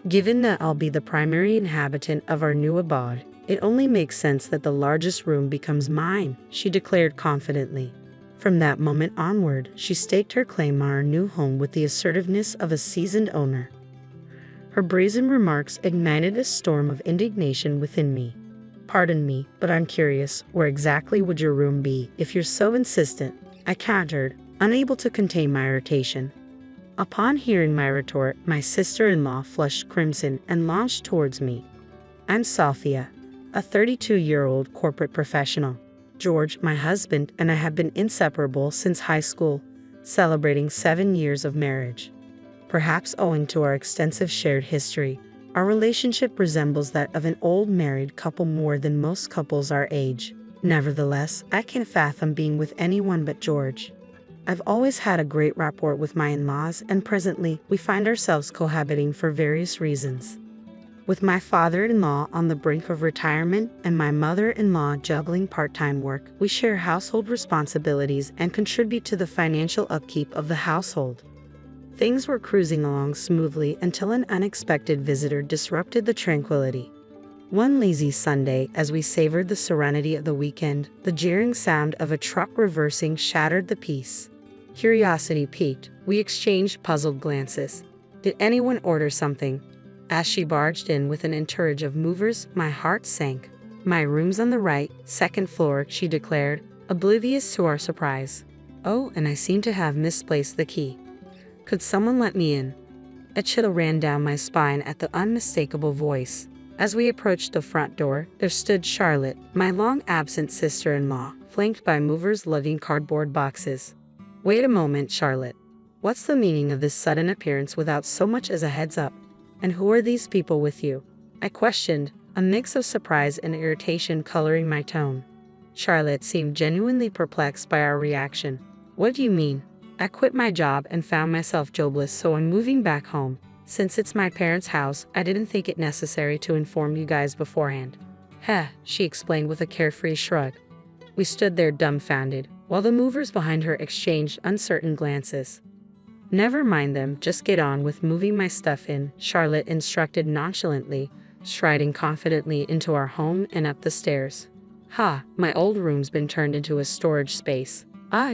Given that I'll be the primary inhabitant of our new abode, it only makes sense that the largest room becomes mine, she declared confidently. From that moment onward, she staked her claim on our new home with the assertiveness of a seasoned owner. Her brazen remarks ignited a storm of indignation within me. "Pardon me, but I'm curious, where exactly would your room be if you're so insistent?" I countered, unable to contain my irritation. Upon hearing my retort, my sister-in-law flushed crimson and launched towards me. "I'm Sophia, a 32-year-old corporate professional. George, my husband, and I have been inseparable since high school, celebrating 7 years of marriage. Perhaps owing to our extensive shared history, our relationship resembles that of an old married couple more than most couples our age. Nevertheless, I can fathom being with anyone but George. I've always had a great rapport with my in-laws, and presently we find ourselves cohabiting for various reasons. With my father-in-law on the brink of retirement and my mother-in-law juggling part-time work, we share household responsibilities and contribute to the financial upkeep of the household." Things were cruising along smoothly until an unexpected visitor disrupted the tranquility. One lazy Sunday, as we savored the serenity of the weekend, the jeering sound of a truck reversing shattered the peace. Curiosity piqued, we exchanged puzzled glances. "Did anyone order something?" As she barged in with an entourage of movers, my heart sank. "My room's on the right, second floor," she declared, oblivious to our surprise. "Oh, and I seem to have misplaced the key. Could someone let me in?" A chill ran down my spine at the unmistakable voice. As we approached the front door, there stood Charlotte, my long-absent sister-in-law, flanked by movers lugging cardboard boxes. "Wait a moment, Charlotte. What's the meaning of this sudden appearance without so much as a heads-up? And who are these people with you?" I questioned, a mix of surprise and irritation coloring my tone. Charlotte seemed genuinely perplexed by our reaction. "What do you mean? I quit my job and found myself jobless, so I'm moving back home. Since it's my parents' house, I didn't think it necessary to inform you guys beforehand." "Heh," she explained with a carefree shrug. We stood there dumbfounded, while the movers behind her exchanged uncertain glances. "Never mind them, just get on with moving my stuff in," Charlotte instructed nonchalantly, striding confidently into our home and up the stairs. "Ha, my old room's been turned into a storage space.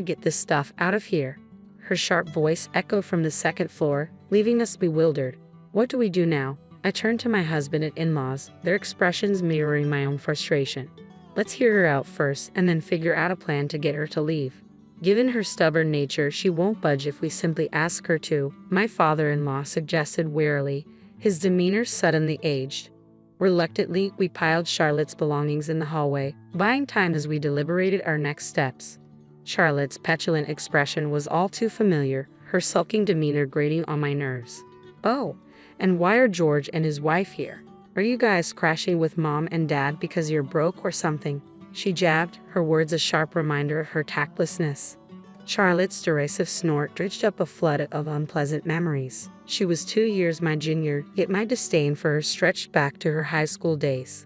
Get this stuff out of here." Her sharp voice echoed from the second floor, leaving us bewildered. "What do we do now?" I turned to my husband and in-laws, their expressions mirroring my own frustration. "Let's hear her out first and then figure out a plan to get her to leave. Given her stubborn nature, she won't budge if we simply ask her to," my father-in-law suggested wearily, his demeanor suddenly aged. Reluctantly, we piled Charlotte's belongings in the hallway, buying time as we deliberated our next steps. Charlotte's petulant expression was all too familiar, her sulking demeanor grating on my nerves. "Oh, and why are George and his wife here? Are you guys crashing with mom and dad because you're broke or something?" she jabbed, her words a sharp reminder of her tactlessness. Charlotte's derisive snort dredged up a flood of unpleasant memories. She was 2 years my junior, yet my disdain for her stretched back to her high school days.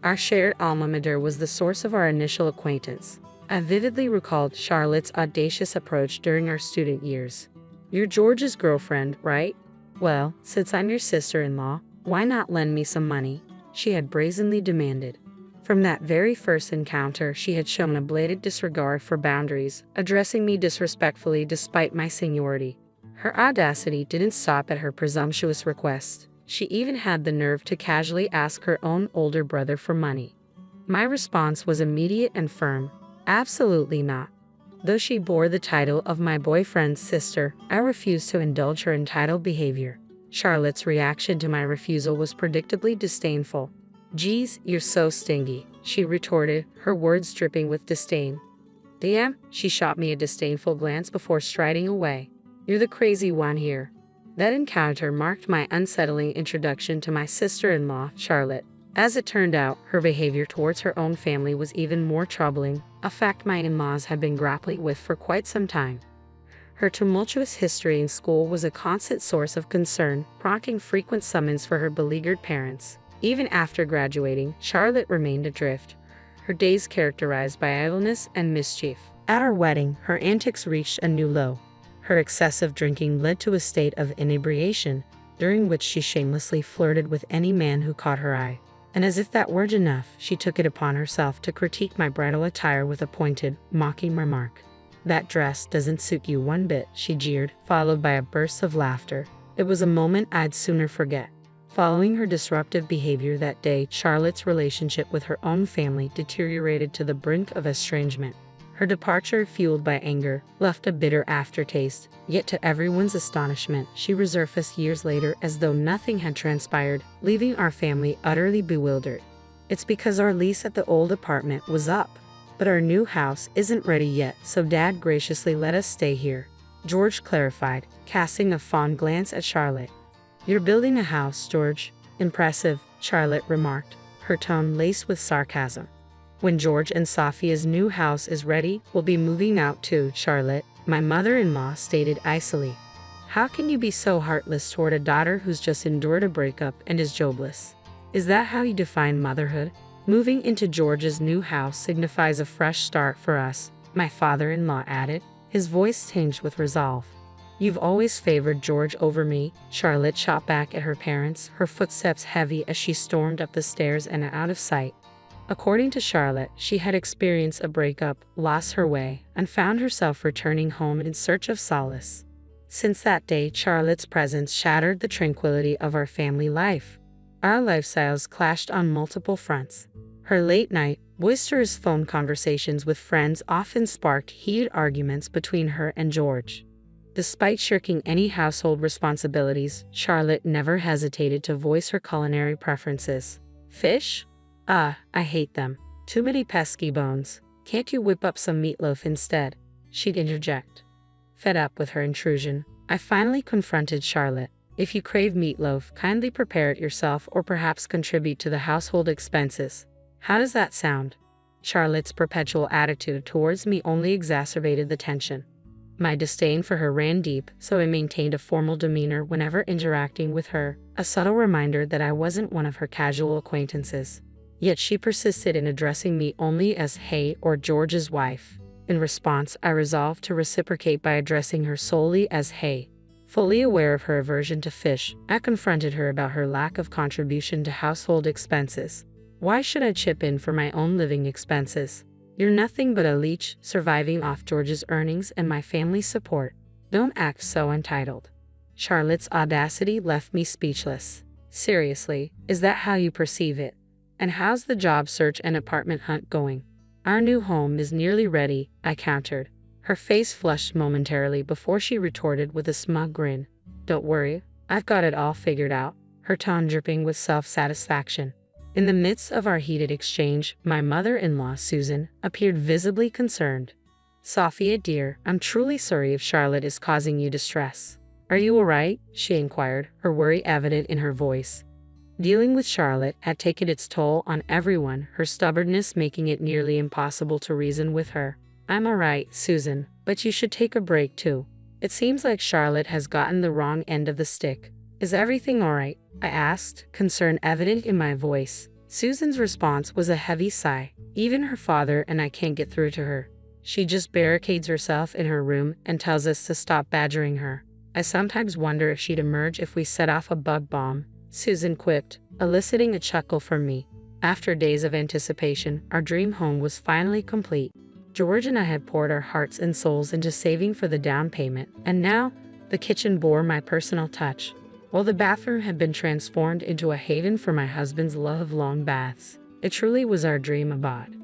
Our shared alma mater was the source of our initial acquaintance. I vividly recalled Charlotte's audacious approach during our student years. "You're George's girlfriend, right? Well, since I'm your sister-in-law, why not lend me some money?" she had brazenly demanded. From that very first encounter, she had shown a blatant disregard for boundaries, addressing me disrespectfully despite my seniority. Her audacity didn't stop at her presumptuous request. She even had the nerve to casually ask her own older brother for money. My response was immediate and firm. Absolutely not. Though she bore the title of my boyfriend's sister, I refused to indulge her entitled behavior. Charlotte's reaction to my refusal was predictably disdainful. "Geez, you're so stingy," she retorted, her words dripping with disdain. "Damn," she shot me a disdainful glance before striding away. "You're the crazy one here." That encounter marked my unsettling introduction to my sister-in-law, Charlotte. As it turned out, her behavior towards her own family was even more troubling, a fact my in-laws had been grappling with for quite some time. Her tumultuous history in school was a constant source of concern, prompting frequent summons for her beleaguered parents. Even after graduating, Charlotte remained adrift, her days characterized by idleness and mischief. At our wedding, her antics reached a new low. Her excessive drinking led to a state of inebriation, during which she shamelessly flirted with any man who caught her eye. And as if that weren't enough, she took it upon herself to critique my bridal attire with a pointed, mocking remark. "That dress doesn't suit you one bit," she jeered, followed by a burst of laughter. It was a moment I'd sooner forget. Following her disruptive behavior that day, Charlotte's relationship with her own family deteriorated to the brink of estrangement. Her departure, fueled by anger, left a bitter aftertaste, yet to everyone's astonishment, she resurfaced years later as though nothing had transpired, leaving our family utterly bewildered. "It's because our lease at the old apartment was up. But our new house isn't ready yet, so Dad graciously let us stay here," George clarified, casting a fond glance at Charlotte. "You're building a house, George." "Impressive," Charlotte remarked, her tone laced with sarcasm. "When George and Sophia's new house is ready, we'll be moving out too, Charlotte," my mother-in-law stated icily. "How can you be so heartless toward a daughter who's just endured a breakup and is jobless? Is that how you define motherhood?" "Moving into George's new house signifies a fresh start for us," my father-in-law added, his voice tinged with resolve. "You've always favored George over me," Charlotte shot back at her parents, her footsteps heavy as she stormed up the stairs and out of sight. According to Charlotte, she had experienced a breakup, lost her way, and found herself returning home in search of solace. Since that day, Charlotte's presence shattered the tranquility of our family life. Our lifestyles clashed on multiple fronts. Her late-night, boisterous phone conversations with friends often sparked heated arguments between her and George. Despite shirking any household responsibilities, Charlotte never hesitated to voice her culinary preferences. "Fish? I hate them. Too many pesky bones. Can't you whip up some meatloaf instead?" she'd interject. Fed up with her intrusion, I finally confronted Charlotte. "If you crave meatloaf, kindly prepare it yourself or perhaps contribute to the household expenses. How does that sound?" Charlotte's perpetual attitude towards me only exacerbated the tension. My disdain for her ran deep, so I maintained a formal demeanor whenever interacting with her, a subtle reminder that I wasn't one of her casual acquaintances. Yet she persisted in addressing me only as "Hey" or "George's wife." In response, I resolved to reciprocate by addressing her solely as "Hey." Fully aware of her aversion to fish, I confronted her about her lack of contribution to household expenses. "Why should I chip in for my own living expenses? You're nothing but a leech, surviving off George's earnings and my family's support. Don't act so entitled." Charlotte's audacity left me speechless. "Seriously, is that how you perceive it? And how's the job search and apartment hunt going?" "Our new home is nearly ready," I countered. Her face flushed momentarily before she retorted with a smug grin. "Don't worry, I've got it all figured out," her tone dripping with self-satisfaction. In the midst of our heated exchange, my mother-in-law, Susan, appeared visibly concerned. "Sophia, dear, I'm truly sorry if Charlotte is causing you distress. Are you all right?" she inquired, her worry evident in her voice. Dealing with Charlotte had taken its toll on everyone, her stubbornness making it nearly impossible to reason with her. "I'm all right, Susan, but you should take a break too. It seems like Charlotte has gotten the wrong end of the stick." "Is everything all right?" I asked, concern evident in my voice. Susan's response was a heavy sigh. "Even her father and I can't get through to her. She just barricades herself in her room and tells us to stop badgering her. I sometimes wonder if she'd emerge if we set off a bug bomb," Susan quipped, eliciting a chuckle from me. After days of anticipation, our dream home was finally complete. George and I had poured our hearts and souls into saving for the down payment, and now the kitchen bore my personal touch, while the bathroom had been transformed into a haven for my husband's love of long baths. It truly was our dream abode.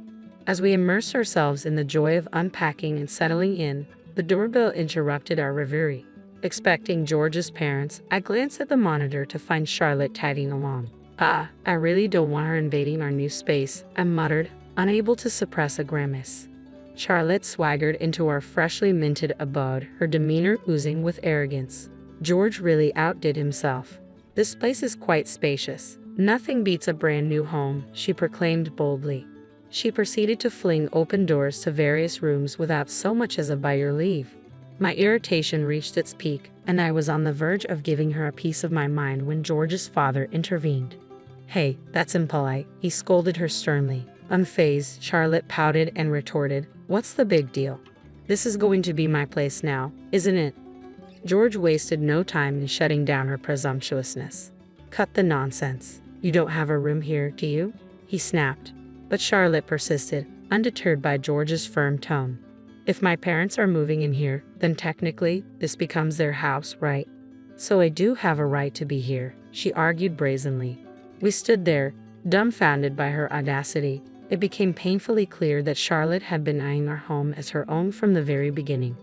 As we immersed ourselves in the joy of unpacking and settling in, the doorbell interrupted our reverie. Expecting George's parents, I glanced at the monitor to find Charlotte tagging along. "I really don't want her invading our new space," I muttered, unable to suppress a grimace. Charlotte swaggered into our freshly minted abode, her demeanor oozing with arrogance. "George really outdid himself. This place is quite spacious. Nothing beats a brand new home," she proclaimed boldly. She proceeded to fling open doors to various rooms without so much as a "by your leave." My irritation reached its peak, and I was on the verge of giving her a piece of my mind when George's father intervened. "Hey, that's impolite," he scolded her sternly. Unfazed, Charlotte pouted and retorted, "What's the big deal? This is going to be my place now, isn't it?" George wasted no time in shutting down her presumptuousness. "Cut the nonsense. You don't have a room here, do you?" he snapped. But Charlotte persisted, undeterred by George's firm tone. "If my parents are moving in here, then technically, this becomes their house, right? So I do have a right to be here," she argued brazenly. We stood there, dumbfounded by her audacity. It became painfully clear that Charlotte had been eyeing our home as her own from the very beginning.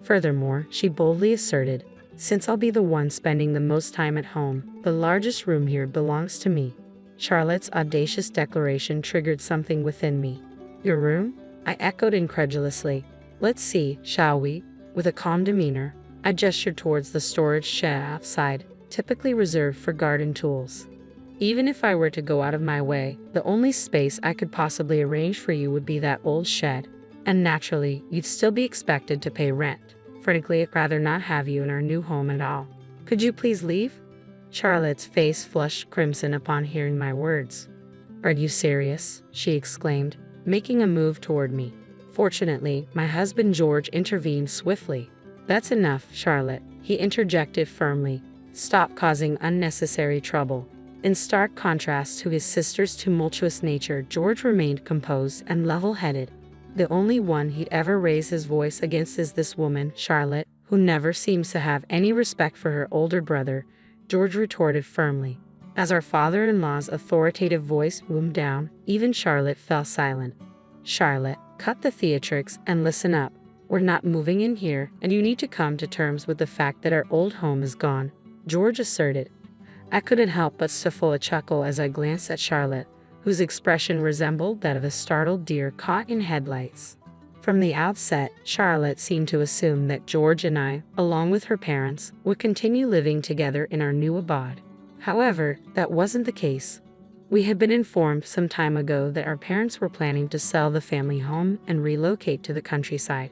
Furthermore, she boldly asserted, "Since I'll be the one spending the most time at home, the largest room here belongs to me." Charlotte's audacious declaration triggered something within me. "Your room?" I echoed incredulously. "Let's see, shall we?" With a calm demeanor, I gestured towards the storage shed outside, typically reserved for garden tools. "Even if I were to go out of my way, the only space I could possibly arrange for you would be that old shed. And naturally, you'd still be expected to pay rent. Frankly, I'd rather not have you in our new home at all. Could you please leave?" Charlotte's face flushed crimson upon hearing my words. "Are you serious?" she exclaimed, making a move toward me. Fortunately, my husband George intervened swiftly. "That's enough, Charlotte," he interjected firmly. "Stop causing unnecessary trouble." In stark contrast to his sister's tumultuous nature, George remained composed and level-headed. "The only one he'd ever raise his voice against is this woman, Charlotte, who never seems to have any respect for her older brother," George retorted firmly. As our father-in-law's authoritative voice boomed down, even Charlotte fell silent. "Charlotte, cut the theatrics and listen up. We're not moving in here, and you need to come to terms with the fact that our old home is gone," George asserted. I couldn't help but stifle a chuckle as I glanced at Charlotte, whose expression resembled that of a startled deer caught in headlights. From the outset, Charlotte seemed to assume that George and I, along with her parents, would continue living together in our new abode. However, that wasn't the case. We had been informed some time ago that our parents were planning to sell the family home and relocate to the countryside.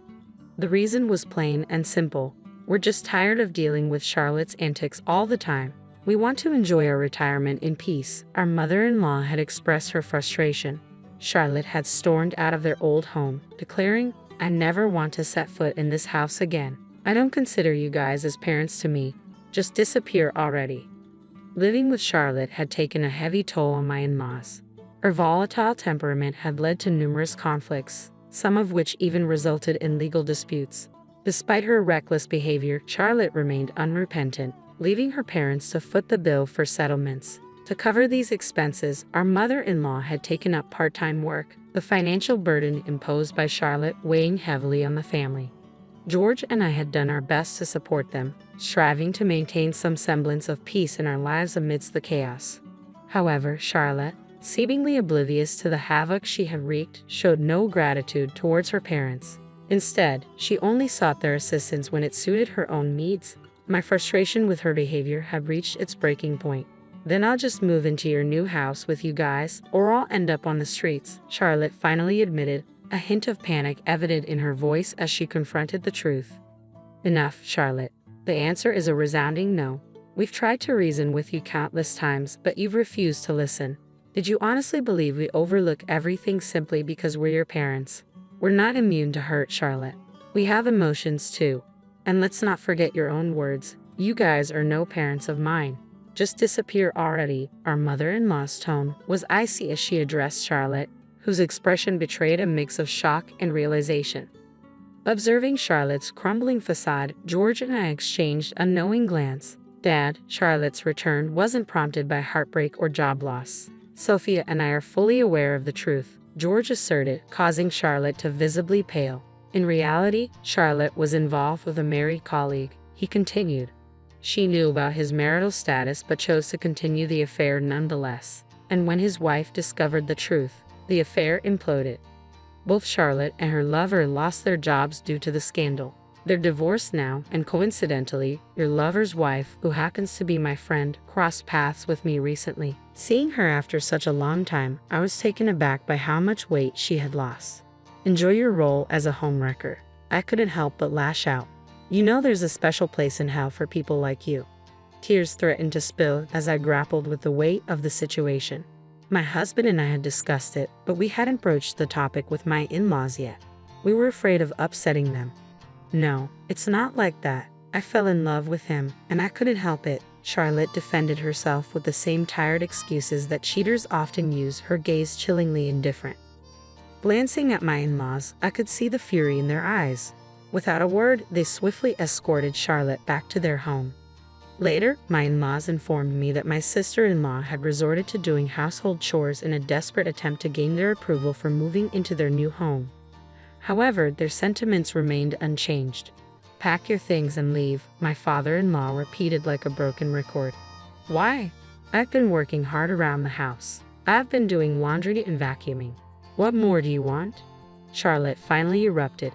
The reason was plain and simple. We're just tired of dealing with Charlotte's antics all the time. We want to enjoy our retirement in peace. Our mother-in-law had expressed her frustration. Charlotte had stormed out of their old home, declaring, "I never want to set foot in this house again. I don't consider you guys as parents to me. Just disappear already." Living with Charlotte had taken a heavy toll on my in-laws. Her volatile temperament had led to numerous conflicts, some of which even resulted in legal disputes. Despite her reckless behavior, Charlotte remained unrepentant, leaving her parents to foot the bill for settlements. To cover these expenses, our mother-in-law had taken up part-time work, the financial burden imposed by Charlotte weighing heavily on the family. George and I had done our best to support them, striving to maintain some semblance of peace in our lives amidst the chaos. However, Charlotte, seemingly oblivious to the havoc she had wreaked, showed no gratitude towards her parents. Instead, she only sought their assistance when it suited her own needs. My frustration with her behavior had reached its breaking point. "Then I'll just move into your new house with you guys, or I'll end up on the streets," Charlotte finally admitted, a hint of panic evident in her voice as she confronted the truth. "Enough, Charlotte. The answer is a resounding no. We've tried to reason with you countless times, but you've refused to listen. Did you honestly believe we overlook everything simply because we're your parents? We're not immune to hurt, Charlotte. We have emotions too. And let's not forget your own words. You guys are no parents of mine. Just disappear already." Our mother-in-law's tone was icy as she addressed Charlotte, whose expression betrayed a mix of shock and realization. Observing Charlotte's crumbling facade, George and I exchanged a knowing glance. "Dad, Charlotte's return wasn't prompted by heartbreak or job loss. Sophia and I are fully aware of the truth," George asserted, causing Charlotte to visibly pale. "In reality, Charlotte was involved with a married colleague," he continued. "She knew about his marital status but chose to continue the affair nonetheless. And when his wife discovered the truth, the affair imploded. Both Charlotte and her lover lost their jobs due to the scandal. They're divorced now, and coincidentally, your lover's wife, who happens to be my friend, crossed paths with me recently. Seeing her after such a long time, I was taken aback by how much weight she had lost. Enjoy your role as a homewrecker." I couldn't help but lash out. "You know there's a special place in hell for people like you." Tears threatened to spill as I grappled with the weight of the situation. My husband and I had discussed it, but we hadn't broached the topic with my in-laws yet. We were afraid of upsetting them. "No, it's not like that. I fell in love with him, and I couldn't help it. Charlotte defended herself with the same tired excuses that cheaters often use, her gaze chillingly indifferent. Glancing at my in-laws, I could see the fury in their eyes. Without a word, they swiftly escorted Charlotte back to their home. Later, my in-laws informed me that my sister-in-law had resorted to doing household chores in a desperate attempt to gain their approval for moving into their new home. However, their sentiments remained unchanged. "Pack your things and leave," my father-in-law repeated like a broken record. "Why?" "I've been working hard around the house. I've been doing laundry and vacuuming. What more do you want?" Charlotte finally erupted.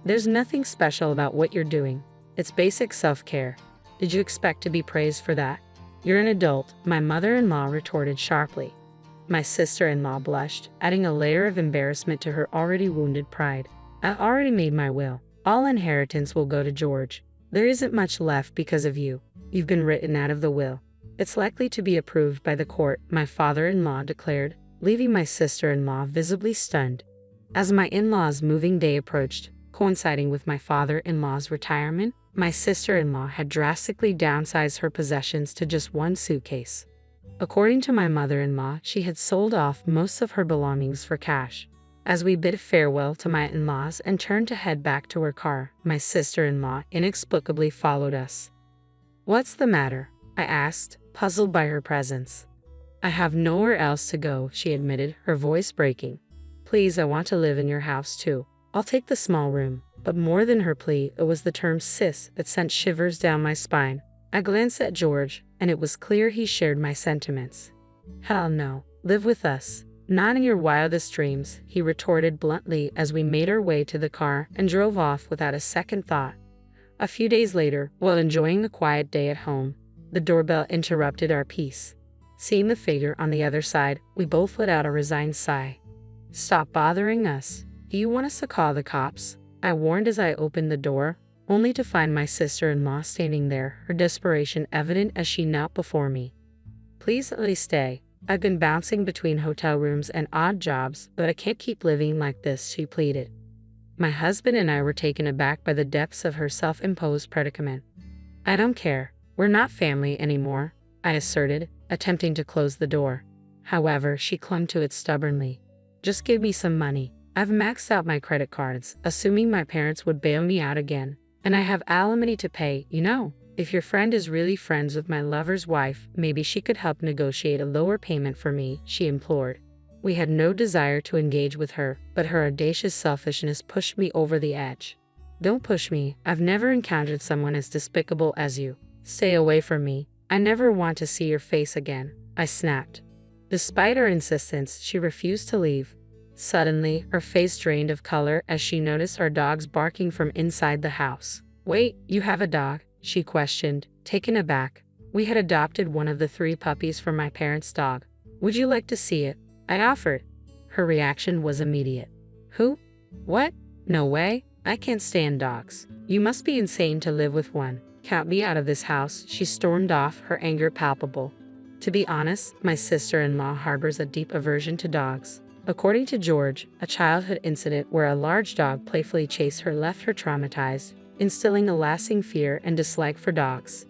"There's nothing special about what you're doing. It's basic self-care. Did you expect to be praised for that? You're an adult," my mother-in-law retorted sharply. My sister-in-law blushed, adding a layer of embarrassment to her already wounded pride. "I already made my will. All inheritance will go to George. There isn't much left because of you. You've been written out of the will. It's likely to be approved by the court," my father-in-law declared, leaving my sister-in-law visibly stunned. As my in-law's moving day approached, coinciding with my father-in-law's retirement, my sister-in-law had drastically downsized her possessions to just one suitcase. According to my mother-in-law, she had sold off most of her belongings for cash. As we bid farewell to my in-laws and turned to head back to her car, my sister-in-law inexplicably followed us. "What's the matter?" I asked, puzzled by her presence. "I have nowhere else to go," she admitted, her voice breaking. "Please, I want to live in your house too. I'll take the small room." But more than her plea, it was the term "sis" that sent shivers down my spine. I glanced at George, and it was clear he shared my sentiments. "Hell no, live with us. Not in your wildest dreams," he retorted bluntly as we made our way to the car and drove off without a second thought. A few days later, while enjoying a quiet day at home, the doorbell interrupted our peace. Seeing the figure on the other side, we both let out a resigned sigh. "Stop bothering us. Do you want us to call the cops?" I warned as I opened the door, only to find my sister-in-law standing there, her desperation evident as she knelt before me. "Please let me stay. I've been bouncing between hotel rooms and odd jobs, but I can't keep living like this," she pleaded. My husband and I were taken aback by the depths of her self-imposed predicament. "I don't care. We're not family anymore," I asserted, attempting to close the door. However, she clung to it stubbornly. "Just give me some money. I've maxed out my credit cards, assuming my parents would bail me out again. And I have alimony to pay, you know. If your friend is really friends with my lover's wife, maybe she could help negotiate a lower payment for me," she implored. We had no desire to engage with her, but her audacious selfishness pushed me over the edge. "Don't push me. I've never encountered someone as despicable as you. Stay away from me. I never want to see your face again," I snapped. Despite her insistence, she refused to leave. Suddenly, her face drained of color as she noticed our dogs barking from inside the house. "Wait, you have a dog?" she questioned, taken aback. We had adopted one of the 3 puppies from my parents' dog. "Would you like to see it?" I offered. Her reaction was immediate. "Who? What? No way. I can't stand dogs. You must be insane to live with one. Count me out of this house," she stormed off, her anger palpable. To be honest, my sister-in-law harbors a deep aversion to dogs. According to George, a childhood incident where a large dog playfully chased her left her traumatized, instilling a lasting fear and dislike for dogs.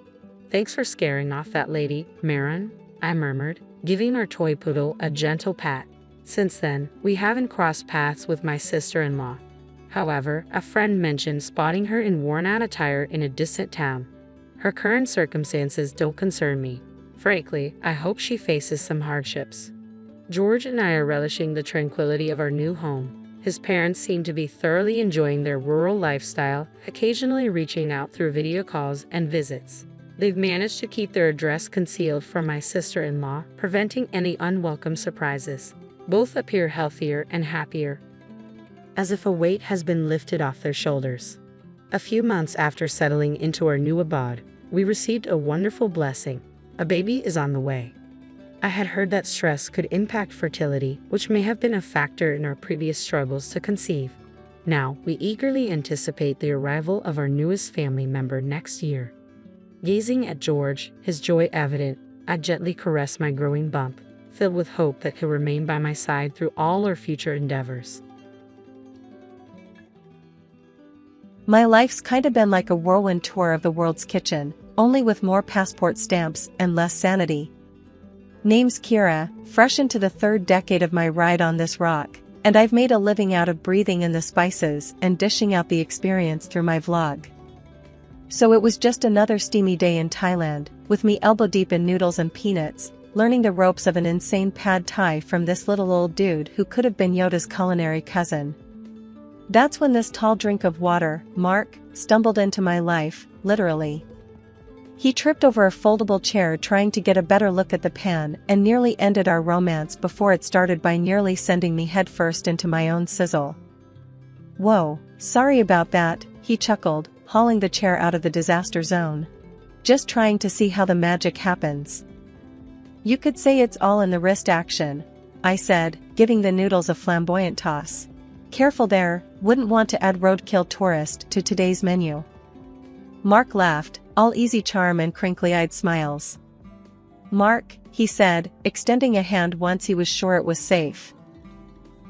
"Thanks for scaring off that lady, Marin," I murmured, giving our toy poodle a gentle pat. Since then, we haven't crossed paths with my sister-in-law. However, a friend mentioned spotting her in worn-out attire in a distant town. Her current circumstances don't concern me. Frankly, I hope she faces some hardships. George and I are relishing the tranquility of our new home. His parents seem to be thoroughly enjoying their rural lifestyle, occasionally reaching out through video calls and visits. They've managed to keep their address concealed from my sister-in-law, preventing any unwelcome surprises. Both appear healthier and happier, as if a weight has been lifted off their shoulders. A few months after settling into our new abode, we received a wonderful blessing. A baby is on the way. I had heard that stress could impact fertility, which may have been a factor in our previous struggles to conceive. Now, we eagerly anticipate the arrival of our newest family member next year. Gazing at George, his joy evident, I gently caressed my growing bump, filled with hope that he'll remain by my side through all our future endeavors. My life's kinda been like a whirlwind tour of the world's kitchen, only with more passport stamps and less sanity. Name's Kira, fresh into the 3rd decade of my ride on this rock, and I've made a living out of breathing in the spices and dishing out the experience through my vlog. So it was just another steamy day in Thailand, with me elbow deep in noodles and peanuts, learning the ropes of an insane pad thai from this little old dude who could have been Yoda's culinary cousin. That's when this tall drink of water, Mark, stumbled into my life, literally. He tripped over a foldable chair trying to get a better look at the pan and nearly ended our romance before it started by nearly sending me headfirst into my own sizzle. Whoa, sorry about that, he chuckled, hauling the chair out of the disaster zone. Just trying to see how the magic happens. You could say it's all in the wrist action, I said, giving the noodles a flamboyant toss. Careful there, wouldn't want to add roadkill tourist to today's menu. Mark laughed, all easy charm and crinkly-eyed smiles. Mark, he said, extending a hand once he was sure it was safe.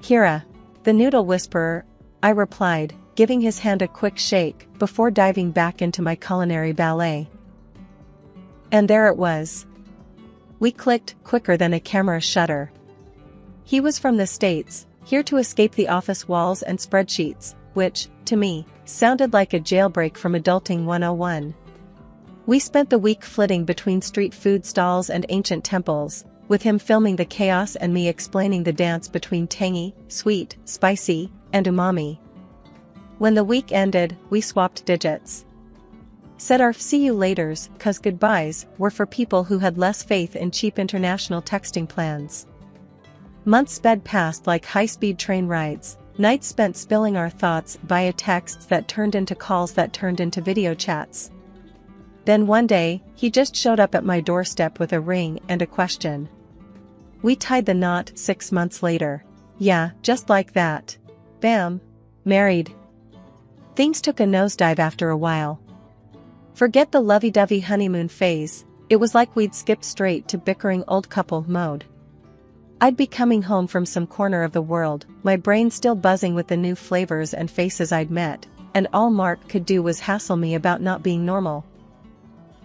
Kira, the noodle whisperer, I replied, giving his hand a quick shake before diving back into my culinary ballet. And there it was. We clicked quicker than a camera shutter. He was from the States, here to escape the office walls and spreadsheets, which, to me, sounded like a jailbreak from Adulting 101. We spent the week flitting between street food stalls and ancient temples, with him filming the chaos and me explaining the dance between tangy, sweet, spicy, and umami. When the week ended, we swapped digits. Said our see you laters, 'cause goodbyes were for people who had less faith in cheap international texting plans. Months sped past like high-speed train rides, nights spent spilling our thoughts via texts that turned into calls that turned into video chats. Then one day, he just showed up at my doorstep with a ring and a question. We tied the knot 6 months later. Yeah, just like that. Bam. Married. Things took a nosedive after a while. Forget the lovey-dovey honeymoon phase, it was like we'd skipped straight to bickering old couple mode. I'd be coming home from some corner of the world, my brain still buzzing with the new flavors and faces I'd met, and all Mark could do was hassle me about not being normal.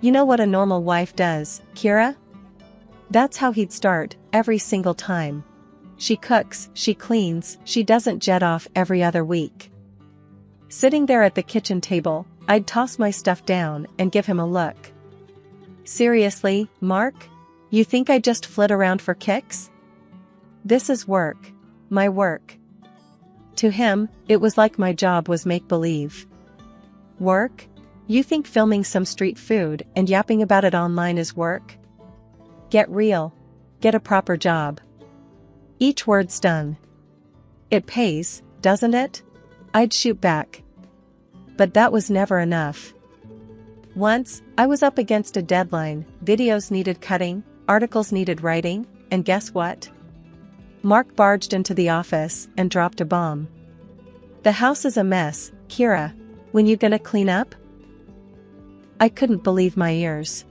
You know what a normal wife does, Kira? That's how he'd start, every single time. She cooks, she cleans, she doesn't jet off every other week. Sitting there at the kitchen table, I'd toss my stuff down and give him a look. Seriously, Mark? You think I just flit around for kicks? This is work. My work. To him, it was like my job was make-believe. Work? You think filming some street food and yapping about it online is work? Get real. Get a proper job. Each word stung. It pays, doesn't it? I'd shoot back. But that was never enough. Once, I was up against a deadline, videos needed cutting, articles needed writing, and guess what? Mark barged into the office and dropped a bomb. The house is a mess, Kira. When you gonna clean up? I couldn't believe my ears.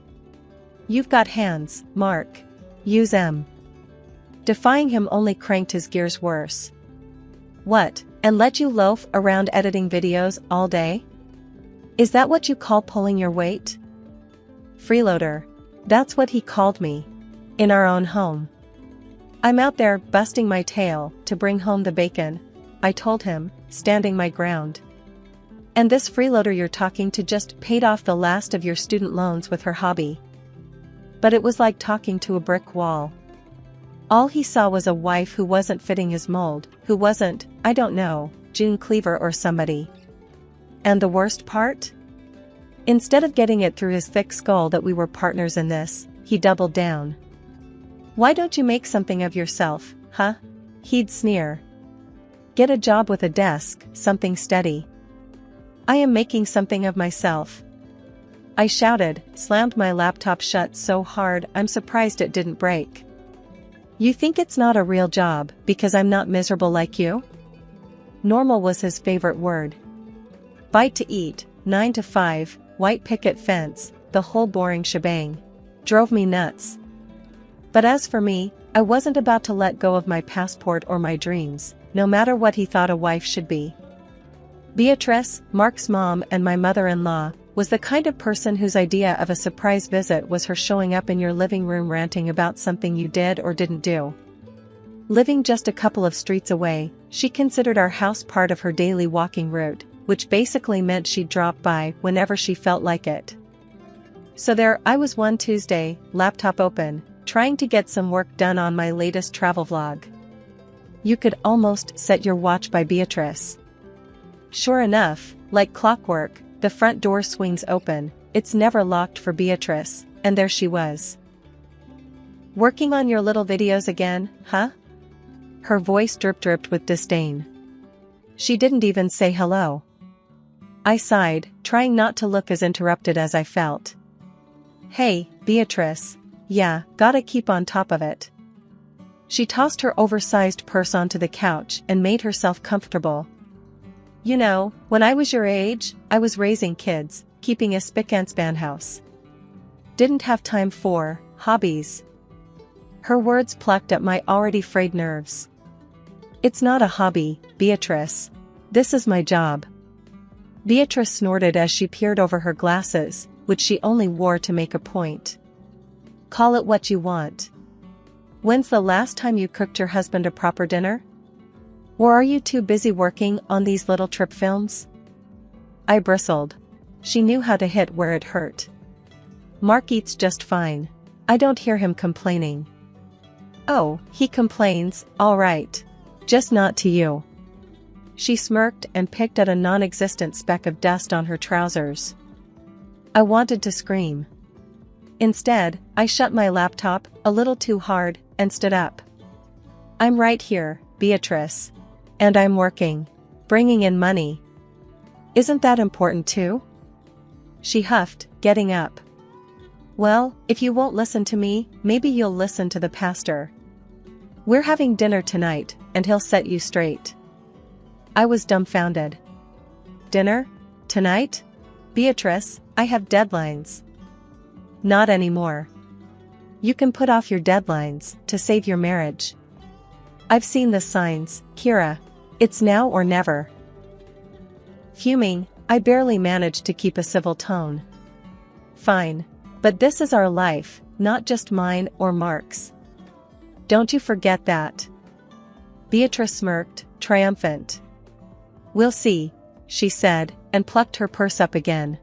You've got hands, Mark. Use 'em. Defying him only cranked his gears worse. What, and let you loaf around editing videos all day? Is that what you call pulling your weight? Freeloader. That's what he called me. In our own home. I'm out there busting my tail to bring home the bacon, I told him, standing my ground. And this freeloader you're talking to just paid off the last of your student loans with her hobby. But it was like talking to a brick wall. All he saw was a wife who wasn't fitting his mold, who wasn't, I don't know, June Cleaver or somebody. And the worst part? Instead of getting it through his thick skull that we were partners in this, he doubled down. Why don't you make something of yourself, huh? He'd sneer. Get a job with a desk, something steady. I am making something of myself. I shouted, slammed my laptop shut so hard I'm surprised it didn't break. You think it's not a real job because I'm not miserable like you? Normal was his favorite word. Bite to eat, 9 to 5, white picket fence, the whole boring shebang. Drove me nuts. But as for me, I wasn't about to let go of my passport or my dreams, no matter what he thought a wife should be. Beatrice, Mark's mom and my mother-in-law, was the kind of person whose idea of a surprise visit was her showing up in your living room ranting about something you did or didn't do. Living just a couple of streets away, she considered our house part of her daily walking route, which basically meant she'd drop by whenever she felt like it. So there I was one Tuesday, laptop open, trying to get some work done on my latest travel vlog. You could almost set your watch by Beatrice. Sure enough, like clockwork, the front door swings open, it's never locked for Beatrice, and there she was. "Working on your little videos again, huh?" Her voice dripped with disdain. She didn't even say hello. I sighed, trying not to look as interrupted as I felt. "Hey, Beatrice. Yeah, gotta keep on top of it." She tossed her oversized purse onto the couch and made herself comfortable. "You know, when I was your age, I was raising kids, keeping a spick-and-span house. Didn't have time for hobbies." Her words plucked at my already frayed nerves. "It's not a hobby, Beatrice. This is my job." Beatrice snorted as she peered over her glasses, which she only wore to make a point. "Call it what you want. When's the last time you cooked your husband a proper dinner? Or are you too busy working on these little trip films?" I bristled. She knew how to hit where it hurt. "Mark eats just fine. I don't hear him complaining." "Oh, he complains, all right. Just not to you." She smirked and picked at a non-existent speck of dust on her trousers. I wanted to scream. Instead, I shut my laptop, a little too hard, and stood up. "I'm right here, Beatrice. And I'm working. Bringing in money. Isn't that important too?" She huffed, getting up. "Well, if you won't listen to me, maybe you'll listen to the pastor. We're having dinner tonight, and he'll set you straight." I was dumbfounded. "Dinner? Tonight? Beatrice, I have deadlines." "Not anymore. You can put off your deadlines to save your marriage. I've seen the signs, Kira. It's now or never." Fuming, I barely managed to keep a civil tone. "Fine. But this is our life, not just mine or Mark's. Don't you forget that." Beatrice smirked, triumphant. "We'll see," she said, and plucked her purse up again.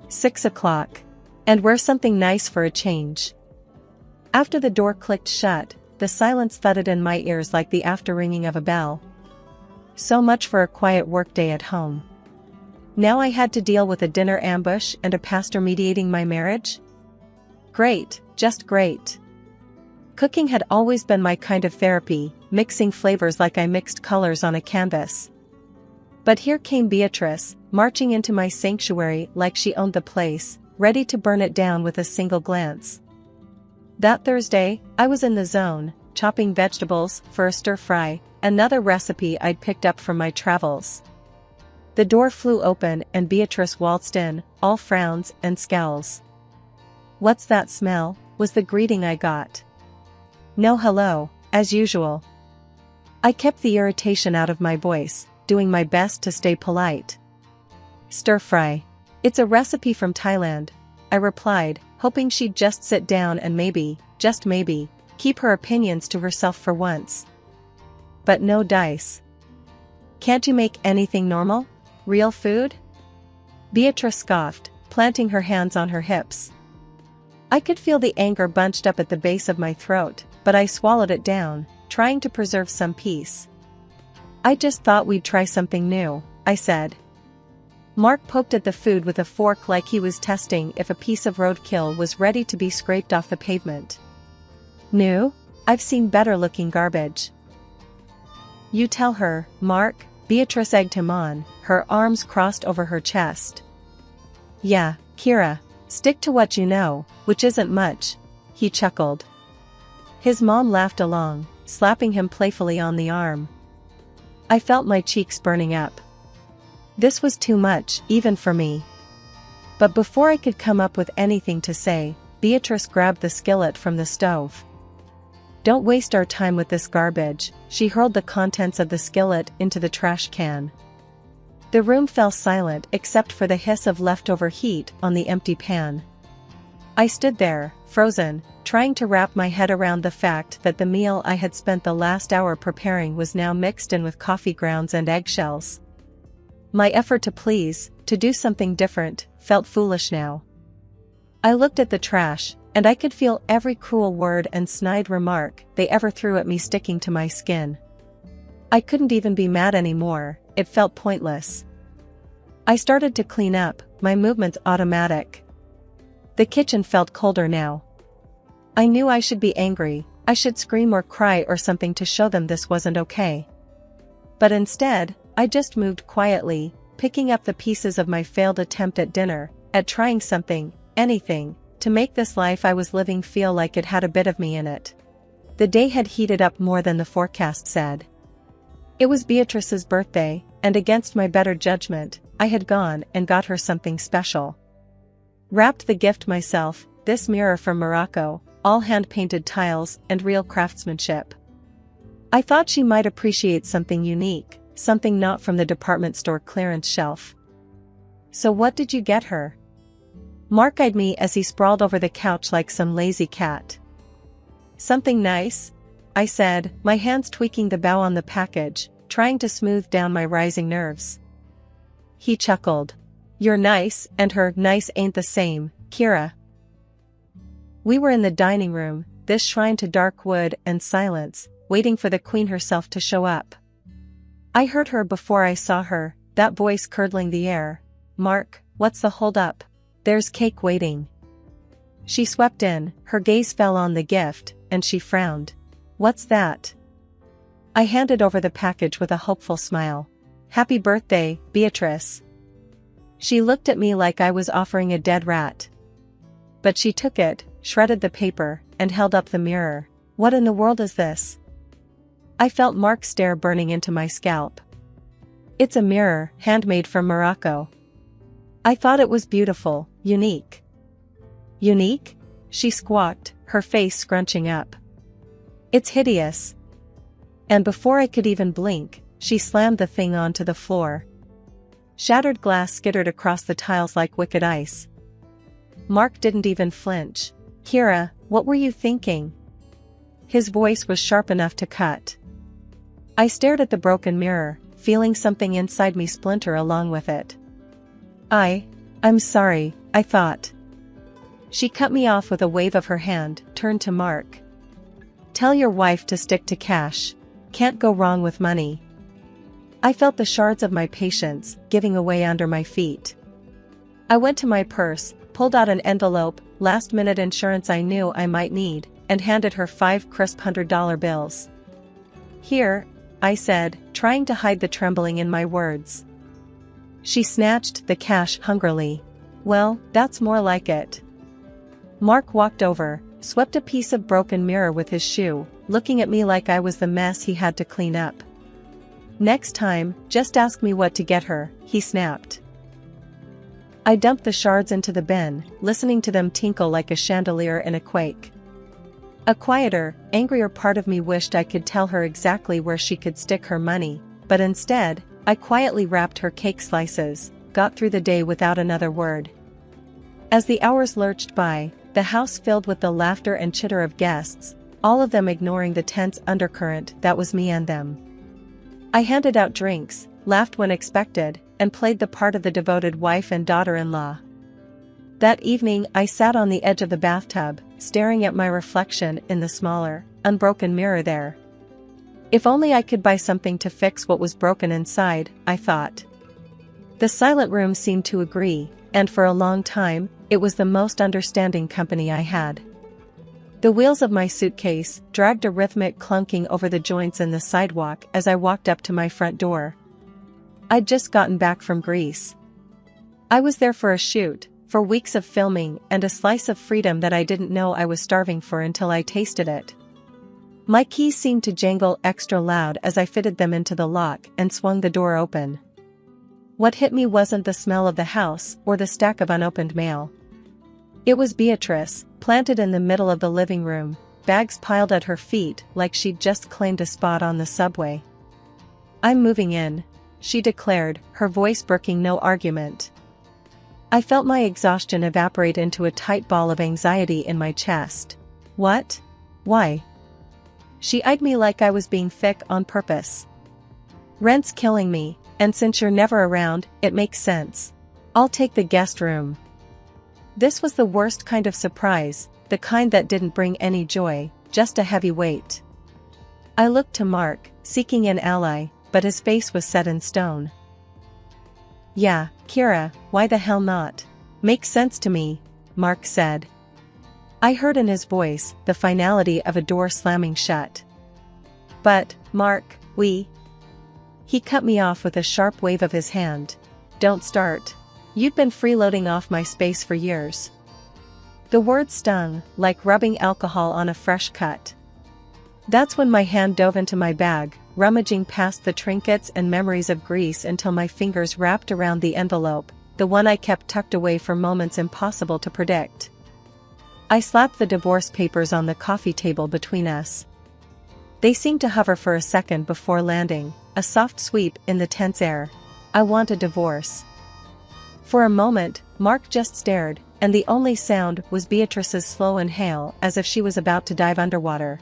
6 o'clock. And wear something nice for a change. After the door clicked shut, the silence thudded in my ears like the after-ringing of a bell. So much for a quiet workday at home. Now I had to deal with a dinner ambush and a pastor mediating my marriage? Great, just great. Cooking had always been my kind of therapy, mixing flavors like I mixed colors on a canvas. But here came Beatrice, marching into my sanctuary like she owned the place, ready to burn it down with a single glance. That Thursday, I was in the zone, chopping vegetables for a stir-fry, another recipe I'd picked up from my travels. The door flew open and Beatrice waltzed in, all frowns and scowls. "What's that smell?" was the greeting I got. No hello, as usual. I kept the irritation out of my voice, doing my best to stay polite. "Stir-fry. It's a recipe from Thailand," I replied, hoping she'd just sit down and maybe, just maybe, keep her opinions to herself for once. But no dice. "Can't you make anything normal? Real food?" Beatrice scoffed, planting her hands on her hips. I could feel the anger bunched up at the base of my throat, but I swallowed it down, trying to preserve some peace. "I just thought we'd try something new," I said. Mark poked at the food with a fork like he was testing if a piece of roadkill was ready to be scraped off the pavement. "New? I've seen better-looking garbage." "You tell her, Mark," Beatrice egged him on, her arms crossed over her chest. "Yeah, Kira, stick to what you know, which isn't much," he chuckled. His mom laughed along, slapping him playfully on the arm. I felt my cheeks burning up. This was too much, even for me. But before I could come up with anything to say, Beatrice grabbed the skillet from the stove. "Don't waste our time with this garbage," she hurled the contents of the skillet into the trash can. The room fell silent except for the hiss of leftover heat on the empty pan. I stood there, frozen, trying to wrap my head around the fact that the meal I had spent the last hour preparing was now mixed in with coffee grounds and eggshells. My effort to please, to do something different, felt foolish now. I looked at the trash, and I could feel every cruel word and snide remark they ever threw at me sticking to my skin. I couldn't even be mad anymore, it felt pointless. I started to clean up, my movements automatic. The kitchen felt colder now. I knew I should be angry, I should scream or cry or something to show them this wasn't okay. But instead, I just moved quietly, picking up the pieces of my failed attempt at dinner, at trying something, anything, to make this life I was living feel like it had a bit of me in it. The day had heated up more than the forecast said. It was Beatrice's birthday, and against my better judgment, I had gone and got her something special. Wrapped the gift myself, this mirror from Morocco, all hand-painted tiles and real craftsmanship. I thought she might appreciate something unique, something not from the department store clearance shelf. So what did you get her? Mark eyed me as he sprawled over the couch like some lazy cat. Something nice? I said, my hands tweaking the bow on the package, trying to smooth down my rising nerves. He chuckled. You're nice, and her nice ain't the same, Kira. We were in the dining room, this shrine to dark wood and silence, waiting for the queen herself to show up. I heard her before I saw her, that voice curdling the air. Mark, what's the hold-up? There's cake waiting. She swept in, her gaze fell on the gift, and she frowned. What's that? I handed over the package with a hopeful smile. Happy birthday, Beatrice. She looked at me like I was offering a dead rat. But she took it, shredded the paper, and held up the mirror. What in the world is this? I felt Mark's stare burning into my scalp. It's a mirror, handmade from Morocco. I thought it was beautiful, unique. Unique? She squawked, her face scrunching up. It's hideous. And before I could even blink, she slammed the thing onto the floor. Shattered glass skittered across the tiles like wicked ice. Mark didn't even flinch. Kira, what were you thinking? His voice was sharp enough to cut. I stared at the broken mirror, feeling something inside me splinter along with it. I'm sorry, I thought. She cut me off with a wave of her hand, turned to Mark. Tell your wife to stick to cash. Can't go wrong with money. I felt the shards of my patience giving away under my feet. I went to my purse, pulled out an envelope, last-minute insurance I knew I might need, and handed her 5 crisp $100 bills. Here, I said, trying to hide the trembling in my words. She snatched the cash hungrily. Well, that's more like it. Mark walked over, swept a piece of broken mirror with his shoe, looking at me like I was the mess he had to clean up. Next time, just ask me what to get her, he snapped. I dumped the shards into the bin, listening to them tinkle like a chandelier in a quake. A quieter, angrier part of me wished I could tell her exactly where she could stick her money, but instead, I quietly wrapped her cake slices, got through the day without another word. As the hours lurched by, the house filled with the laughter and chitter of guests, all of them ignoring the tense undercurrent that was me and them. I handed out drinks, laughed when expected, and played the part of the devoted wife and daughter-in-law. That evening I sat on the edge of the bathtub, staring at my reflection in the smaller, unbroken mirror there. If only I could buy something to fix what was broken inside, I thought. The silent room seemed to agree, and for a long time, it was the most understanding company I had. The wheels of my suitcase dragged a rhythmic clunking over the joints in the sidewalk as I walked up to my front door. I'd just gotten back from Greece. I was there for a shoot, for weeks of filming and a slice of freedom that I didn't know I was starving for until I tasted it. My keys seemed to jangle extra loud as I fitted them into the lock and swung the door open. What hit me wasn't the smell of the house or the stack of unopened mail. It was Beatrice, planted in the middle of the living room, bags piled at her feet like she'd just claimed a spot on the subway. I'm moving in. she declared, her voice brooking no argument. I felt my exhaustion evaporate into a tight ball of anxiety in my chest. What? Why? She eyed me like I was being thick on purpose. Rent's killing me, and since you're never around, it makes sense. I'll take the guest room. This was the worst kind of surprise, the kind that didn't bring any joy, just a heavy weight. I looked to Mark, seeking an ally, but his face was set in stone. Yeah, Kira, why the hell not? Makes sense to me, Mark said. I heard in his voice the finality of a door slamming shut. But, Mark, He cut me off with a sharp wave of his hand. Don't start. You'd been freeloading off my space for years. The word stung, like rubbing alcohol on a fresh cut. That's when my hand dove into my bag, rummaging past the trinkets and memories of Greece until my fingers wrapped around the envelope, the one I kept tucked away for moments impossible to predict. I slapped the divorce papers on the coffee table between us. They seemed to hover for a second before landing, a soft sweep in the tense air. I want a divorce. For a moment, Mark just stared, and the only sound was Beatrice's slow inhale as if she was about to dive underwater.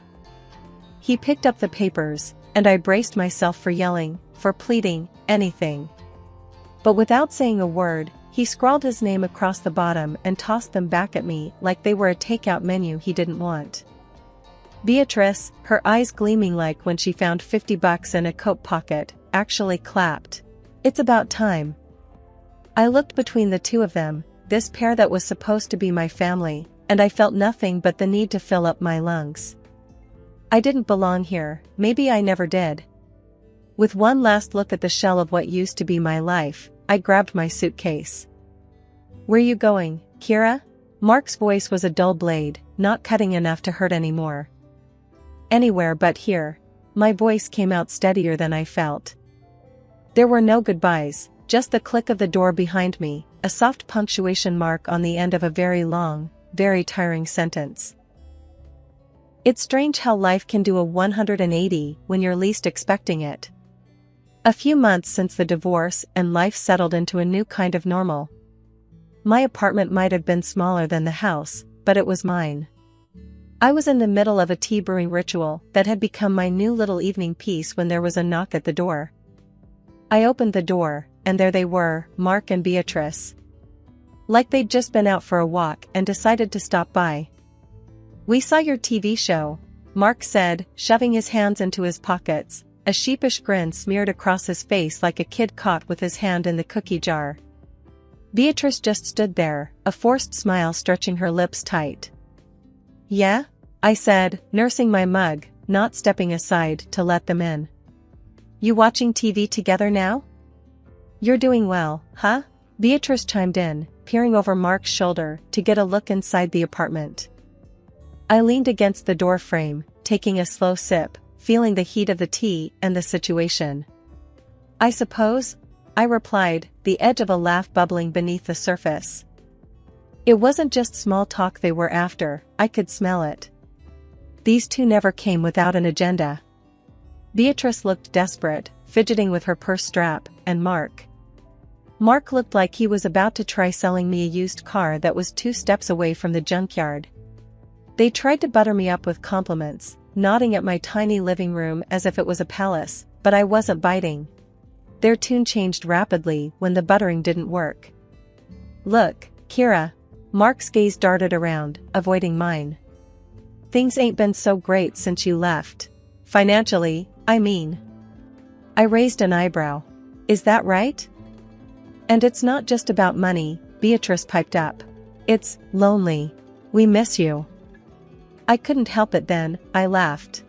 He picked up the papers, and I braced myself for yelling, for pleading, anything. But without saying a word, he scrawled his name across the bottom and tossed them back at me like they were a takeout menu he didn't want. Beatrice, her eyes gleaming like when she found $50 in a coat pocket, actually clapped. It's about time. I looked between the two of them, this pair that was supposed to be my family, and I felt nothing but the need to fill up my lungs. I didn't belong here, maybe I never did. With one last look at the shell of what used to be my life, I grabbed my suitcase. Where you going, Kira? Mark's voice was a dull blade, not cutting enough to hurt anymore. Anywhere but here. My voice came out steadier than I felt. There were no goodbyes, just the click of the door behind me, a soft punctuation mark on the end of a very long, very tiring sentence. It's strange how life can do a 180 when you're least expecting it. A few months since the divorce and life settled into a new kind of normal. My apartment might have been smaller than the house, but it was mine. I was in the middle of a tea brewing ritual that had become my new little evening piece when there was a knock at the door. I opened the door, and there they were, Mark and Beatrice. Like they'd just been out for a walk and decided to stop by. We saw your TV show, Mark said, shoving his hands into his pockets, a sheepish grin smeared across his face like a kid caught with his hand in the cookie jar. Beatrice just stood there, a forced smile stretching her lips tight. Yeah? I said, nursing my mug, not stepping aside to let them in. You watching TV together now? You're doing well, huh? Beatrice chimed in, peering over Mark's shoulder to get a look inside the apartment. I leaned against the door frame, taking a slow sip, feeling the heat of the tea and the situation. I suppose, I replied, the edge of a laugh bubbling beneath the surface. It wasn't just small talk they were after, I could smell it. These two never came without an agenda. Beatrice looked desperate, fidgeting with her purse strap, and Mark looked like he was about to try selling me a used car that was 2 steps away from the junkyard. They tried to butter me up with compliments, nodding at my tiny living room as if it was a palace, but I wasn't biting. Their tune changed rapidly when the buttering didn't work. Look, Kira. Mark's gaze darted around, avoiding mine. Things ain't been so great since you left. Financially, I mean. I raised an eyebrow. Is that right? And it's not just about money, Beatrice piped up. It's lonely. We miss you. I couldn't help it then, I laughed.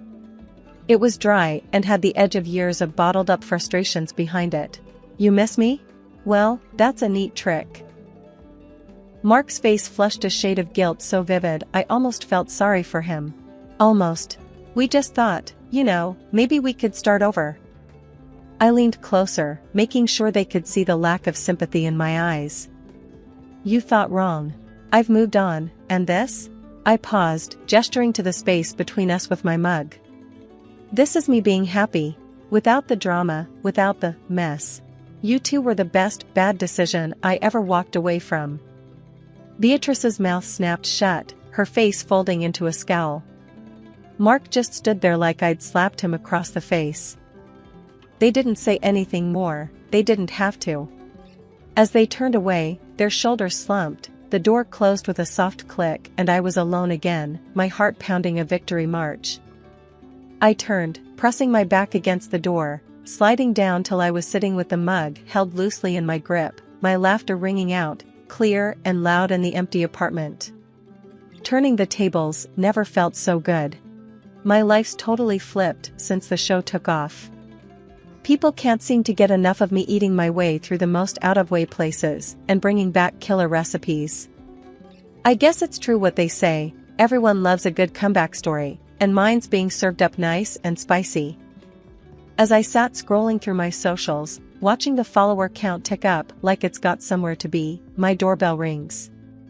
It was dry and had the edge of years of bottled-up frustrations behind it. You miss me? Well, that's a neat trick. Mark's face flushed a shade of guilt so vivid I almost felt sorry for him. Almost. We just thought, maybe we could start over. I leaned closer, making sure they could see the lack of sympathy in my eyes. You thought wrong. I've moved on, and this? I paused, gesturing to the space between us with my mug. This is me being happy. Without the drama, without the mess. You two were the best bad decision I ever walked away from. Beatrice's mouth snapped shut, her face folding into a scowl. Mark just stood there like I'd slapped him across the face. They didn't say anything more, they didn't have to. As they turned away, their shoulders slumped, the door closed with a soft click and I was alone again, my heart pounding a victory march. I turned, pressing my back against the door, sliding down till I was sitting with the mug held loosely in my grip, my laughter ringing out, clear and loud in the empty apartment. Turning the tables never felt so good. My life's totally flipped since the show took off. People can't seem to get enough of me eating my way through the most out-of-way places and bringing back killer recipes. I guess it's true what they say, everyone loves a good comeback story, and mine's being served up nice and spicy. As I sat scrolling through my socials, watching the follower count tick up like it's got somewhere to be, my doorbell rings.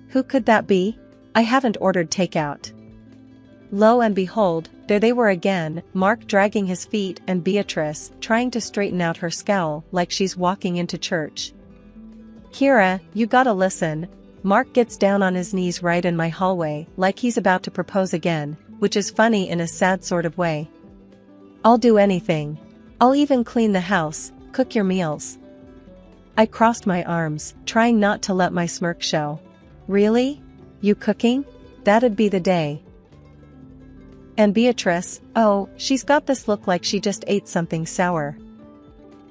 Who could that be? I haven't ordered takeout. Lo and behold, there they were again, Mark dragging his feet and Beatrice trying to straighten out her scowl like she's walking into church. Kira, you gotta listen. Mark gets down on his knees right in my hallway like he's about to propose again, which is funny in a sad sort of way. I'll do anything. I'll even clean the house, cook your meals. I crossed my arms, trying not to let my smirk show. Really? You cooking? That'd be the day. And Beatrice, oh, she's got this look like she just ate something sour.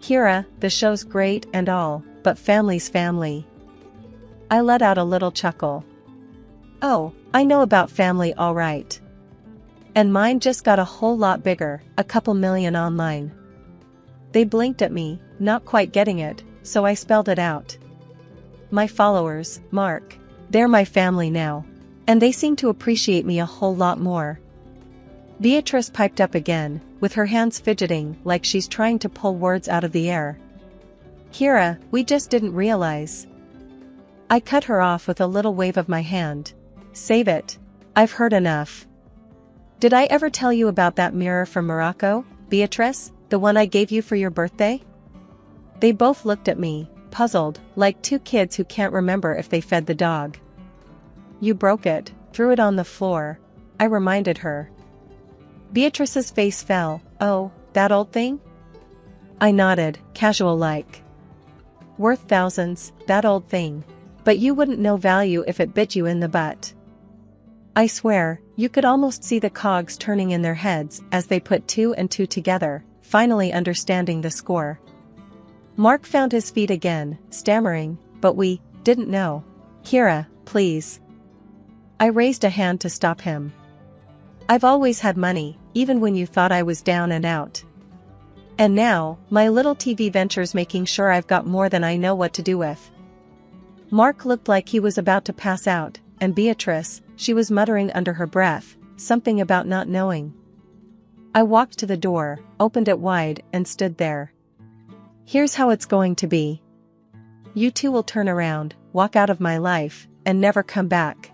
Kira, the show's great and all, but family's family. I let out a little chuckle. Oh, I know about family all right. And mine just got a whole lot bigger, a couple million online. They blinked at me, not quite getting it, so I spelled it out. My followers, Mark. They're my family now. And they seem to appreciate me a whole lot more. Beatrice piped up again, with her hands fidgeting like she's trying to pull words out of the air. Kira, we just didn't realize. I cut her off with a little wave of my hand. Save it. I've heard enough. Did I ever tell you about that mirror from Morocco, Beatrice, the one I gave you for your birthday? They both looked at me, puzzled, like two kids who can't remember if they fed the dog. You broke it, threw it on the floor, I reminded her. Beatrice's face fell. Oh, that old thing? I nodded, casual-like. Worth thousands, that old thing. But you wouldn't know value if it bit you in the butt. I swear, you could almost see the cogs turning in their heads as they put two and two together, finally understanding the score. Mark found his feet again, stammering, but we didn't know. Kira, please. I raised a hand to stop him. I've always had money, even when you thought I was down and out. And now, my little TV venture's making sure I've got more than I know what to do with. Mark looked like he was about to pass out, and Beatrice, she was muttering under her breath, something about not knowing. I walked to the door, opened it wide, and stood there. Here's how it's going to be. You two will turn around, walk out of my life, and never come back.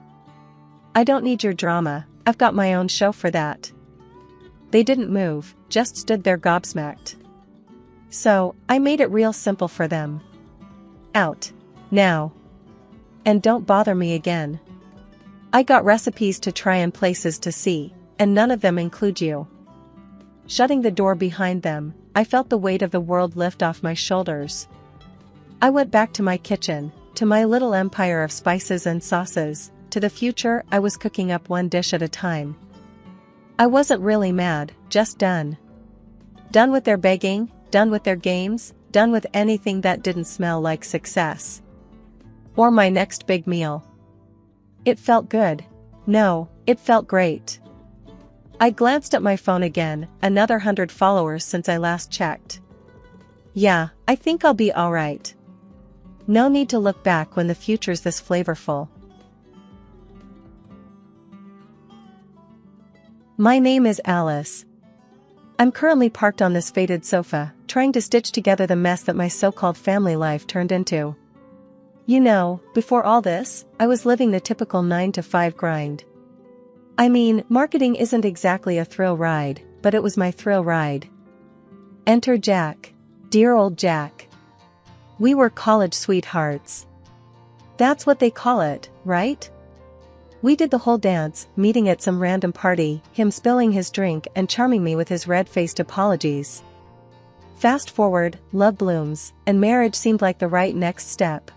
I don't need your drama, I've got my own show for that. They didn't move, just stood there gobsmacked. So, I made it real simple for them. Out. Now. And don't bother me again. I got recipes to try and places to see, and none of them include you. Shutting the door behind them, I felt the weight of the world lift off my shoulders. I went back to my kitchen, to my little empire of spices and sauces, to the future I was cooking up one dish at a time. I wasn't really mad, just done. Done with their begging, done with their games, done with anything that didn't smell like success. Or my next big meal. It felt good. No, it felt great. I glanced at my phone again, another 100 followers since I last checked. Yeah, I think I'll be alright. No need to look back when the future's this flavorful. My name is Alice. I'm currently parked on this faded sofa, trying to stitch together the mess that my so-called family life turned into. You know, before all this, I was living the typical 9-to-5 grind. I mean, marketing isn't exactly a thrill ride, but it was my thrill ride. Enter Jack. Dear old Jack. We were college sweethearts. That's what they call it, right? We did the whole dance, meeting at some random party, him spilling his drink and charming me with his red-faced apologies. Fast forward, love blooms, and marriage seemed like the right next step.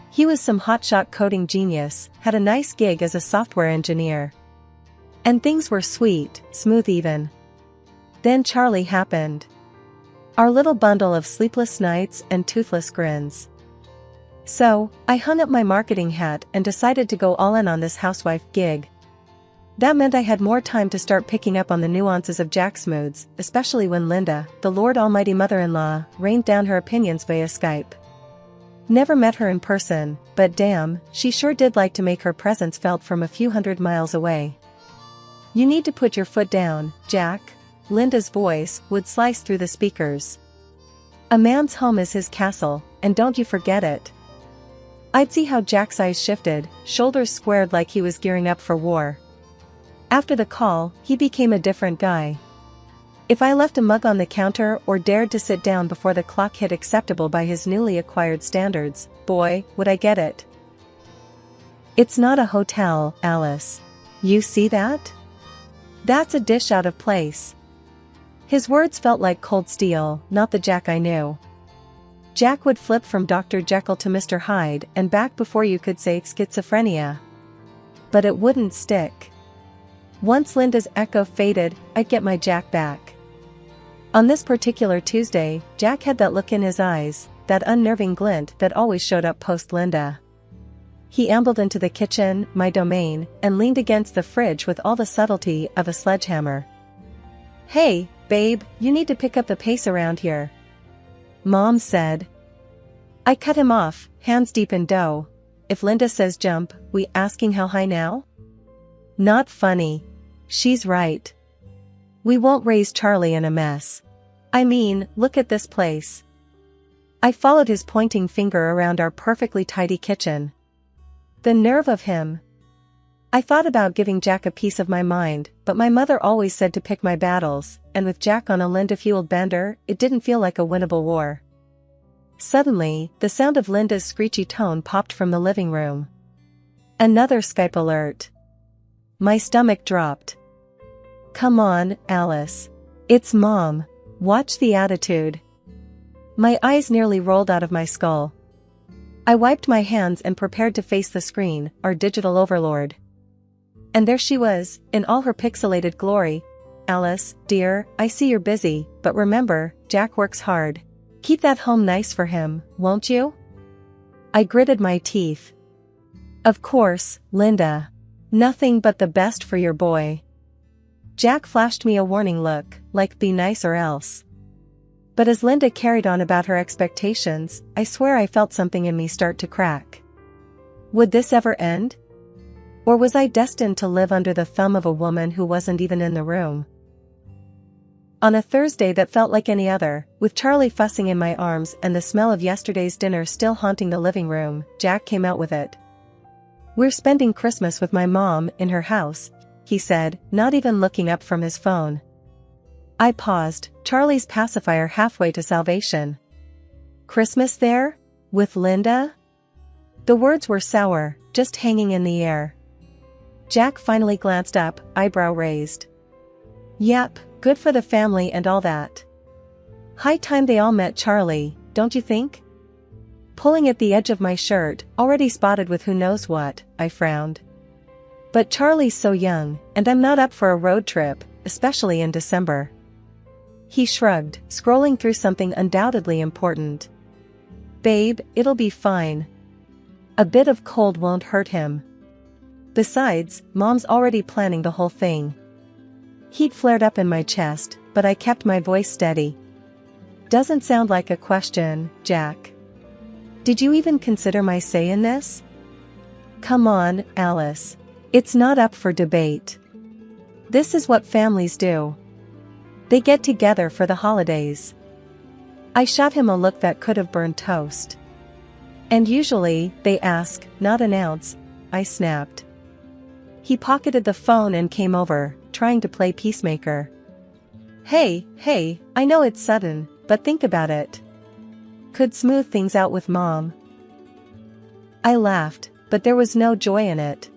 He was some hotshot coding genius, had a nice gig as a software engineer. And things were sweet, smooth even. Then Charlie happened. Our little bundle of sleepless nights and toothless grins. So, I hung up my marketing hat and decided to go all in on this housewife gig. That meant I had more time to start picking up on the nuances of Jack's moods, especially when Linda, the Lord Almighty mother-in-law, rained down her opinions via Skype. Never met her in person, but damn, she sure did like to make her presence felt from a few hundred miles away. You need to put your foot down, Jack. Linda's voice would slice through the speakers. A man's home is his castle, and don't you forget it. I'd see how Jack's eyes shifted, shoulders squared like he was gearing up for war. After the call, he became a different guy. If I left a mug on the counter or dared to sit down before the clock hit acceptable by his newly acquired standards, boy, would I get it. It's not a hotel, Alice. You see that? That's a dish out of place. His words felt like cold steel, not the Jack I knew. Jack would flip from Dr. Jekyll to Mr. Hyde and back before you could say schizophrenia. But it wouldn't stick. Once Linda's echo faded, I'd get my Jack back. On this particular Tuesday, Jack had that look in his eyes, that unnerving glint that always showed up post-Linda. He ambled into the kitchen, my domain, and leaned against the fridge with all the subtlety of a sledgehammer. Hey, babe, you need to pick up the pace around here. Mom said. I cut him off, hands deep in dough. If Linda says jump, we asking how high now? Not funny. She's right. We won't raise Charlie in a mess. I mean, look at this place. I followed his pointing finger around our perfectly tidy kitchen. The nerve of him. I thought about giving Jack a piece of my mind, but my mother always said to pick my battles, and with Jack on a Linda-fueled bender, it didn't feel like a winnable war. Suddenly, the sound of Linda's screechy tone popped from the living room. Another Skype alert. My stomach dropped. Come on, Alice. It's Mom. Watch the attitude. My eyes nearly rolled out of my skull. I wiped my hands and prepared to face the screen, our digital overlord. And there she was, in all her pixelated glory. Alice, dear, I see you're busy, but remember, Jack works hard. Keep that home nice for him, won't you? I gritted my teeth. Of course, Linda. Nothing but the best for your boy. Jack flashed me a warning look, like be nice or else. But as Linda carried on about her expectations, I swear I felt something in me start to crack. Would this ever end? Or was I destined to live under the thumb of a woman who wasn't even in the room? On a Thursday that felt like any other, with Charlie fussing in my arms and the smell of yesterday's dinner still haunting the living room, Jack came out with it. We're spending Christmas with my mom in her house, he said, not even looking up from his phone. I paused, Charlie's pacifier halfway to salvation. Christmas there? With Linda? The words were sour, just hanging in the air. Jack finally glanced up, eyebrow raised. Yep, good for the family and all that. High time they all met Charlie, don't you think? Pulling at the edge of my shirt, already spotted with who knows what, I frowned. But Charlie's so young, and I'm not up for a road trip, especially in December. He shrugged, scrolling through something undoubtedly important. Babe, it'll be fine. A bit of cold won't hurt him. Besides, Mom's already planning the whole thing. Heat flared up in my chest, but I kept my voice steady. Doesn't sound like a question, Jack. Did you even consider my say in this? Come on, Alice. It's not up for debate. This is what families do. They get together for the holidays. I shot him a look that could have burned toast. And usually, they ask, not announce, I snapped. He pocketed the phone and came over, trying to play peacemaker. Hey, I know it's sudden, but think about it. Could smooth things out with Mom. I laughed, but there was no joy in it.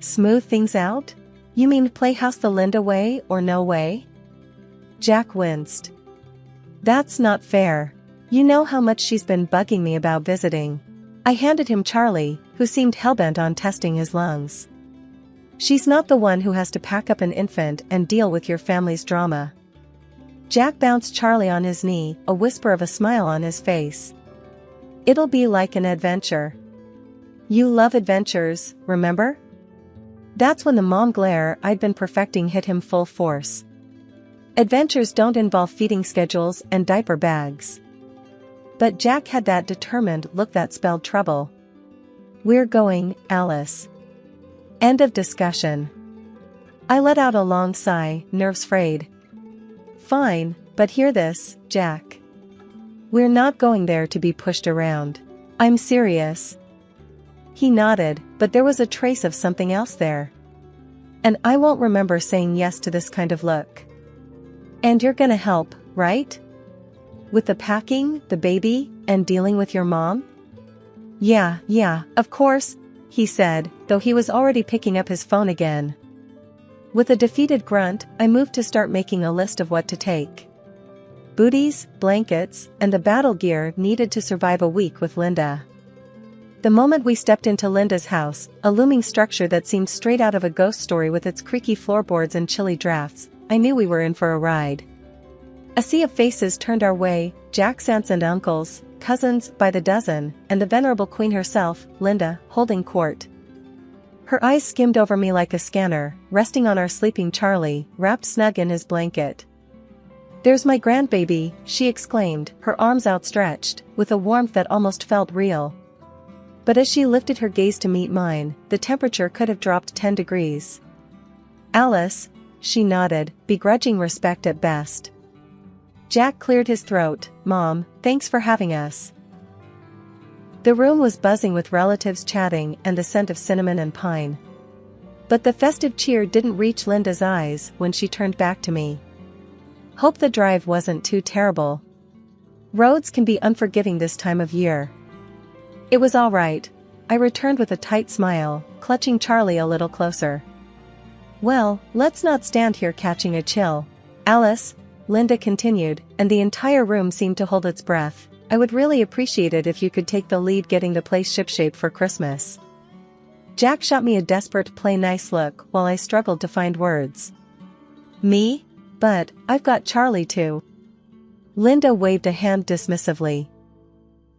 Smooth things out? You mean playhouse the Linda way or no way? Jack winced. That's not fair. You know how much she's been bugging me about visiting. I handed him Charlie, who seemed hellbent on testing his lungs. She's not the one who has to pack up an infant and deal with your family's drama. Jack bounced Charlie on his knee, a whisper of a smile on his face. It'll be like an adventure. You love adventures, remember? That's when the mom glare I'd been perfecting hit him full force. Adventures don't involve feeding schedules and diaper bags. But Jack had that determined look that spelled trouble. We're going, Alice. End of discussion. I let out a long sigh, nerves frayed. Fine, but hear this, Jack. We're not going there to be pushed around. I'm serious. He nodded, but there was a trace of something else there. And I won't remember saying yes to this kind of look. And you're gonna help, right? With the packing, the baby, and dealing with your mom? Yeah, of course, he said, though he was already picking up his phone again. With a defeated grunt, I moved to start making a list of what to take. Booties, blankets, and the battle gear needed to survive a week with Linda. The moment we stepped into Linda's house, a looming structure that seemed straight out of a ghost story with its creaky floorboards and chilly drafts, I knew we were in for a ride. A sea of faces turned our way, Jack's aunts and uncles, cousins by the dozen, and the venerable queen herself, Linda, holding court. Her eyes skimmed over me like a scanner, resting on our sleeping Charlie, wrapped snug in his blanket. There's my grandbaby, she exclaimed, her arms outstretched, with a warmth that almost felt real. But as she lifted her gaze to meet mine, the temperature could have dropped 10 degrees. Alice, she nodded, begrudging respect at best. Jack cleared his throat. Mom, thanks for having us. The room was buzzing with relatives chatting and the scent of cinnamon and pine. But the festive cheer didn't reach Linda's eyes when she turned back to me. Hope the drive wasn't too terrible. Roads can be unforgiving this time of year. It was all right, I returned with a tight smile, clutching Charlie a little closer. Well, let's not stand here catching a chill. Alice, Linda continued, and the entire room seemed to hold its breath. I would really appreciate it if you could take the lead getting the place shipshape for Christmas. Jack shot me a desperate play nice look while I struggled to find words. Me? But, I've got Charlie too. Linda waved a hand dismissively.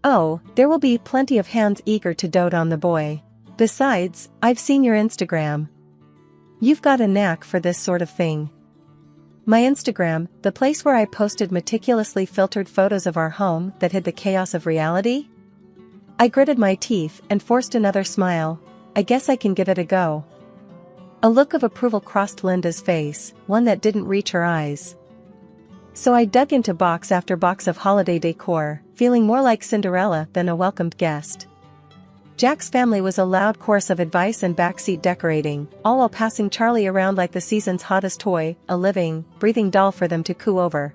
Oh, there will be plenty of hands eager to dote on the boy. Besides, I've seen your Instagram. You've got a knack for this sort of thing. My Instagram, the place where I posted meticulously filtered photos of our home that hid the chaos of reality? I gritted my teeth and forced another smile. I guess I can give it a go. A look of approval crossed Linda's face, one that didn't reach her eyes. So I dug into box after box of holiday decor, feeling more like Cinderella than a welcomed guest. Jack's family was a loud chorus of advice and backseat decorating, all while passing Charlie around like the season's hottest toy, a living, breathing doll for them to coo over.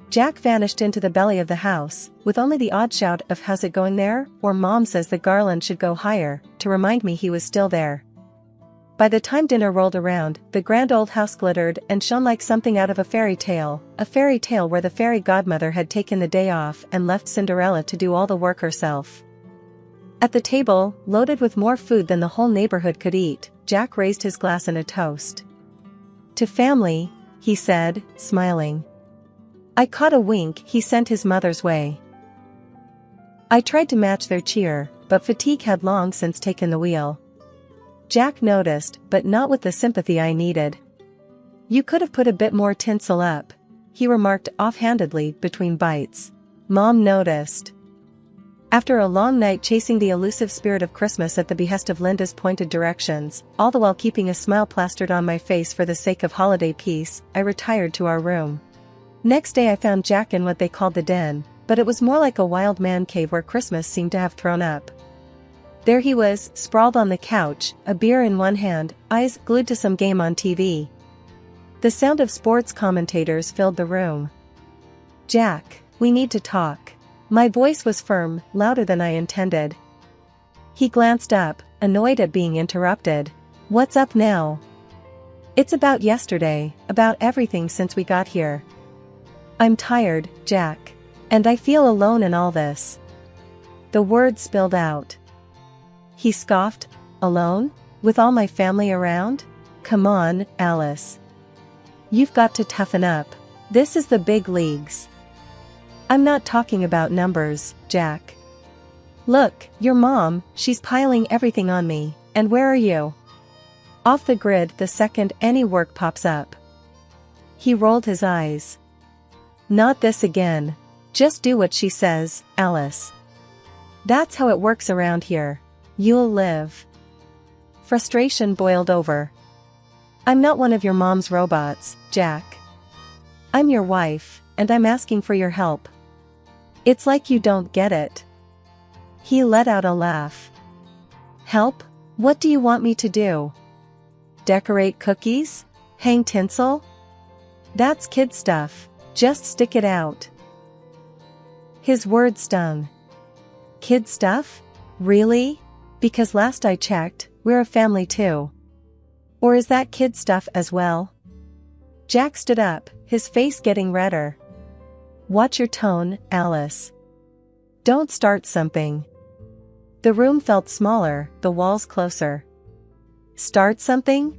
Jack vanished into the belly of the house, with only the odd shout of "How's it going there?" or "Mom says the garland should go higher," to remind me he was still there. By the time dinner rolled around, the grand old house glittered and shone like something out of a fairy tale where the fairy godmother had taken the day off and left Cinderella to do all the work herself. At the table, loaded with more food than the whole neighborhood could eat, Jack raised his glass in a toast. To family, he said, smiling. I caught a wink he sent his mother's way. I tried to match their cheer, but fatigue had long since taken the wheel. Jack noticed, but not with the sympathy I needed. You could have put a bit more tinsel up, he remarked offhandedly between bites. Mom noticed. After a long night chasing the elusive spirit of Christmas at the behest of Linda's pointed directions, all the while keeping a smile plastered on my face for the sake of holiday peace, I retired to our room. Next day I found Jack in what they called the den, but it was more like a wild man cave where Christmas seemed to have thrown up. There he was, sprawled on the couch, a beer in one hand, eyes glued to some game on TV. The sound of sports commentators filled the room. "Jack, we need to talk." My voice was firm, louder than I intended. He glanced up, annoyed at being interrupted. "What's up now?" "It's about yesterday, about everything since we got here. I'm tired, Jack. And I feel alone in all this." The words spilled out. He scoffed. "Alone? With all my family around? Come on, Alice. You've got to toughen up. This is the big leagues." "I'm not talking about numbers, Jack. Look, your mom, she's piling everything on me, and where are you? Off the grid the second any work pops up." He rolled his eyes. "Not this again. Just do what she says, Alice. That's how it works around here. You'll live." Frustration boiled over. "I'm not one of your mom's robots, Jack. I'm your wife, and I'm asking for your help. It's like you don't get it." He let out a laugh. "Help? What do you want me to do? Decorate cookies? Hang tinsel? That's kid stuff. Just stick it out." His words stung. "Kid stuff? Really? Because last I checked, we're a family too. Or is that kid stuff as well?" Jack stood up, his face getting redder. "Watch your tone, Alice. Don't start something." The room felt smaller, the walls closer. "Start something?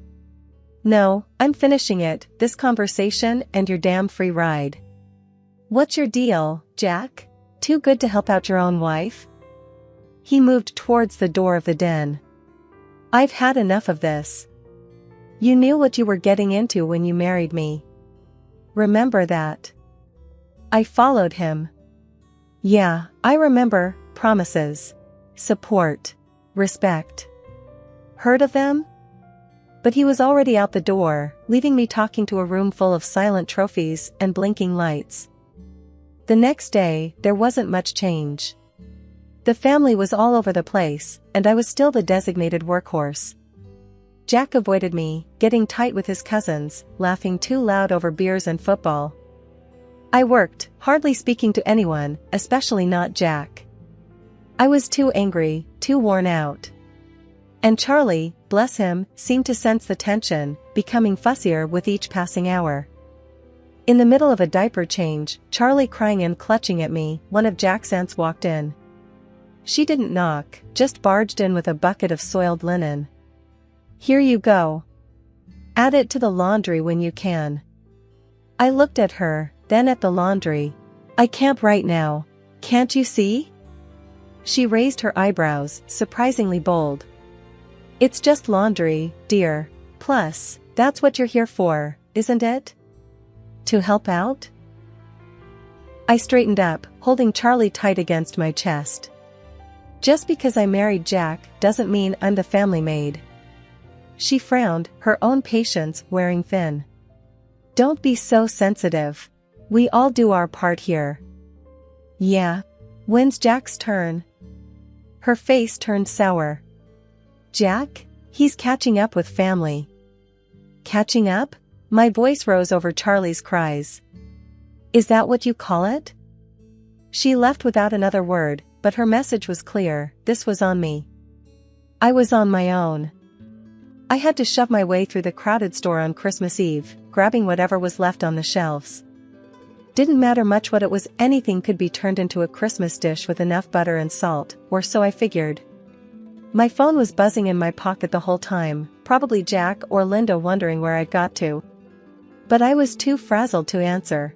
No, I'm finishing it, this conversation and your damn free ride." "What's your deal, Jack? Too good to help out your own wife?" He moved towards the door of the den. "I've had enough of this. You knew what you were getting into when you married me. Remember that." I followed him. "Yeah, I remember. Promises. Support. Respect. Heard of them?" But he was already out the door, leaving me talking to a room full of silent trophies and blinking lights. The next day, there wasn't much change. The family was all over the place, and I was still the designated workhorse. Jack avoided me, getting tight with his cousins, laughing too loud over beers and football. I worked, hardly speaking to anyone, especially not Jack. I was too angry, too worn out. And Charlie, bless him, seemed to sense the tension, becoming fussier with each passing hour. In the middle of a diaper change, Charlie crying and clutching at me, one of Jack's aunts walked in. She didn't knock, just barged in with a bucket of soiled linen. "Here you go. Add it to the laundry when you can." I looked at her, then at the laundry. "I can't right now. Can't you see?" She raised her eyebrows, surprisingly bold. "It's just laundry, dear. Plus, that's what you're here for, isn't it? To help out?" I straightened up, holding Charlie tight against my chest. "Just because I married Jack doesn't mean I'm the family maid." She frowned, her own patience wearing thin. "Don't be so sensitive. We all do our part here." "Yeah. When's Jack's turn?" Her face turned sour. "Jack? He's catching up with family." "Catching up?" My voice rose over Charlie's cries. "Is that what you call it?" She left without another word, but her message was clear, this was on me. I was on my own. I had to shove my way through the crowded store on Christmas Eve, grabbing whatever was left on the shelves. Didn't matter much what it was, anything could be turned into a Christmas dish with enough butter and salt, or so I figured. My phone was buzzing in my pocket the whole time, probably Jack or Linda wondering where I'd got to. But I was too frazzled to answer.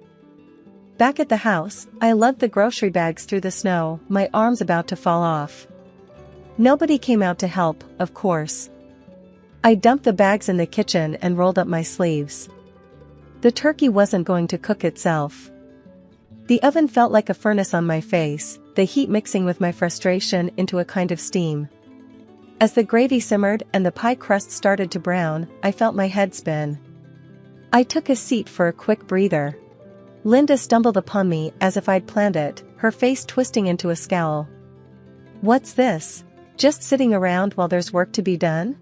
Back at the house, I lugged the grocery bags through the snow, my arms about to fall off. Nobody came out to help, of course. I dumped the bags in the kitchen and rolled up my sleeves. The turkey wasn't going to cook itself. The oven felt like a furnace on my face, the heat mixing with my frustration into a kind of steam. As the gravy simmered and the pie crust started to brown, I felt my head spin. I took a seat for a quick breather. Linda stumbled upon me as if I'd planned it, her face twisting into a scowl. "What's this? Just sitting around while there's work to be done?"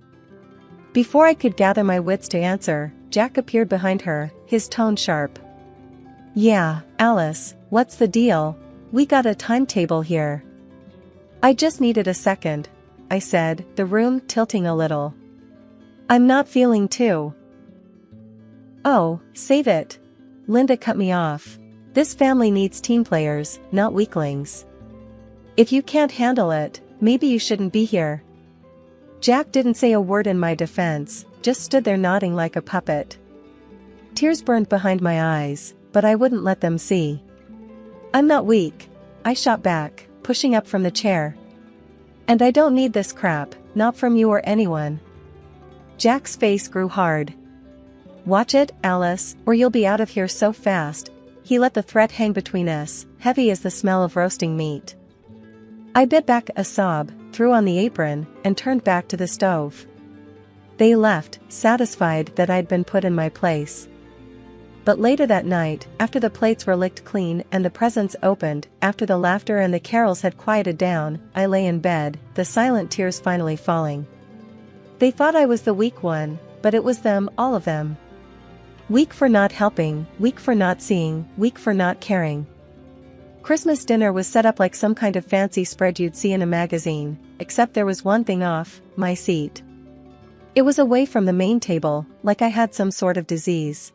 Before I could gather my wits to answer, Jack appeared behind her, his tone sharp. "Yeah, Alice, what's the deal? We got a timetable here." "I just needed a second," I said, the room tilting a little. "I'm not feeling too." "Oh, save it." Linda cut me off. "This family needs team players, not weaklings. If you can't handle it, maybe you shouldn't be here." Jack didn't say a word in my defense, just stood there nodding like a puppet. Tears burned behind my eyes, but I wouldn't let them see. "I'm not weak," I shot back, pushing up from the chair. "And I don't need this crap, not from you or anyone." Jack's face grew hard. "Watch it, Alice, or you'll be out of here so fast." He let the threat hang between us, heavy as the smell of roasting meat. I bit back a sob, threw on the apron, and turned back to the stove. They left, satisfied that I'd been put in my place. But later that night, after the plates were licked clean and the presents opened, after the laughter and the carols had quieted down, I lay in bed, the silent tears finally falling. They thought I was the weak one, but it was them, all of them. Weak for not helping, weak for not seeing, weak for not caring. Christmas dinner was set up like some kind of fancy spread you'd see in a magazine, except there was one thing off: my seat. It was away from the main table, like I had some sort of disease.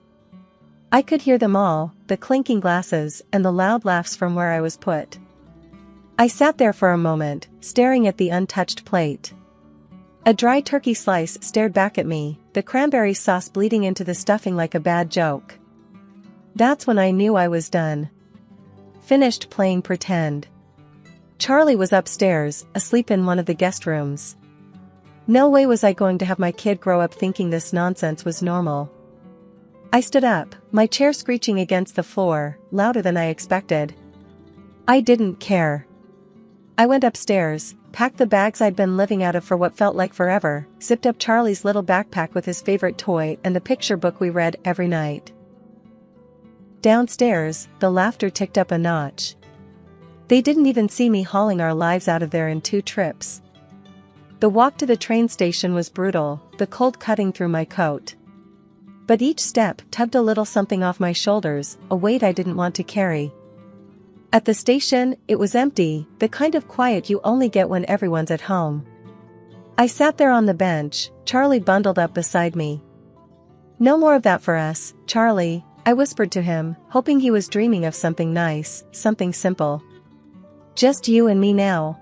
I could hear them all, the clinking glasses and the loud laughs from where I was put. I sat there for a moment, staring at the untouched plate. A dry turkey slice stared back at me, the cranberry sauce bleeding into the stuffing like a bad joke. That's when I knew I was done. Finished playing pretend. Charlie was upstairs, asleep in one of the guest rooms. No way was I going to have my kid grow up thinking this nonsense was normal. I stood up, my chair screeching against the floor, louder than I expected. I didn't care. I went upstairs, packed the bags I'd been living out of for what felt like forever, zipped up Charlie's little backpack with his favorite toy and the picture book we read every night. Downstairs, the laughter ticked up a notch. They didn't even see me hauling our lives out of there in 2 trips. The walk to the train station was brutal, the cold cutting through my coat. But each step tugged a little something off my shoulders, a weight I didn't want to carry. At the station, it was empty, the kind of quiet you only get when everyone's at home. I sat there on the bench, Charlie bundled up beside me. "No more of that for us, Charlie," I whispered to him, hoping he was dreaming of something nice, something simple. "Just you and me now."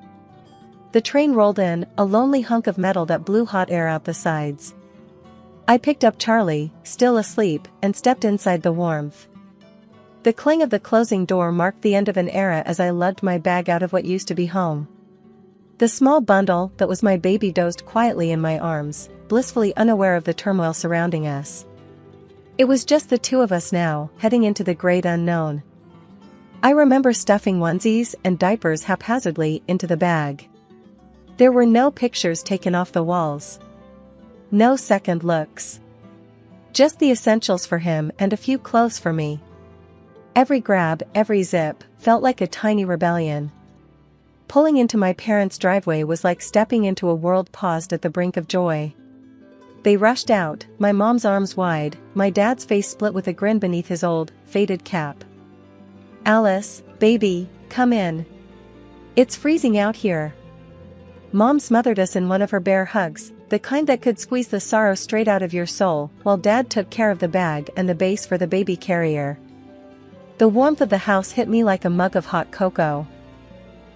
The train rolled in, a lonely hunk of metal that blew hot air out the sides. I picked up Charlie, still asleep, and stepped inside the warmth. The clang of the closing door marked the end of an era as I lugged my bag out of what used to be home. The small bundle that was my baby dozed quietly in my arms, blissfully unaware of the turmoil surrounding us. It was just the 2 of us now, heading into the great unknown. I remember stuffing onesies and diapers haphazardly into the bag. There were no pictures taken off the walls. No second looks. Just the essentials for him and a few clothes for me. Every grab, every zip, felt like a tiny rebellion. Pulling into my parents' driveway was like stepping into a world paused at the brink of joy. They rushed out, my mom's arms wide, my dad's face split with a grin beneath his old, faded cap. "Alice, baby, come in. It's freezing out here." Mom smothered us in one of her bare hugs, the kind that could squeeze the sorrow straight out of your soul, while Dad took care of the bag and the base for the baby carrier. The warmth of the house hit me like a mug of hot cocoa.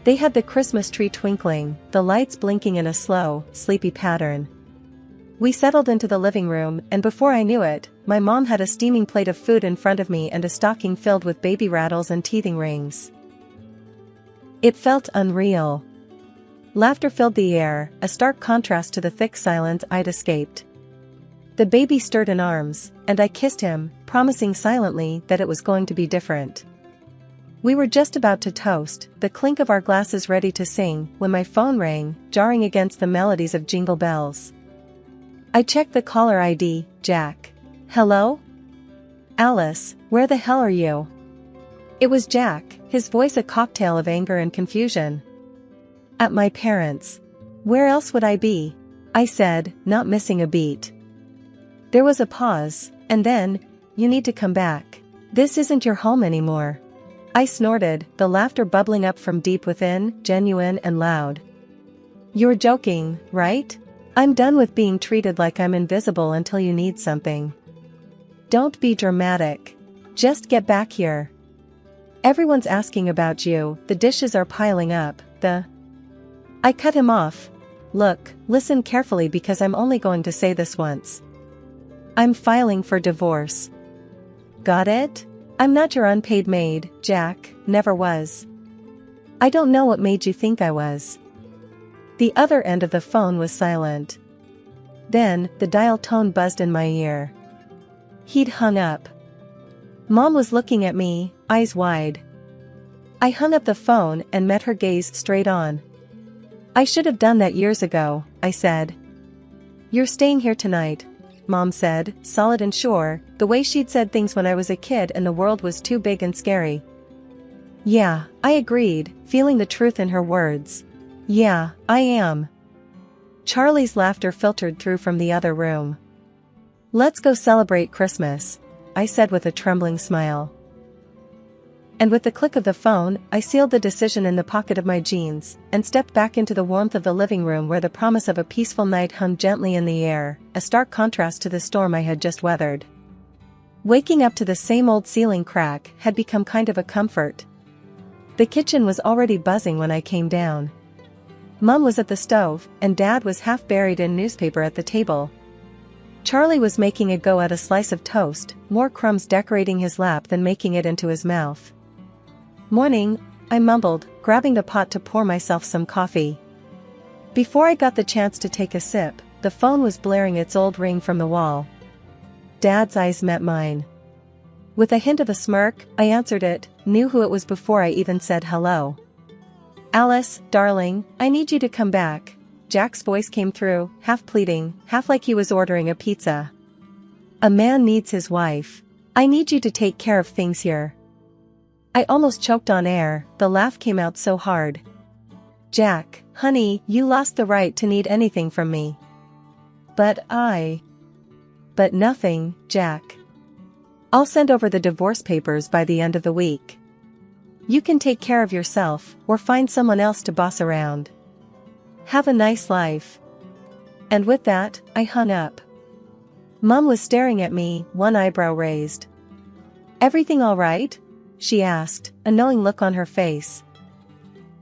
They had the Christmas tree twinkling, the lights blinking in a slow, sleepy pattern. We settled into the living room, and before I knew it, my mom had a steaming plate of food in front of me and a stocking filled with baby rattles and teething rings. It felt unreal. Laughter filled the air, a stark contrast to the thick silence I'd escaped. The baby stirred in arms, and I kissed him, promising silently that it was going to be different. We were just about to toast, the clink of our glasses ready to sing, when my phone rang, jarring against the melodies of Jingle Bells. I checked the caller ID, Jack. "Hello? Alice, where the hell are you?" It was Jack, his voice a cocktail of anger and confusion. "At my parents'. Where else would I be?" I said, not missing a beat. There was a pause, And then, you need to come back. This isn't your home anymore. I snorted, the laughter bubbling up from deep within, genuine and loud. You're joking, right? I'm done with being treated like I'm invisible until you need something. Don't be dramatic. Just get back here. Everyone's asking about you, the dishes are piling up, I cut him off. Look, listen carefully because I'm only going to say this once. I'm filing for divorce. Got it? I'm not your unpaid maid, Jack, never was. I don't know what made you think I was. The other end of the phone was silent. Then, the dial tone buzzed in my ear. He'd hung up. Mom was looking at me, eyes wide. I hung up the phone and met her gaze straight on. I should have done that years ago, I said. You're staying here tonight, Mom said, solid and sure, the way she'd said things when I was a kid and the world was too big and scary. Yeah, I agreed, feeling the truth in her words. Yeah, I am. Charlie's laughter filtered through from the other room. Let's go celebrate Christmas, I said with a trembling smile. And with the click of the phone, I sealed the decision in the pocket of my jeans, and stepped back into the warmth of the living room where the promise of a peaceful night hung gently in the air, a stark contrast to the storm I had just weathered. Waking up to the same old ceiling crack had become kind of a comfort. The kitchen was already buzzing when I came down. Mom was at the stove, and Dad was half buried in newspaper at the table. Charlie was making a go at a slice of toast, more crumbs decorating his lap than making it into his mouth. Morning, I mumbled, grabbing the pot to pour myself some coffee. Before I got the chance to take a sip, the phone was blaring its old ring from the wall. Dad's eyes met mine. With a hint of a smirk, I answered it, knew who it was before I even said hello. Alice, darling, I need you to come back. Jack's voice came through, half pleading, half like he was ordering a pizza. A man needs his wife. I need you to take care of things here. I almost choked on air, the laugh came out so hard. Jack, honey, you lost the right to need anything from me. But nothing, Jack. I'll send over the divorce papers by the end of the week. You can take care of yourself, or find someone else to boss around. Have a nice life. And with that, I hung up. Mom was staring at me, one eyebrow raised. Everything all right? She asked, a knowing look on her face.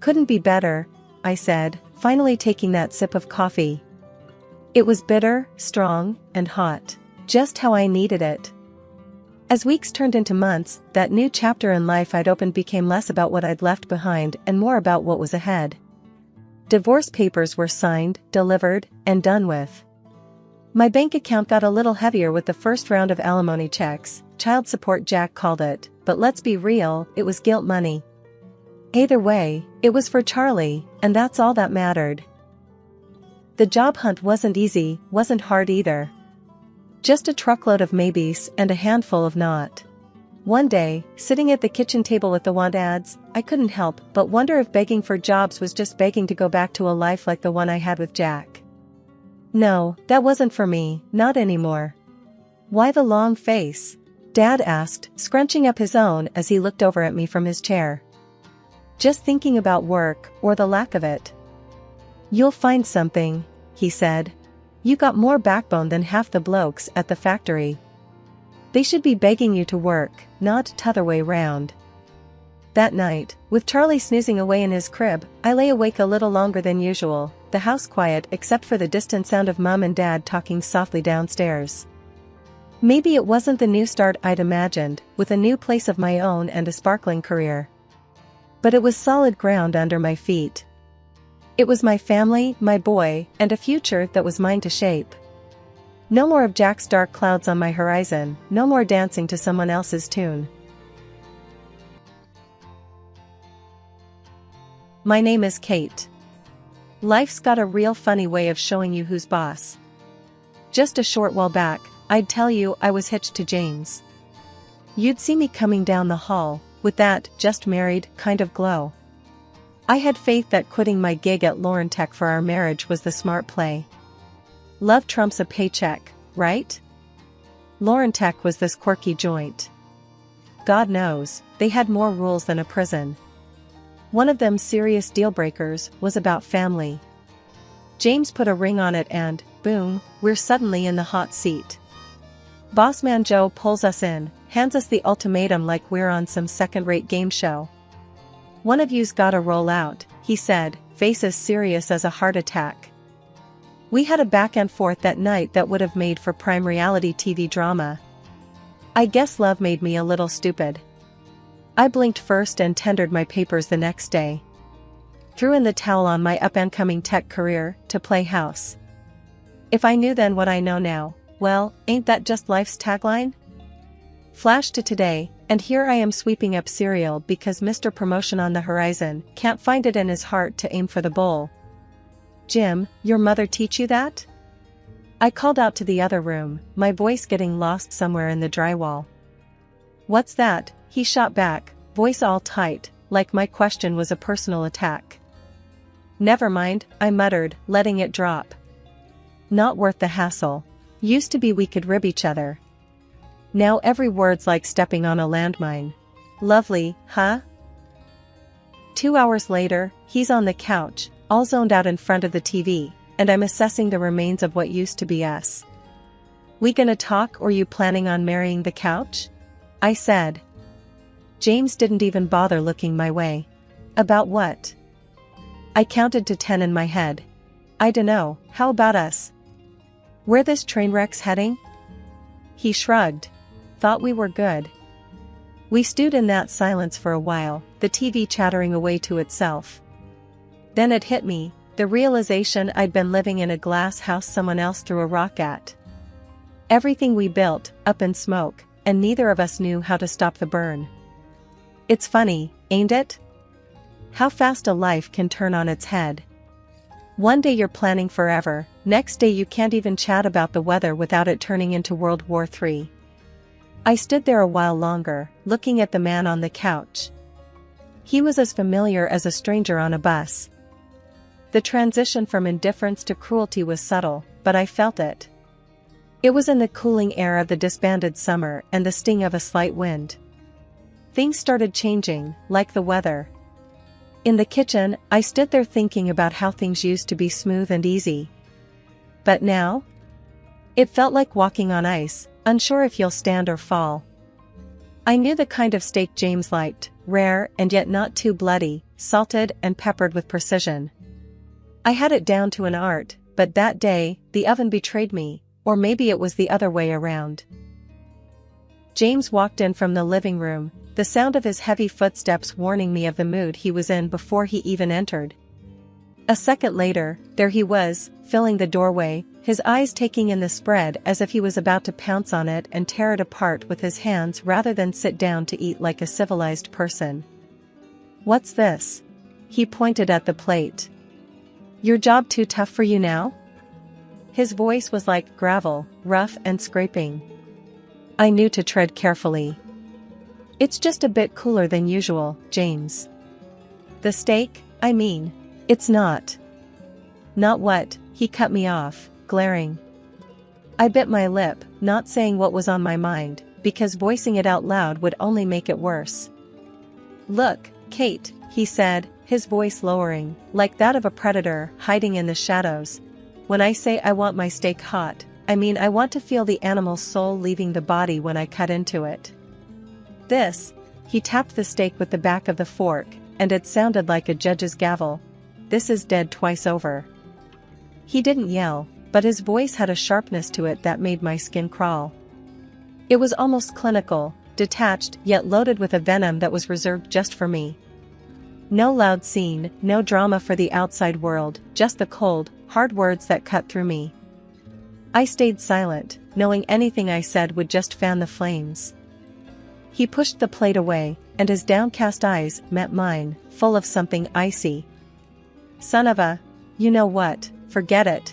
Couldn't be better, I said, finally taking that sip of coffee. It was bitter, strong, and hot, just how I needed it. As weeks turned into months, that new chapter in life I'd opened became less about what I'd left behind and more about what was ahead. Divorce papers were signed, delivered, and done with. My bank account got a little heavier with the first round of alimony checks, child support Jack called it, but let's be real, it was guilt money. Either way, it was for Charlie, and that's all that mattered. The job hunt wasn't easy, wasn't hard either. Just a truckload of maybes and a handful of not. One day, sitting at the kitchen table with the want ads, I couldn't help but wonder if begging for jobs was just begging to go back to a life like the one I had with Jack. No, that wasn't for me, not anymore. Why the long face? Dad asked, scrunching up his own as he looked over at me from his chair. Just thinking about work, or the lack of it. You'll find something, he said. You got more backbone than half the blokes at the factory. They should be begging you to work, not t'other way round. That night, with Charlie snoozing away in his crib, I lay awake a little longer than usual, the house quiet except for the distant sound of Mom and Dad talking softly downstairs. Maybe it wasn't the new start I'd imagined, with a new place of my own and a sparkling career. But it was solid ground under my feet. It was my family, my boy, and a future that was mine to shape. No more of Jack's dark clouds on my horizon, no more dancing to someone else's tune. My name is Kate. Life's got a real funny way of showing you who's boss. Just a short while back, I'd tell you I was hitched to James. You'd see me coming down the hall, with that just married kind of glow. I had faith that quitting my gig at Lauren Tech for our marriage was the smart play. Love trumps a paycheck, right? Lauren Tech was this quirky joint. God knows, they had more rules than a prison. One of them serious deal breakers was about family. James put a ring on it and, boom, we're suddenly in the hot seat. Bossman Joe pulls us in, hands us the ultimatum like we're on some second-rate game show. One of you's gotta roll out, he said, face as serious as a heart attack. We had a back and forth that night that would have made for prime reality TV drama. I guess love made me a little stupid. I blinked first and tendered my papers the next day. Threw in the towel on my up-and-coming tech career to play house. If I knew then what I know now, well, ain't that just life's tagline? Flash to today, and here I am sweeping up cereal because Mr. Promotion on the horizon can't find it in his heart to aim for the bowl. Jim, your mother teach you that? I called out to the other room, my voice getting lost somewhere in the drywall. What's that? He shot back, voice all tight, like my question was a personal attack. Never mind, I muttered, letting it drop. Not worth the hassle. Used to be we could rib each other. Now every word's like stepping on a landmine. Lovely, huh? 2 hours later, he's on the couch, all zoned out in front of the TV, and I'm assessing the remains of what used to be us. We gonna talk or you planning on marrying the couch? I said. James didn't even bother looking my way. About what? I counted to 10 in my head. I dunno, how about us? Where this train wreck's heading? He shrugged. Thought we were good. We stewed in that silence for a while, the TV chattering away to itself. Then it hit me, the realization I'd been living in a glass house someone else threw a rock at. Everything we built, up in smoke, and neither of us knew how to stop the burn. It's funny, ain't it? How fast a life can turn on its head. One day you're planning forever, next day you can't even chat about the weather without it turning into World War III. I stood there a while longer, looking at the man on the couch. He was as familiar as a stranger on a bus. The transition from indifference to cruelty was subtle, but I felt it. It was in the cooling air of the disbanded summer and the sting of a slight wind. Things started changing, like the weather. In the kitchen, I stood there thinking about how things used to be smooth and easy. But now? It felt like walking on ice, unsure if you'll stand or fall. I knew the kind of steak James liked, rare and yet not too bloody, salted and peppered with precision. I had it down to an art, but that day, the oven betrayed me, or maybe it was the other way around. James walked in from the living room, the sound of his heavy footsteps warning me of the mood he was in before he even entered. A second later, there he was, filling the doorway, his eyes taking in the spread as if he was about to pounce on it and tear it apart with his hands rather than sit down to eat like a civilized person. What's this? He pointed at the plate. Your job too tough for you now? His voice was like gravel, rough and scraping. I knew to tread carefully. It's just a bit cooler than usual, James. The steak, I mean, it's not. Not what? He cut me off, glaring. I bit my lip, not saying what was on my mind, because voicing it out loud would only make it worse. Look, Kate, he said, his voice lowering, like that of a predator hiding in the shadows. When I say I want my steak hot, I mean I want to feel the animal's soul leaving the body when I cut into it. This, he tapped the steak with the back of the fork, and it sounded like a judge's gavel. This is dead twice over. He didn't yell, but his voice had a sharpness to it that made my skin crawl. It was almost clinical, detached yet loaded with a venom that was reserved just for me. No loud scene, no drama for the outside world, just the cold, hard words that cut through me. I stayed silent, knowing anything I said would just fan the flames. He pushed the plate away, and his downcast eyes met mine, full of something icy. Son of a, you know what, forget it.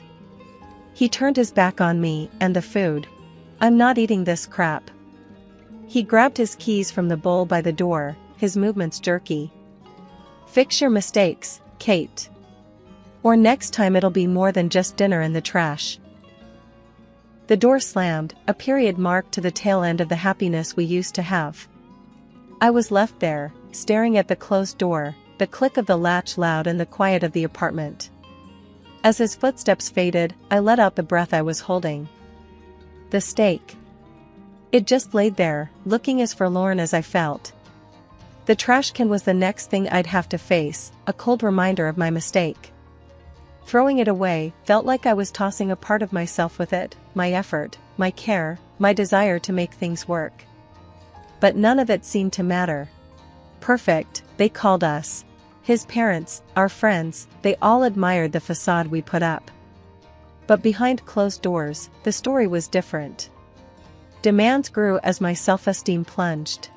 He turned his back on me and the food. I'm not eating this crap. He grabbed his keys from the bowl by the door, his movements jerky. Fix your mistakes, Kate. Or next time it'll be more than just dinner in the trash. The door slammed, a period mark to the tail end of the happiness we used to have. I was left there, staring at the closed door, the click of the latch loud in the quiet of the apartment. As his footsteps faded, I let out the breath I was holding. The steak. It just laid there, looking as forlorn as I felt. The trash can was the next thing I'd have to face, a cold reminder of my mistake. Throwing it away felt like I was tossing a part of myself with it, my effort, my care, my desire to make things work. But none of it seemed to matter. Perfect, they called us. His parents, our friends, they all admired the facade we put up. But behind closed doors, the story was different. Demands grew as my self-esteem plunged.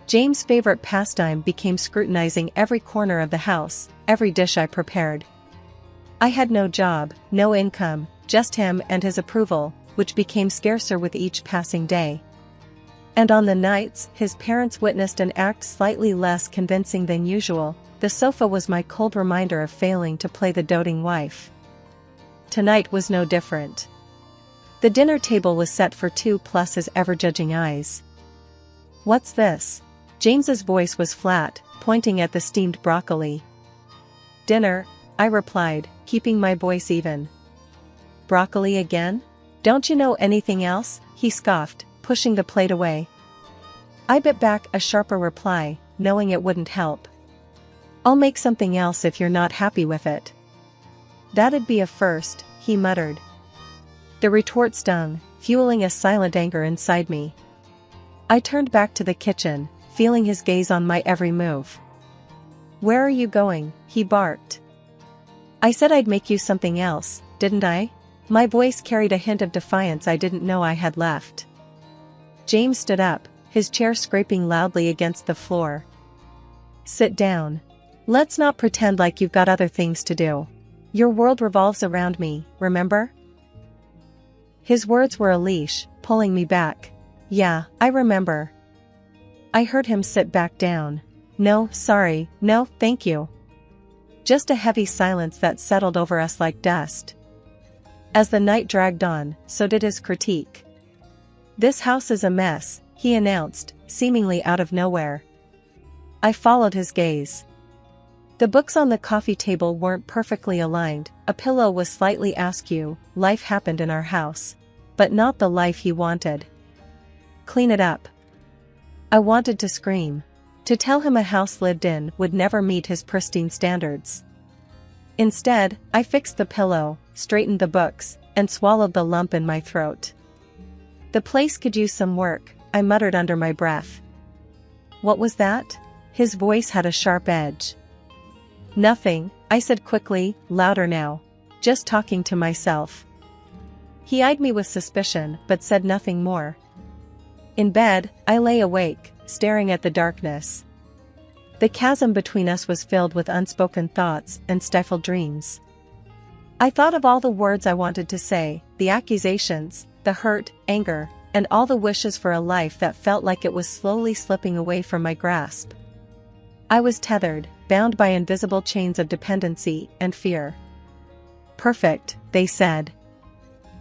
James' favorite pastime became scrutinizing every corner of the house, every dish I prepared. I had no job, no income, just him and his approval, which became scarcer with each passing day. And on the nights his parents witnessed an act slightly less convincing than usual, the sofa was my cold reminder of failing to play the doting wife. Tonight was no different. The dinner table was set for two plus his ever-judging eyes. "What's this?" James's voice was flat, pointing at the steamed broccoli. "Dinner," I replied, keeping my voice even. "Broccoli again? Don't you know anything else?" he scoffed, pushing the plate away. I bit back a sharper reply, knowing it wouldn't help. "I'll make something else if you're not happy with it." "That'd be a first," he muttered. The retort stung, fueling a silent anger inside me. I turned back to the kitchen, feeling his gaze on my every move. "Where are you going?" he barked. "I said I'd make you something else, didn't I?" My voice carried a hint of defiance I didn't know I had left. James stood up, his chair scraping loudly against the floor. "Sit down. Let's not pretend like you've got other things to do. Your world revolves around me, remember?" His words were a leash, pulling me back. "Yeah, I remember." I heard him sit back down. "No, sorry, no, thank you." Just a heavy silence that settled over us like dust. As the night dragged on, so did his critique. "This house is a mess," he announced, seemingly out of nowhere. I followed his gaze. The books on the coffee table weren't perfectly aligned, a pillow was slightly askew, life happened in our house. But not the life he wanted. "Clean it up." I wanted to scream. To tell him a house lived in would never meet his pristine standards. Instead, I fixed the pillow, straightened the books, and swallowed the lump in my throat. "The place could use some work," I muttered under my breath. "What was that?" His voice had a sharp edge. "Nothing," I said quickly, louder now. "Just talking to myself." He eyed me with suspicion but said nothing more. In bed, I lay awake, staring at the darkness. The chasm between us was filled with unspoken thoughts and stifled dreams. I thought of all the words I wanted to say, the accusations, the hurt, anger, and all the wishes for a life that felt like it was slowly slipping away from my grasp. I was tethered, bound by invisible chains of dependency and fear. "Perfect," they said.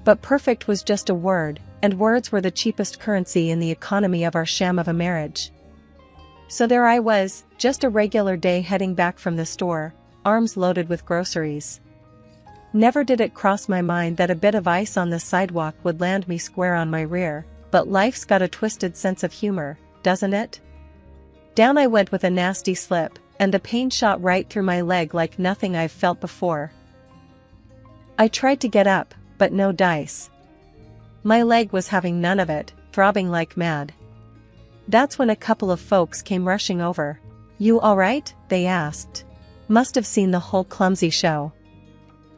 But perfect was just a word, and words were the cheapest currency in the economy of our sham of a marriage. So there I was, just a regular day heading back from the store, arms loaded with groceries. Never did it cross my mind that a bit of ice on the sidewalk would land me square on my rear, but life's got a twisted sense of humor, doesn't it? Down I went with a nasty slip, and the pain shot right through my leg like nothing I've felt before. I tried to get up, but no dice. My leg was having none of it, throbbing like mad. That's when a couple of folks came rushing over. "You all right?" they asked. Must have seen the whole clumsy show.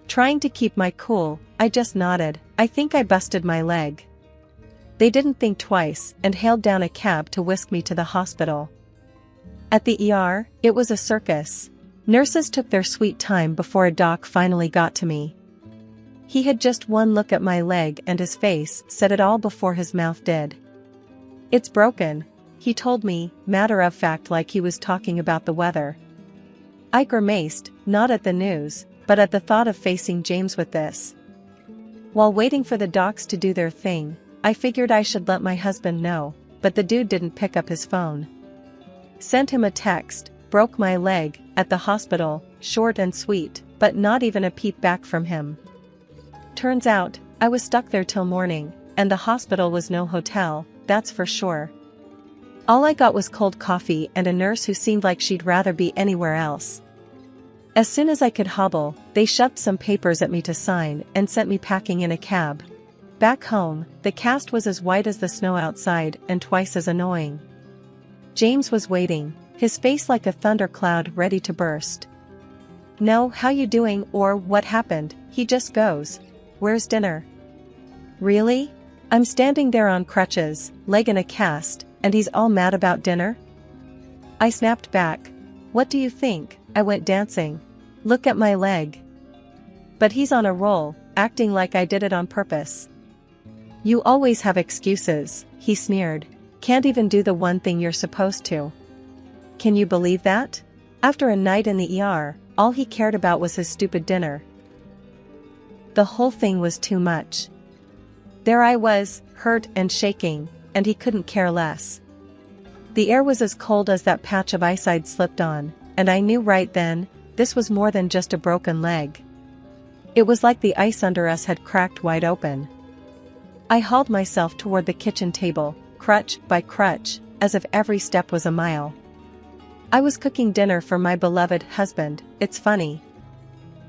Trying to keep my cool, I just nodded. "I think I busted my leg." They didn't think twice and hailed down a cab to whisk me to the hospital. At the ER, it was a circus. Nurses took their sweet time before a doc finally got to me. He had just one look at my leg and his face said it all before his mouth did. "It's broken," he told me, matter-of-fact like he was talking about the weather. I grimaced, not at the news, but at the thought of facing James with this. While waiting for the docs to do their thing, I figured I should let my husband know, but the dude didn't pick up his phone. Sent him a text, broke my leg, at the hospital, short and sweet, but not even a peep back from him. Turns out, I was stuck there till morning, and the hospital was no hotel, that's for sure. All I got was cold coffee and a nurse who seemed like she'd rather be anywhere else. As soon as I could hobble, they shoved some papers at me to sign and sent me packing in a cab. Back home, the cast was as white as the snow outside and twice as annoying. James was waiting, his face like a thundercloud ready to burst. "No, how you doing?" or "What happened?" He just goes, "Where's dinner?" Really? I'm standing there on crutches, leg in a cast, and he's all mad about dinner? I snapped back. "What do you think? I went dancing. Look at my leg." But he's on a roll, acting like I did it on purpose. "You always have excuses," he sneered. "Can't even do the one thing you're supposed to." Can you believe that? After a night in the ER, all he cared about was his stupid dinner. The whole thing was too much. There I was, hurt and shaking, and he couldn't care less. The air was as cold as that patch of ice I'd slipped on, and I knew right then, this was more than just a broken leg. It was like the ice under us had cracked wide open. I hauled myself toward the kitchen table, crutch by crutch, as if every step was a mile. I was cooking dinner for my beloved husband. It's funny.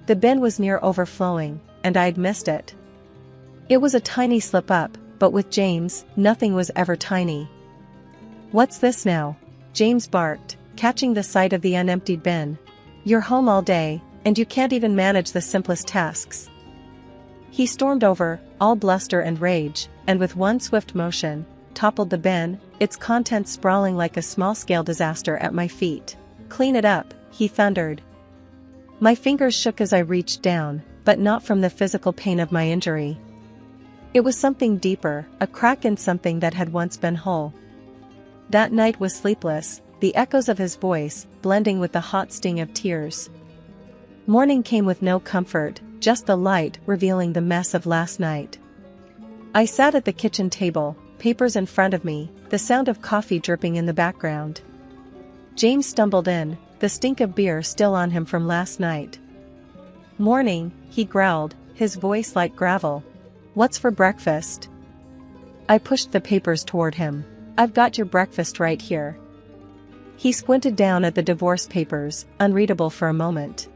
The bin was near overflowing, and I'd missed it. It was a tiny slip-up, but with James, nothing was ever tiny. "What's this now?" James barked, catching the sight of the unemptied bin. "You're home all day, and you can't even manage the simplest tasks." He stormed over, all bluster and rage, and with one swift motion, toppled the bin, its contents sprawling like a small-scale disaster at my feet. "Clean it up," he thundered. My fingers shook as I reached down, but not from the physical pain of my injury. It was something deeper, a crack in something that had once been whole. That night was sleepless, the echoes of his voice, blending with the hot sting of tears. Morning came with no comfort, just the light revealing the mess of last night. I sat at the kitchen table, papers in front of me, the sound of coffee dripping in the background. James stumbled in, the stink of beer still on him from last night. "Morning," he growled, his voice like gravel. "What's for breakfast?" I pushed the papers toward him. "I've got your breakfast right here." He squinted down at the divorce papers, unreadable for a moment.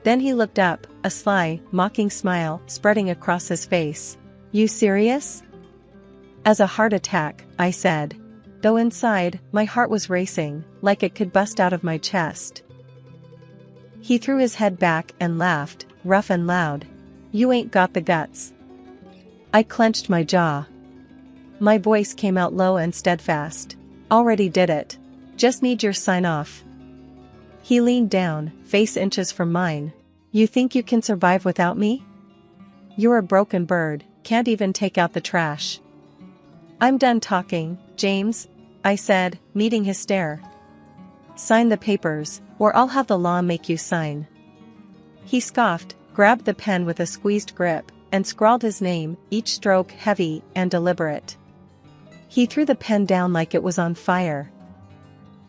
Then he looked up, a sly, mocking smile spreading across his face. "You serious?" "As a heart attack," I said. Though inside, my heart was racing, like it could bust out of my chest. He threw his head back and laughed, rough and loud. "You ain't got the guts." I clenched my jaw. My voice came out low and steadfast. "Already did it. Just need your sign-off." He leaned down, face inches from mine. "You think you can survive without me? You're a broken bird, can't even take out the trash." "I'm done talking, James," I said, meeting his stare. "Sign the papers, or I'll have the law make you sign." He scoffed, grabbed the pen with a squeezed grip, and scrawled his name, each stroke heavy and deliberate. He threw the pen down like it was on fire.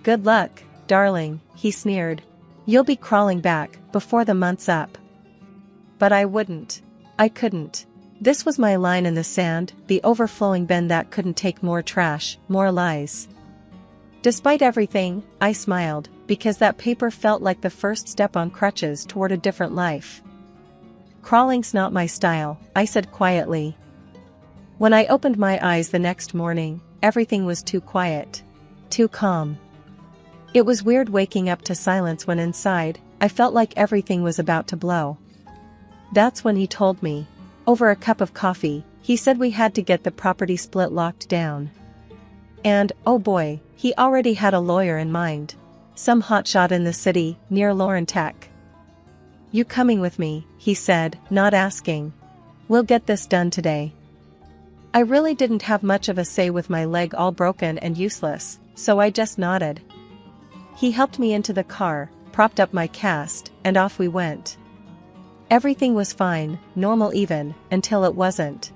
"Good luck, darling," he sneered. "You'll be crawling back before the month's up." But I wouldn't. I couldn't. This was my line in the sand, the overflowing bin that couldn't take more trash, more lies. Despite everything, I smiled, because that paper felt like the first step on crutches toward a different life. "Crawling's not my style," I said quietly. When I opened my eyes the next morning, everything was too quiet. Too calm. It was weird waking up to silence when inside, I felt like everything was about to blow. That's when he told me. Over a cup of coffee, he said we had to get the property split locked down. And, oh boy, he already had a lawyer in mind. Some hotshot in the city, near Lauren Tech. "You coming with me?" he said, not asking. "We'll get this done today." I really didn't have much of a say with my leg all broken and useless, so I just nodded. He helped me into the car, propped up my cast, and off we went. Everything was fine, normal even, until it wasn't.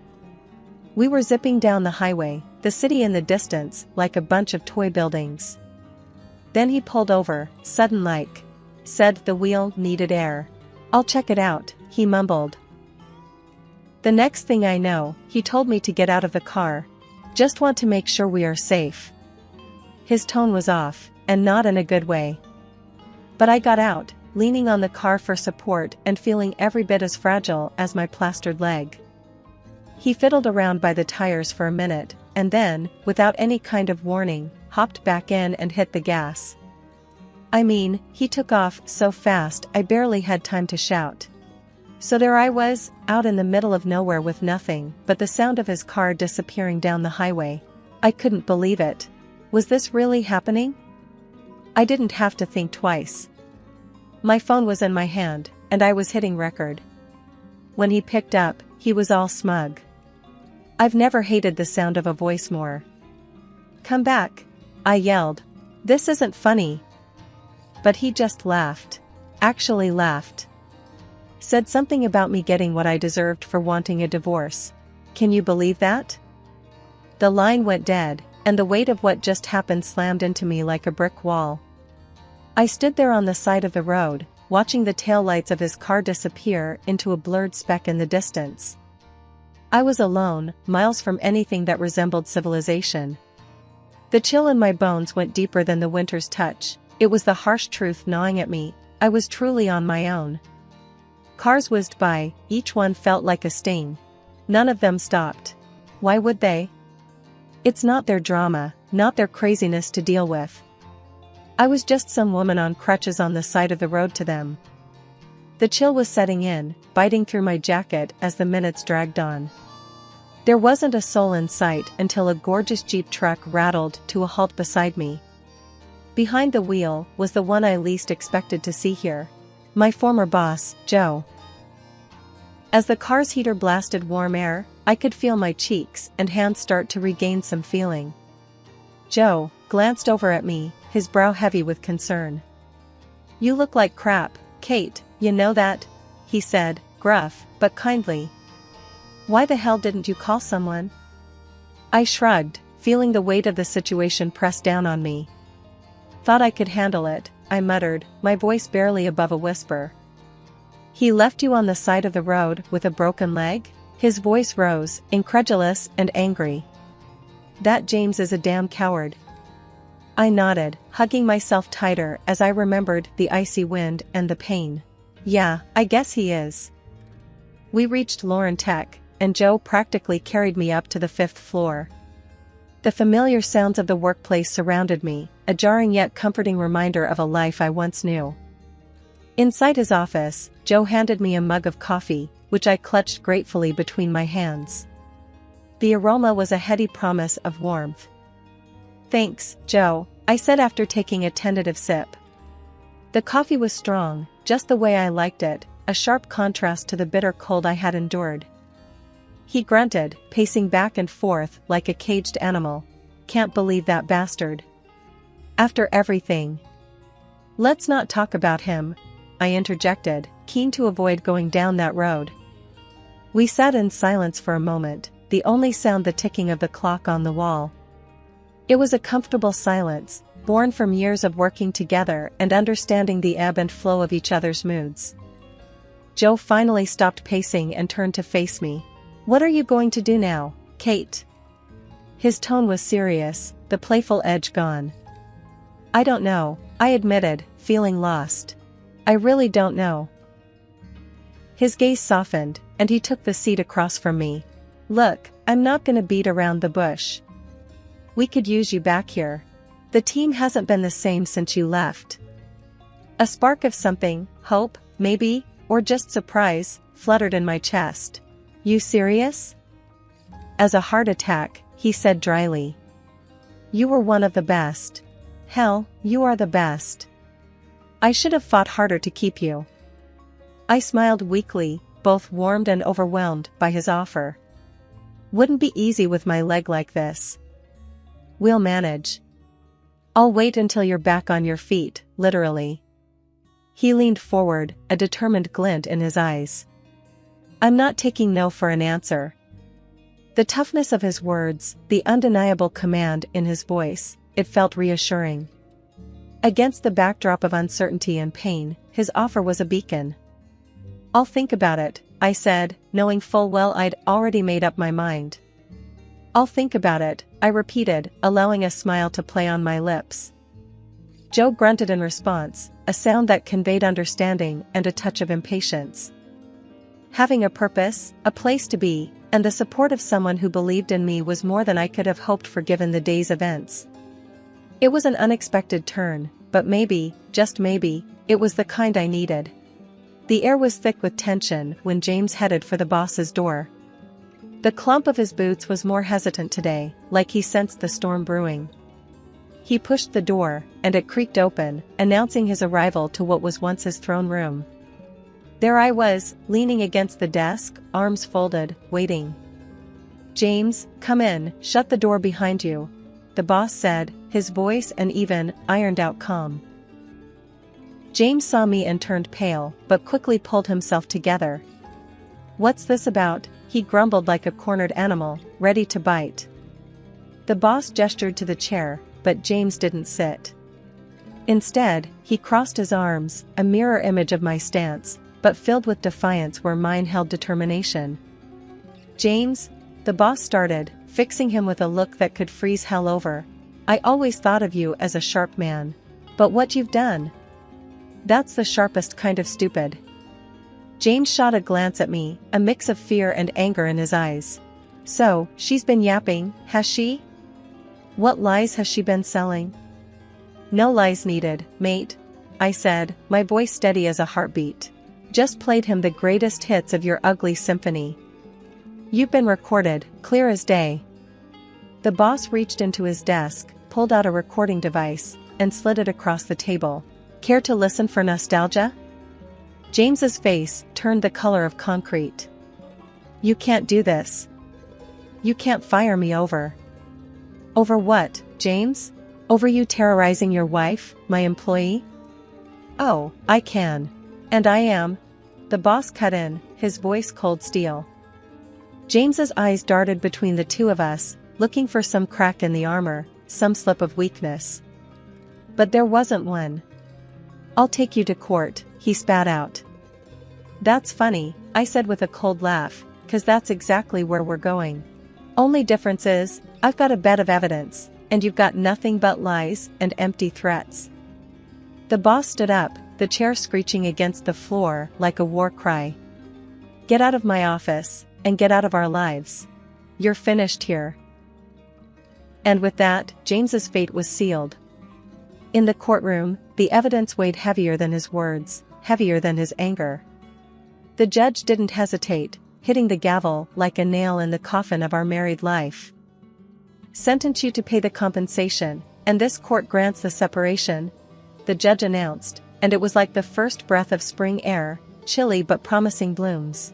We were zipping down the highway, the city in the distance, like a bunch of toy buildings. Then he pulled over, sudden like. Said the wheel needed air. "I'll check it out," he mumbled. The next thing I know, he told me to get out of the car. "Just want to make sure we are safe." His tone was off, and not in a good way. But I got out, leaning on the car for support and feeling every bit as fragile as my plastered leg. He fiddled around by the tires for a minute, and then, without any kind of warning, hopped back in and hit the gas. I mean, he took off so fast I barely had time to shout. So there I was, out in the middle of nowhere with nothing but the sound of his car disappearing down the highway. I couldn't believe it. Was this really happening? I didn't have to think twice. My phone was in my hand, and I was hitting record. When he picked up, he was all smug. I've never hated the sound of a voice more. "Come back," I yelled. "This isn't funny." But he just laughed. Actually laughed. Said something about me getting what I deserved for wanting a divorce. Can you believe that? The line went dead, and the weight of what just happened slammed into me like a brick wall. I stood there on the side of the road, watching the taillights of his car disappear into a blurred speck in the distance. I was alone, miles from anything that resembled civilization. The chill in my bones went deeper than the winter's touch. It was the harsh truth gnawing at me. I was truly on my own. Cars whizzed by, each one felt like a sting. None of them stopped. Why would they? It's not their drama, not their craziness to deal with. I was just some woman on crutches on the side of the road to them. The chill was setting in, biting through my jacket as the minutes dragged on. There wasn't a soul in sight until a gorgeous Jeep truck rattled to a halt beside me. Behind the wheel was the one I least expected to see here. My former boss, Joe. As the car's heater blasted warm air, I could feel my cheeks and hands start to regain some feeling. Joe glanced over at me, his brow heavy with concern. "You look like crap, Kate, you know that?" he said, gruff, but kindly. "Why the hell didn't you call someone?" I shrugged, feeling the weight of the situation press down on me. "Thought I could handle it," I muttered, my voice barely above a whisper. "He left you on the side of the road with a broken leg?" His voice rose, incredulous and angry. "That James is a damn coward." I nodded, hugging myself tighter as I remembered the icy wind and the pain. "Yeah, I guess he is." We reached Lauren Tech, and Joe practically carried me up to the 5th floor. The familiar sounds of the workplace surrounded me, a jarring yet comforting reminder of a life I once knew. Inside his office, Joe handed me a mug of coffee, which I clutched gratefully between my hands. The aroma was a heady promise of warmth. "Thanks, Joe," I said after taking a tentative sip. The coffee was strong, just the way I liked it, a sharp contrast to the bitter cold I had endured. He grunted, pacing back and forth like a caged animal. "Can't believe that bastard. After everything." "Let's not talk about him," I interjected, keen to avoid going down that road. We sat in silence for a moment, the only sound the ticking of the clock on the wall. It was a comfortable silence, born from years of working together and understanding the ebb and flow of each other's moods. Joe finally stopped pacing and turned to face me. "What are you going to do now, Kate?" His tone was serious, the playful edge gone. "I don't know," I admitted, feeling lost. "I really don't know." His gaze softened, and he took the seat across from me. "Look, I'm not gonna beat around the bush. We could use you back here. The team hasn't been the same since you left." A spark of something, hope, maybe, or just surprise, fluttered in my chest. "You serious?" As a heart attack, he said dryly. "You were one of the best. Hell, you are the best. I should have fought harder to keep you." I smiled weakly, both warmed and overwhelmed by his offer. "Wouldn't be easy with my leg like this." "We'll manage. I'll wait until you're back on your feet, literally." He leaned forward, a determined glint in his eyes. I'm not taking no for an answer. The toughness of his words, the undeniable command in his voice, it felt reassuring. Against the backdrop of uncertainty and pain, his offer was a beacon. I'll think about it, I said, knowing full well I'd already made up my mind. I'll think about it, I repeated, allowing a smile to play on my lips. Joe grunted in response, a sound that conveyed understanding and a touch of impatience. Having a purpose, a place to be, and the support of someone who believed in me was more than I could have hoped for given the day's events. It was an unexpected turn, but maybe, just maybe, it was the kind I needed. The air was thick with tension when James headed for the boss's door. The clump of his boots was more hesitant today, like he sensed the storm brewing. He pushed the door, and it creaked open, announcing his arrival to what was once his throne room. There I was, leaning against the desk, arms folded, waiting. James, come in, shut the door behind you, the boss said, his voice an even, ironed-out calm. James saw me and turned pale, but quickly pulled himself together. What's this about? He grumbled like a cornered animal, ready to bite. The boss gestured to the chair, but James didn't sit. Instead, he crossed his arms, a mirror image of my stance, but filled with defiance where mine held determination. James, the boss started, fixing him with a look that could freeze hell over. I always thought of you as a sharp man. But what you've done? That's the sharpest kind of stupid. James shot a glance at me, a mix of fear and anger in his eyes. So, she's been yapping, has she? What lies has she been selling? No lies needed, mate, I said, my voice steady as a heartbeat. Just played him the greatest hits of your ugly symphony. You've been recorded, clear as day. The boss reached into his desk, pulled out a recording device, and slid it across the table. Care to listen for nostalgia? James's face turned the color of concrete. You can't do this. You can't fire me over. Over what, James? Over you terrorizing your wife, my employee? Oh, I can. And I am. The boss cut in, his voice cold steel. James's eyes darted between the two of us, looking for some crack in the armor, some slip of weakness. But there wasn't one. I'll take you to court, he spat out. That's funny, I said with a cold laugh, 'cause that's exactly where we're going. Only difference is, I've got a bed of evidence, and you've got nothing but lies and empty threats. The boss stood up, the chair screeching against the floor like a war cry. Get out of my office, and get out of our lives. You're finished here. And with that, James's fate was sealed. In the courtroom, the evidence weighed heavier than his words, heavier than his anger. The judge didn't hesitate, hitting the gavel like a nail in the coffin of our married life. Sentence you to pay the compensation, and this court grants the separation, the judge announced, and it was like the first breath of spring air, chilly but promising blooms.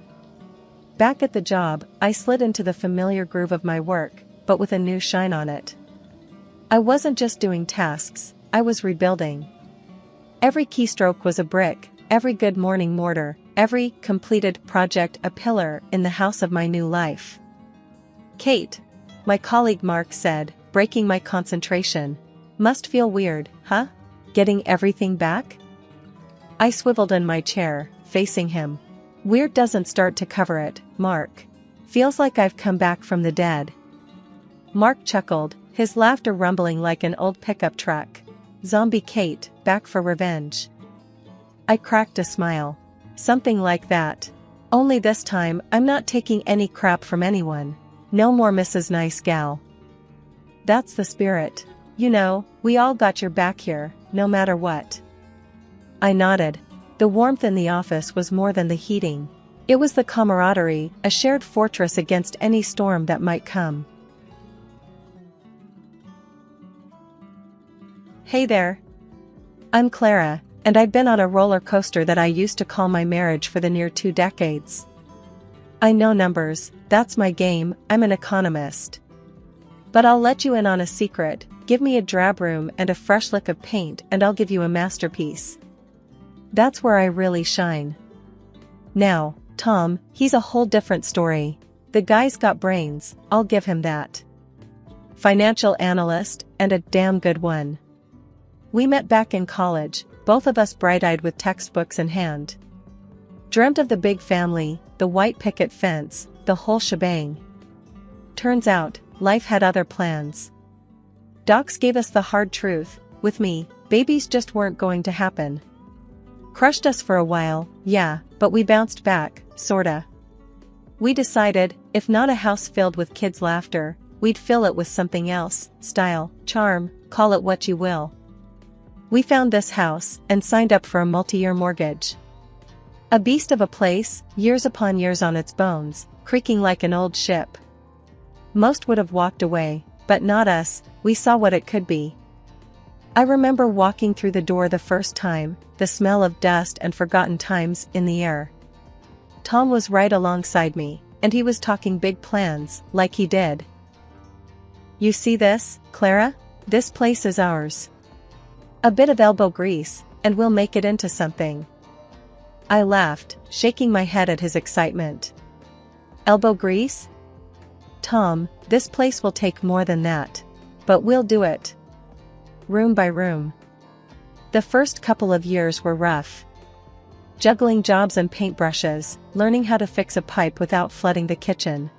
Back at the job, I slid into the familiar groove of my work, but with a new shine on it. I wasn't just doing tasks, I was rebuilding. Every keystroke was a brick, every good morning mortar, every completed project a pillar in the house of my new life. Kate, my colleague Mark said, breaking my concentration. Must feel weird, huh? Getting everything back? I swiveled in my chair, facing him. Weird doesn't start to cover it, Mark. Feels like I've come back from the dead. Mark chuckled, his laughter rumbling like an old pickup truck. Zombie Kate, back for revenge. I cracked a smile. Something like that. Only this time, I'm not taking any crap from anyone. No more Mrs. Nice Gal. That's the spirit. You know, we all got your back here, no matter what. I nodded. The warmth in the office was more than the heating. It was the camaraderie, a shared fortress against any storm that might come. Hey there. I'm Clara, and I've been on a roller coaster that I used to call my marriage for the near 2 decades. I know numbers, that's my game, I'm an economist. But I'll let you in on a secret, give me a drab room and a fresh lick of paint and I'll give you a masterpiece. That's where I really shine. Now, Tom, he's a whole different story. The guy's got brains, I'll give him that. Financial analyst, and a damn good one. We met back in college, both of us bright-eyed with textbooks in hand. Dreamt of the big family, the white picket fence, the whole shebang. Turns out, life had other plans. Docs gave us the hard truth, with me, babies just weren't going to happen. Crushed us for a while, yeah, but we bounced back, sorta. We decided, if not a house filled with kids' laughter, we'd fill it with something else, style, charm, call it what you will. We found this house, and signed up for a multi-year mortgage. A beast of a place, years upon years on its bones, creaking like an old ship. Most would have walked away, but not us, we saw what it could be. I remember walking through the door the first time, the smell of dust and forgotten times in the air. Tom was right alongside me, and he was talking big plans, like he did. You see this, Clara? This place is ours. A bit of elbow grease, and we'll make it into something. I laughed, shaking my head at his excitement. Elbow grease? Tom, this place will take more than that. But we'll do it. Room by room. The first couple of years were rough. Juggling jobs and paintbrushes, learning how to fix a pipe without flooding the kitchen.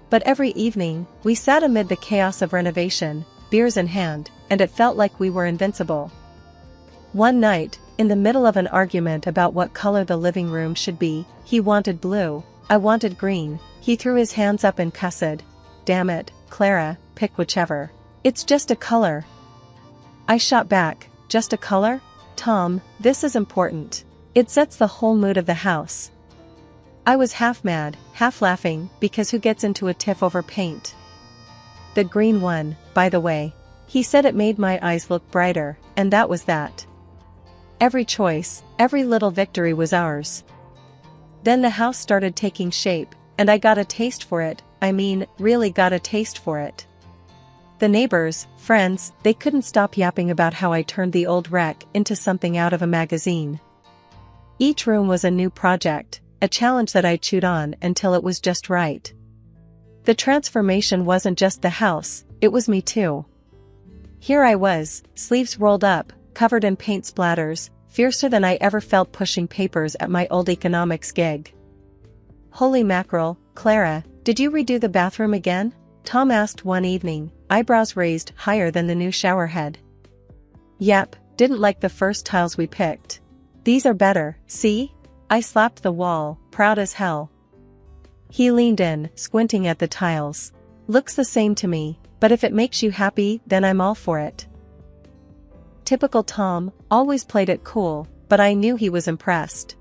But every evening, we sat amid the chaos of renovation, beers in hand, and it felt like we were invincible. One night, in the middle of an argument about what color the living room should be, he wanted blue, I wanted green, he threw his hands up and cussed. Damn it, Clara, pick whichever. It's just a color. I shot back, just a color? Tom, this is important. It sets the whole mood of the house. I was half mad, half laughing, because who gets into a tiff over paint? The green one, by the way. He said it made my eyes look brighter, and that was that. Every choice, every little victory was ours. Then the house started taking shape, and I got a taste for it, really got a taste for it. The neighbors, friends, they couldn't stop yapping about how I turned the old wreck into something out of a magazine. Each room was a new project, a challenge that I chewed on until it was just right. The transformation wasn't just the house, it was me too. Here I was, sleeves rolled up, covered in paint splatters, fiercer than I ever felt pushing papers at my old economics gig. Holy mackerel, Clara, did you redo the bathroom again? Tom asked one evening, eyebrows raised higher than the new shower head. Yep, didn't like the first tiles we picked. These are better, see? I slapped the wall, proud as hell. He leaned in, squinting at the tiles. Looks the same to me, but if it makes you happy, then I'm all for it. Typical Tom, always played it cool, but I knew he was impressed.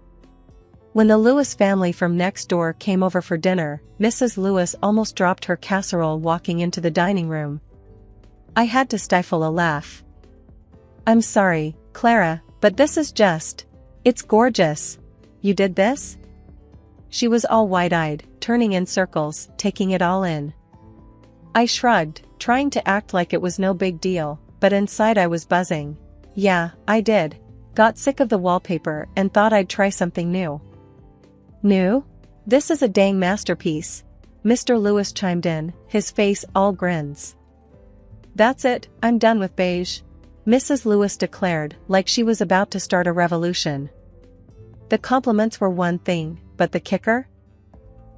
When the Lewis family from next door came over for dinner, Mrs. Lewis almost dropped her casserole walking into the dining room. I had to stifle a laugh. I'm sorry, Clara, but this is just... It's gorgeous. You did this? She was all wide-eyed, turning in circles, taking it all in. I shrugged, trying to act like it was no big deal, but inside I was buzzing. Yeah, I did. Got sick of the wallpaper and thought I'd try something new. New? This is a dang masterpiece. Mr. Lewis chimed in, his face all grins. That's it, I'm done with beige. Mrs. Lewis declared, like she was about to start a revolution. The compliments were one thing, but the kicker?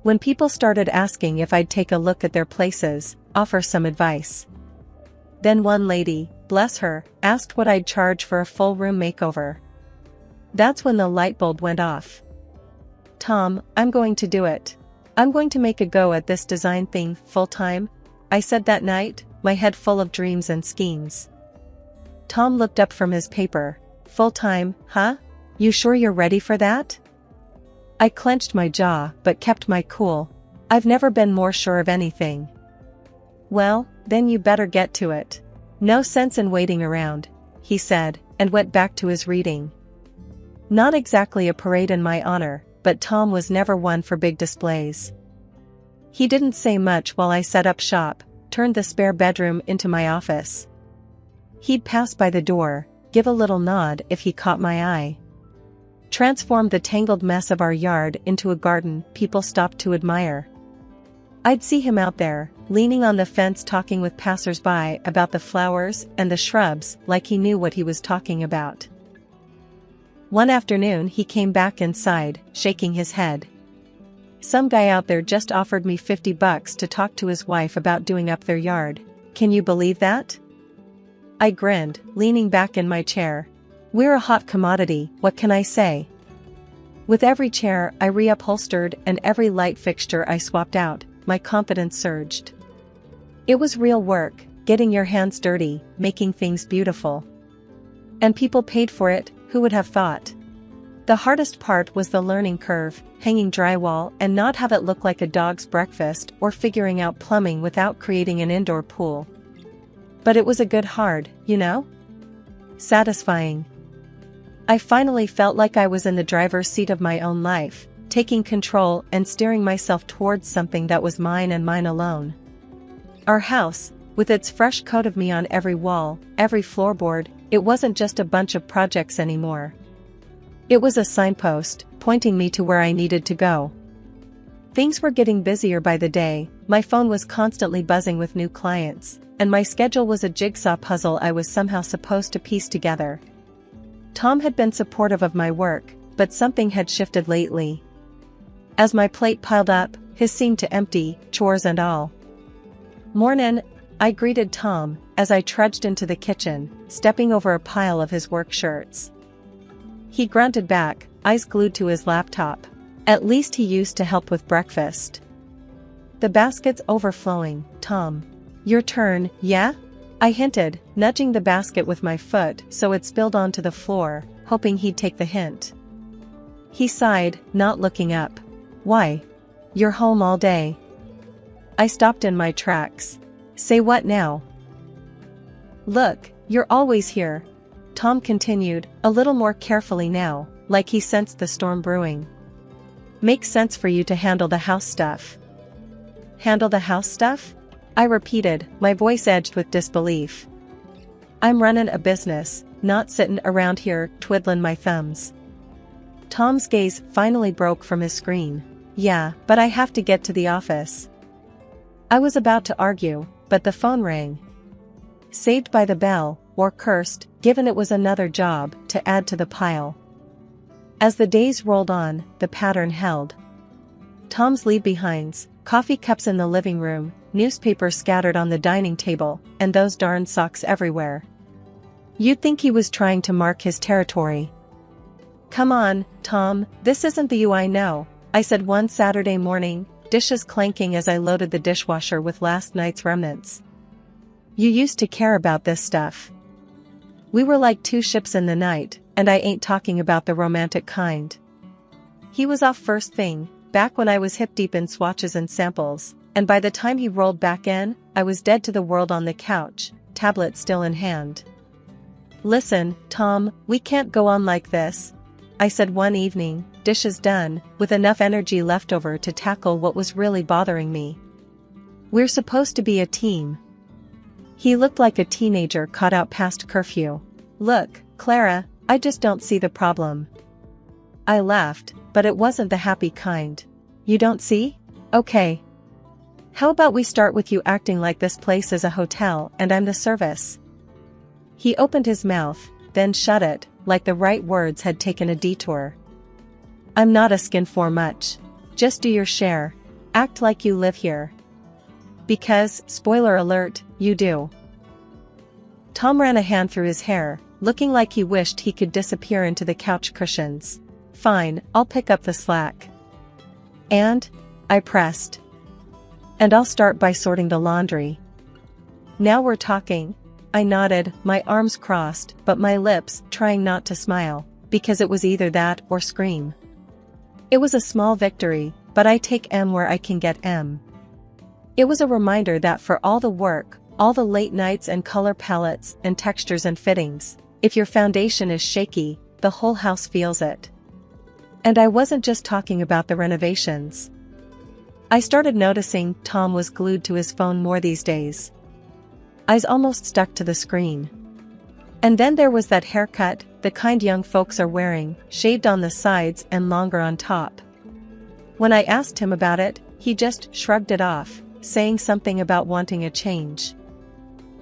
When people started asking if I'd take a look at their places, offer some advice. Then one lady, bless her, asked what I'd charge for a full room makeover. That's when the light bulb went off. Tom, I'm going to do it. I'm going to make a go at this design thing full-time, I said that night, my head full of dreams and schemes. Tom looked up from his paper. Full-time, huh? You sure you're ready for that? I clenched my jaw but kept my cool. I've never been more sure of anything. Well, then you better get to it. No sense in waiting around, he said, and went back to his reading. Not exactly a parade in my honor, but Tom was never one for big displays. He didn't say much while I set up shop, turned the spare bedroom into my office. He'd pass by the door, give a little nod if he caught my eye. transformed the tangled mess of our yard into a garden people stopped to admire. I'd see him out there, leaning on the fence talking with passers-by about the flowers and the shrubs like he knew what he was talking about. One afternoon he came back inside, shaking his head. "Some guy out there just offered me $50 to talk to his wife about doing up their yard. Can you believe that?" I grinned, leaning back in my chair. We're a hot commodity, what can I say? With every chair I reupholstered and every light fixture I swapped out, my confidence surged. It was real work, getting your hands dirty, making things beautiful. And people paid for it, who would have thought? The hardest part was the learning curve, hanging drywall and not have it look like a dog's breakfast or figuring out plumbing without creating an indoor pool. But it was a good hard, you know? Satisfying. I finally felt like I was in the driver's seat of my own life, taking control and steering myself towards something that was mine and mine alone. Our house, with its fresh coat of me on every wall, every floorboard, it wasn't just a bunch of projects anymore. It was a signpost, pointing me to where I needed to go. Things were getting busier by the day, my phone was constantly buzzing with new clients, and my schedule was a jigsaw puzzle I was somehow supposed to piece together. Tom had been supportive of my work, but something had shifted lately. As my plate piled up, his seemed to empty, chores and all. "Mornin'," I greeted Tom, as I trudged into the kitchen, stepping over a pile of his work shirts. He grunted back, eyes glued to his laptop. At least he used to help with breakfast. "The basket's overflowing, Tom. Your turn, yeah?" I hinted, nudging the basket with my foot so it spilled onto the floor, hoping he'd take the hint. He sighed, not looking up. "Why? You're home all day." I stopped in my tracks. "Say what now?" "Look, you're always here," Tom continued, a little more carefully now, like he sensed the storm brewing. "Makes sense for you to handle the house stuff." "Handle the house stuff?" I repeated, my voice edged with disbelief. "I'm running a business, not sitting around here twiddling my thumbs." Tom's gaze finally broke from his screen. "Yeah, but I have to get to the office." I was about to argue, but the phone rang. Saved by the bell, or cursed, given it was another job to add to the pile. As the days rolled on, the pattern held. Tom's leave-behinds, coffee cups in the living room, newspapers scattered on the dining table, and those darn socks everywhere. You'd think he was trying to mark his territory. "Come on, Tom, this isn't the you I know," I said one Saturday morning, dishes clanking as I loaded the dishwasher with last night's remnants. "You used to care about this stuff." We were like two ships in the night, and I ain't talking about the romantic kind. He was off first thing, back when I was hip-deep in swatches and samples, and by the time he rolled back in, I was dead to the world on the couch, tablet still in hand. "Listen, Tom, we can't go on like this," I said one evening, dishes done, with enough energy left over to tackle what was really bothering me. "We're supposed to be a team." He looked like a teenager caught out past curfew. "Look, Clara, I just don't see the problem." I laughed, but it wasn't the happy kind. "You don't see? Okay. How about we start with you acting like this place is a hotel and I'm the service?" He opened his mouth, then shut it, like the right words had taken a detour. "I'm not asking for much. Just do your share. Act like you live here. Because, spoiler alert, you do." Tom ran a hand through his hair, looking like he wished he could disappear into the couch cushions. "Fine, I'll pick up the slack." "And?" I pressed. "And I'll start by sorting the laundry." "Now we're talking." I nodded, my arms crossed, but my lips trying not to smile, because it was either that or scream. It was a small victory, but I take M where I can get M. It was a reminder that for all the work, all the late nights and color palettes and textures and fittings, if your foundation is shaky, the whole house feels it. And I wasn't just talking about the renovations. I started noticing Tom was glued to his phone more these days. Eyes almost stuck to the screen. And then there was that haircut, the kind young folks are wearing, shaved on the sides and longer on top. When I asked him about it, he just shrugged it off, saying something about wanting a change.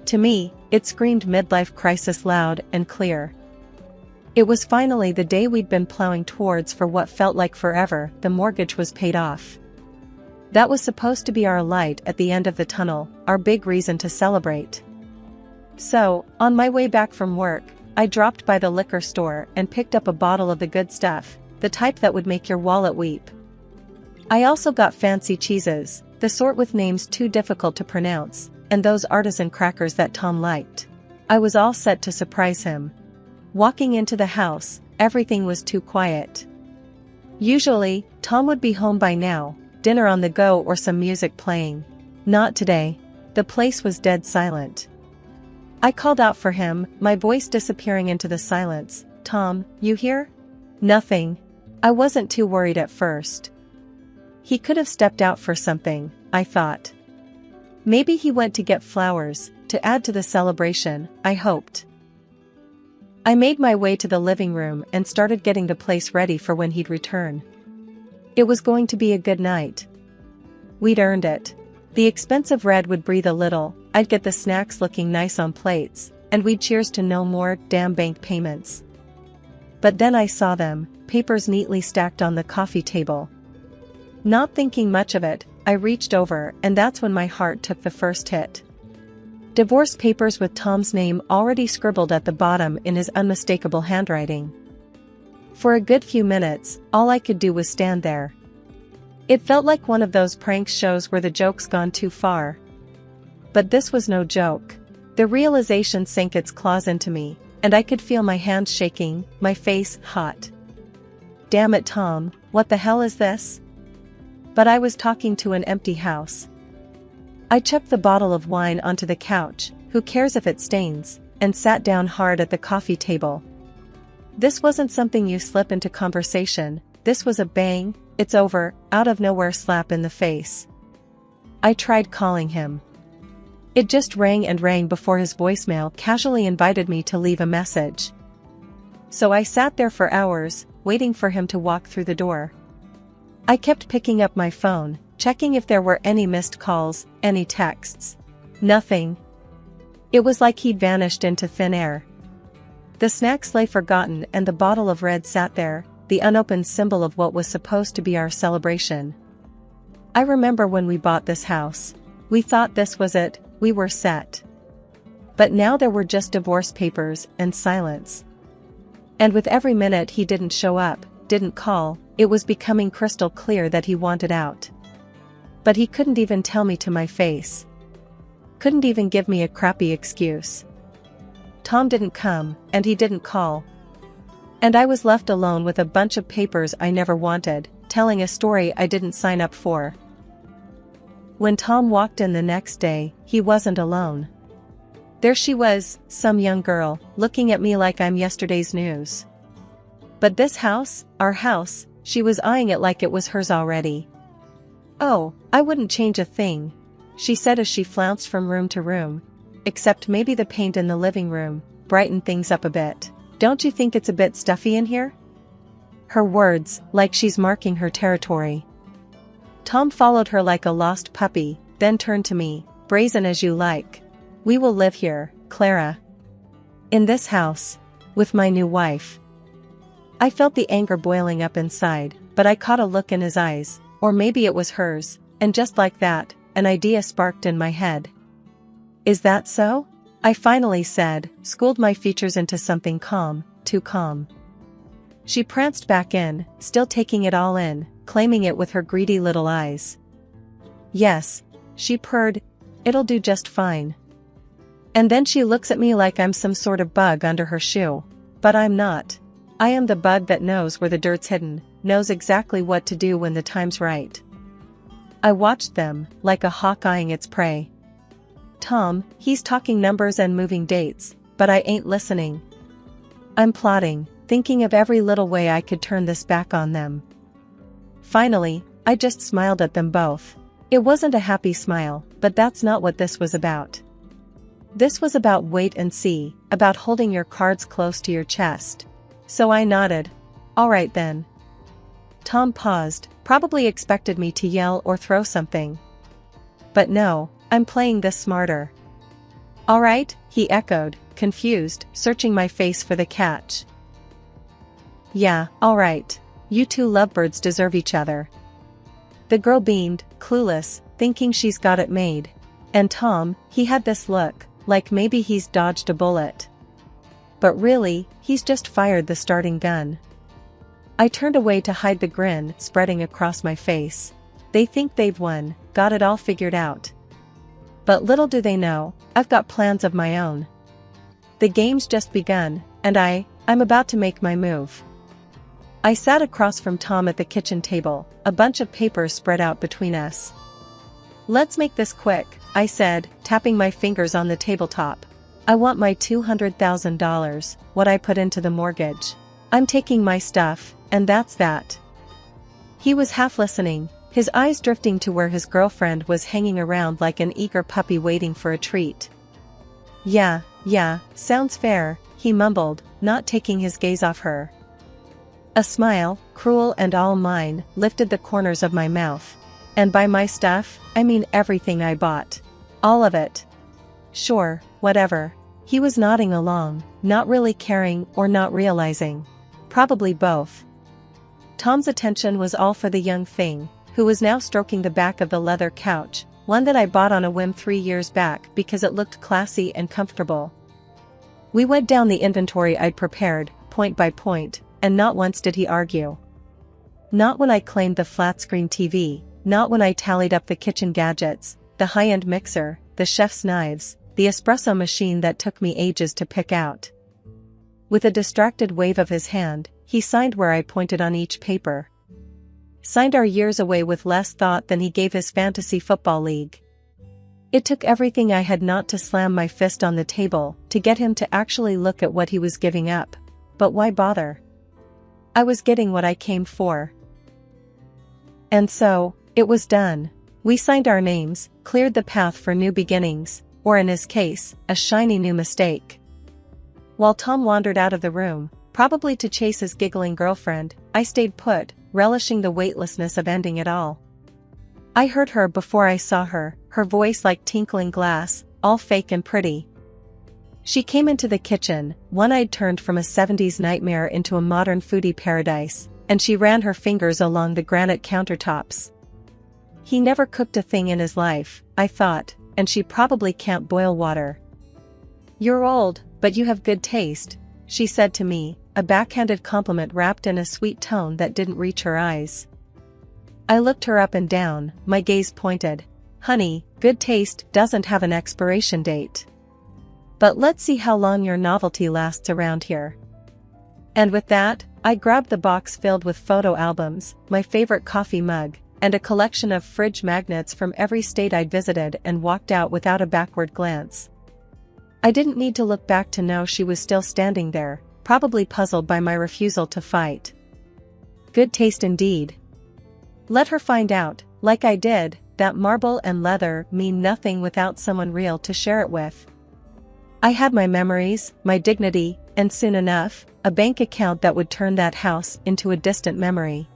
To me, it screamed midlife crisis loud and clear. It was finally the day we'd been plowing towards for what felt like forever. The mortgage was paid off. That was supposed to be our light at the end of the tunnel, our big reason to celebrate. So, on my way back from work, I dropped by the liquor store and picked up a bottle of the good stuff, the type that would make your wallet weep. I also got fancy cheeses, the sort with names too difficult to pronounce, and those artisan crackers that Tom liked. I was all set to surprise him. Walking into the house, everything was too quiet. Usually, Tom would be home by now, dinner on the go or some music playing. Not today. The place was dead silent. I called out for him, my voice disappearing into the silence. "Tom, you here?" "Nothing." I wasn't too worried at first. He could have stepped out for something, I thought. Maybe he went to get flowers, to add to the celebration, I hoped. I made my way to the living room and started getting the place ready for when he'd return. It was going to be a good night. We'd earned it. The expensive red would breathe a little, I'd get the snacks looking nice on plates, and we'd cheers to no more damn bank payments. But then I saw them, papers neatly stacked on the coffee table. Not thinking much of it, I reached over and that's when my heart took the first hit. Divorce papers with Tom's name already scribbled at the bottom in his unmistakable handwriting. For a good few minutes, all I could do was stand there. It felt like one of those prank shows where the joke's gone too far. But this was no joke. The realization sank its claws into me, and I could feel my hands shaking, my face hot. Damn it, Tom, what the hell is this? But I was talking to an empty house. I chucked the bottle of wine onto the couch, who cares if it stains, and sat down hard at the coffee table. This wasn't something you slip into conversation, this was a bang, it's over, out of nowhere slap in the face. I tried calling him. It just rang and rang before his voicemail casually invited me to leave a message. So I sat there for hours, waiting for him to walk through the door. I kept picking up my phone, checking if there were any missed calls, any texts. Nothing. It was like he'd vanished into thin air. The snacks lay forgotten and the bottle of red sat there, the unopened symbol of what was supposed to be our celebration. I remember when we bought this house. We thought this was it, we were set. But now there were just divorce papers and silence. And with every minute he didn't show up, didn't call, it was becoming crystal clear that he wanted out. But he couldn't even tell me to my face. Couldn't even give me a crappy excuse. Tom didn't come, and he didn't call. And I was left alone with a bunch of papers I never wanted, telling a story I didn't sign up for. When Tom walked in the next day, he wasn't alone. There she was, some young girl, looking at me like I'm yesterday's news. But this house, our house, she was eyeing it like it was hers already. "Oh, I wouldn't change a thing," she said as she flounced from room to room. "Except maybe the paint in the living room, brightened things up a bit. Don't you think it's a bit stuffy in here?" Her words, like she's marking her territory. Tom followed her like a lost puppy, then turned to me, "Brazen as you like. We will live here, Clara. In this house. With my new wife." I felt the anger boiling up inside, but I caught a look in his eyes, or maybe it was hers, and just like that, an idea sparked in my head. "Is that so?" I finally said, schooled my features into something calm, too calm. She pranced back in, still taking it all in, claiming it with her greedy little eyes. "Yes," she purred, "it'll do just fine." And then she looks at me like I'm some sort of bug under her shoe. But I'm not. I am the bug that knows where the dirt's hidden, knows exactly what to do when the time's right. I watched them, like a hawk eyeing its prey. Tom, he's talking numbers and moving dates, but I ain't listening. I'm plotting, thinking of every little way I could turn this back on them. Finally, I just smiled at them both. It wasn't a happy smile, but that's not what this was about. This was about wait and see, about holding your cards close to your chest. So I nodded. All right then. Tom paused, probably expected me to yell or throw something. But no, I'm playing this smarter. All right, he echoed, confused, searching my face for the catch. Yeah, all right. You two lovebirds deserve each other. The girl beamed, clueless, thinking she's got it made. And Tom, he had this look, like maybe he's dodged a bullet. But really, he's just fired the starting gun. I turned away to hide the grin spreading across my face. They think they've won, got it all figured out. But little do they know, I've got plans of my own. The game's just begun, and I'm about to make my move. I sat across from Tom at the kitchen table, a bunch of papers spread out between us. Let's make this quick, I said, tapping my fingers on the tabletop. I want my $200,000, what I put into the mortgage. I'm taking my stuff, and that's that. He was half listening, his eyes drifting to where his girlfriend was hanging around like an eager puppy waiting for a treat. Yeah, sounds fair, he mumbled, not taking his gaze off her. A smile, cruel and all mine, lifted the corners of my mouth. And by my stuff, I mean everything I bought. All of it. Sure, whatever. He was nodding along, not really caring or not realizing. Probably both. Tom's attention was all for the young thing, who was now stroking the back of the leather couch, one that I bought on a whim 3 years back because it looked classy and comfortable. We went down the inventory I'd prepared, point by point, and not once did he argue. Not when I claimed the flat-screen TV, not when I tallied up the kitchen gadgets, the high-end mixer, the chef's knives, the espresso machine that took me ages to pick out. With a distracted wave of his hand, he signed where I pointed on each paper. Signed our years away with less thought than he gave his fantasy football league. It took everything I had not to slam my fist on the table to get him to actually look at what he was giving up. But why bother? I was getting what I came for. And so, it was done. We signed our names, cleared the path for new beginnings, or in his case, a shiny new mistake. While Tom wandered out of the room, probably to chase his giggling girlfriend, I stayed put, relishing the weightlessness of ending it all. I heard her before I saw her, her voice like tinkling glass, all fake and pretty. She came into the kitchen, one-eyed turned from a 70s nightmare into a modern foodie paradise, and she ran her fingers along the granite countertops. He never cooked a thing in his life, I thought, and she probably can't boil water. You're old, but you have good taste, she said to me, a backhanded compliment wrapped in a sweet tone that didn't reach her eyes. I looked her up and down, my gaze pointed. Honey, good taste doesn't have an expiration date. But let's see how long your novelty lasts around here. And with that, I grabbed the box filled with photo albums, my favorite coffee mug, and a collection of fridge magnets from every state I'd visited and walked out without a backward glance. I didn't need to look back to know she was still standing there, probably puzzled by my refusal to fight. Good taste indeed. Let her find out, like I did, that marble and leather mean nothing without someone real to share it with. I had my memories, my dignity, and soon enough, a bank account that would turn that house into a distant memory.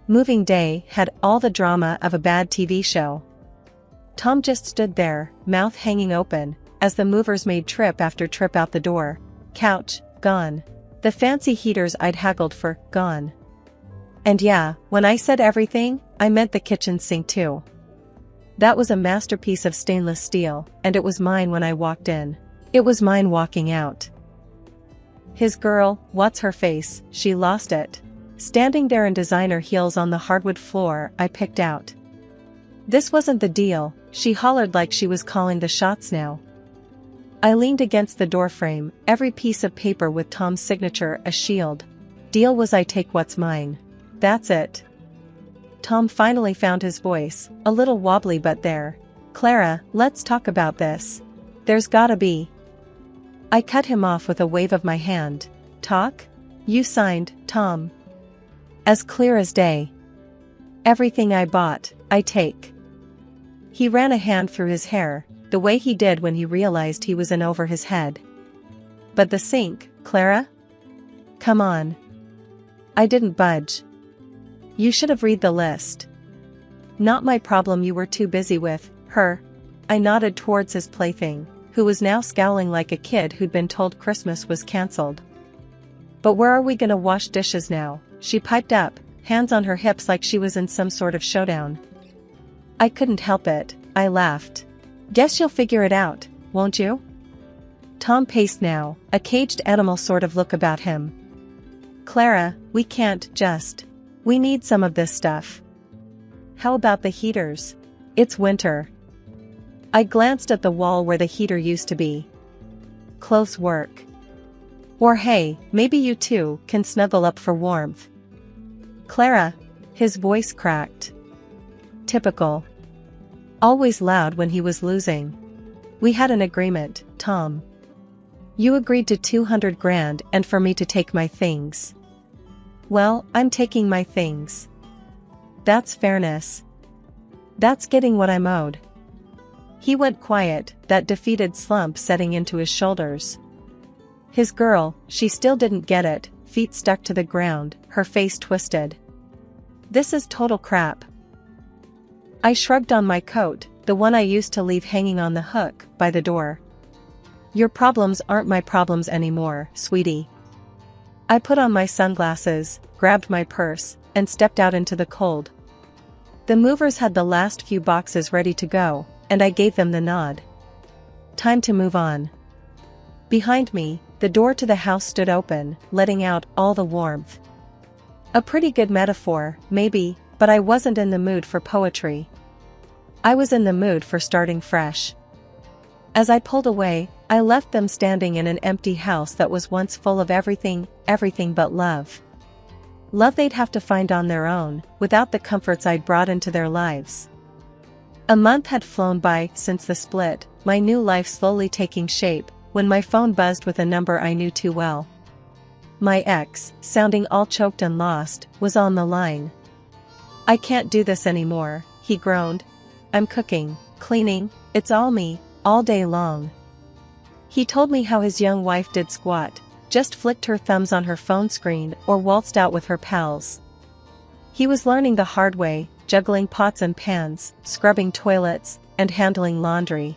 Moving day had all the drama of a bad TV show. Tom just stood there, mouth hanging open, as the movers made trip after trip out the door. Couch, gone. The fancy heaters I'd haggled for, gone. And yeah, when I said everything, I meant the kitchen sink too. That was a masterpiece of stainless steel, and it was mine when I walked in. It was mine walking out. His girl, what's her face, she lost it. Standing there in designer heels on the hardwood floor I picked out. This wasn't the deal, she hollered like she was calling the shots now. I leaned against the doorframe, every piece of paper with Tom's signature a shield. Deal was I take what's mine. That's it. Tom finally found his voice, a little wobbly but there. Clara, let's talk about this. There's gotta be. I cut him off with a wave of my hand. Talk? You signed, Tom. As clear as day. Everything I bought, I take. He ran a hand through his hair, the way he did when he realized he was in over his head. But the sink, Clara? Come on. I didn't budge. You should have read the list. Not my problem, you were too busy with her. I nodded towards his plaything, who was now scowling like a kid who'd been told Christmas was cancelled. But where are we gonna wash dishes now? She piped up, hands on her hips like she was in some sort of showdown. I couldn't help it, I laughed. Guess you'll figure it out, won't you? Tom paced now, a caged animal sort of look about him. Clara, we can't just. We need some of this stuff. How about the heaters? It's winter. I glanced at the wall where the heater used to be. Close work. Or hey, maybe you two can snuggle up for warmth. Clara, his voice cracked. Typical. Always loud when he was losing. We had an agreement, Tom. You agreed to 200 grand and for me to take my things. Well, I'm taking my things. That's fairness. That's getting what I'm owed. He went quiet, that defeated slump setting into his shoulders. His girl, she still didn't get it, feet stuck to the ground, her face twisted. This is total crap. I shrugged on my coat, the one I used to leave hanging on the hook by the door. Your problems aren't my problems anymore, sweetie. I put on my sunglasses, grabbed my purse, and stepped out into the cold. The movers had the last few boxes ready to go, and I gave them the nod. Time to move on. Behind me, the door to the house stood open, letting out all the warmth. A pretty good metaphor, maybe, but I wasn't in the mood for poetry. I was in the mood for starting fresh. As I pulled away, I left them standing in an empty house that was once full of everything but love. Love they'd have to find on their own, without the comforts I'd brought into their lives. A month had flown by since the split, my new life slowly taking shape, when my phone buzzed with a number I knew too well. My ex, sounding all choked and lost, was on the line. I can't do this anymore, he groaned. I'm cooking, cleaning, it's all me, all day long. He told me how his young wife did squat, just flicked her thumbs on her phone screen or waltzed out with her pals. He was learning the hard way, juggling pots and pans, scrubbing toilets, and handling laundry.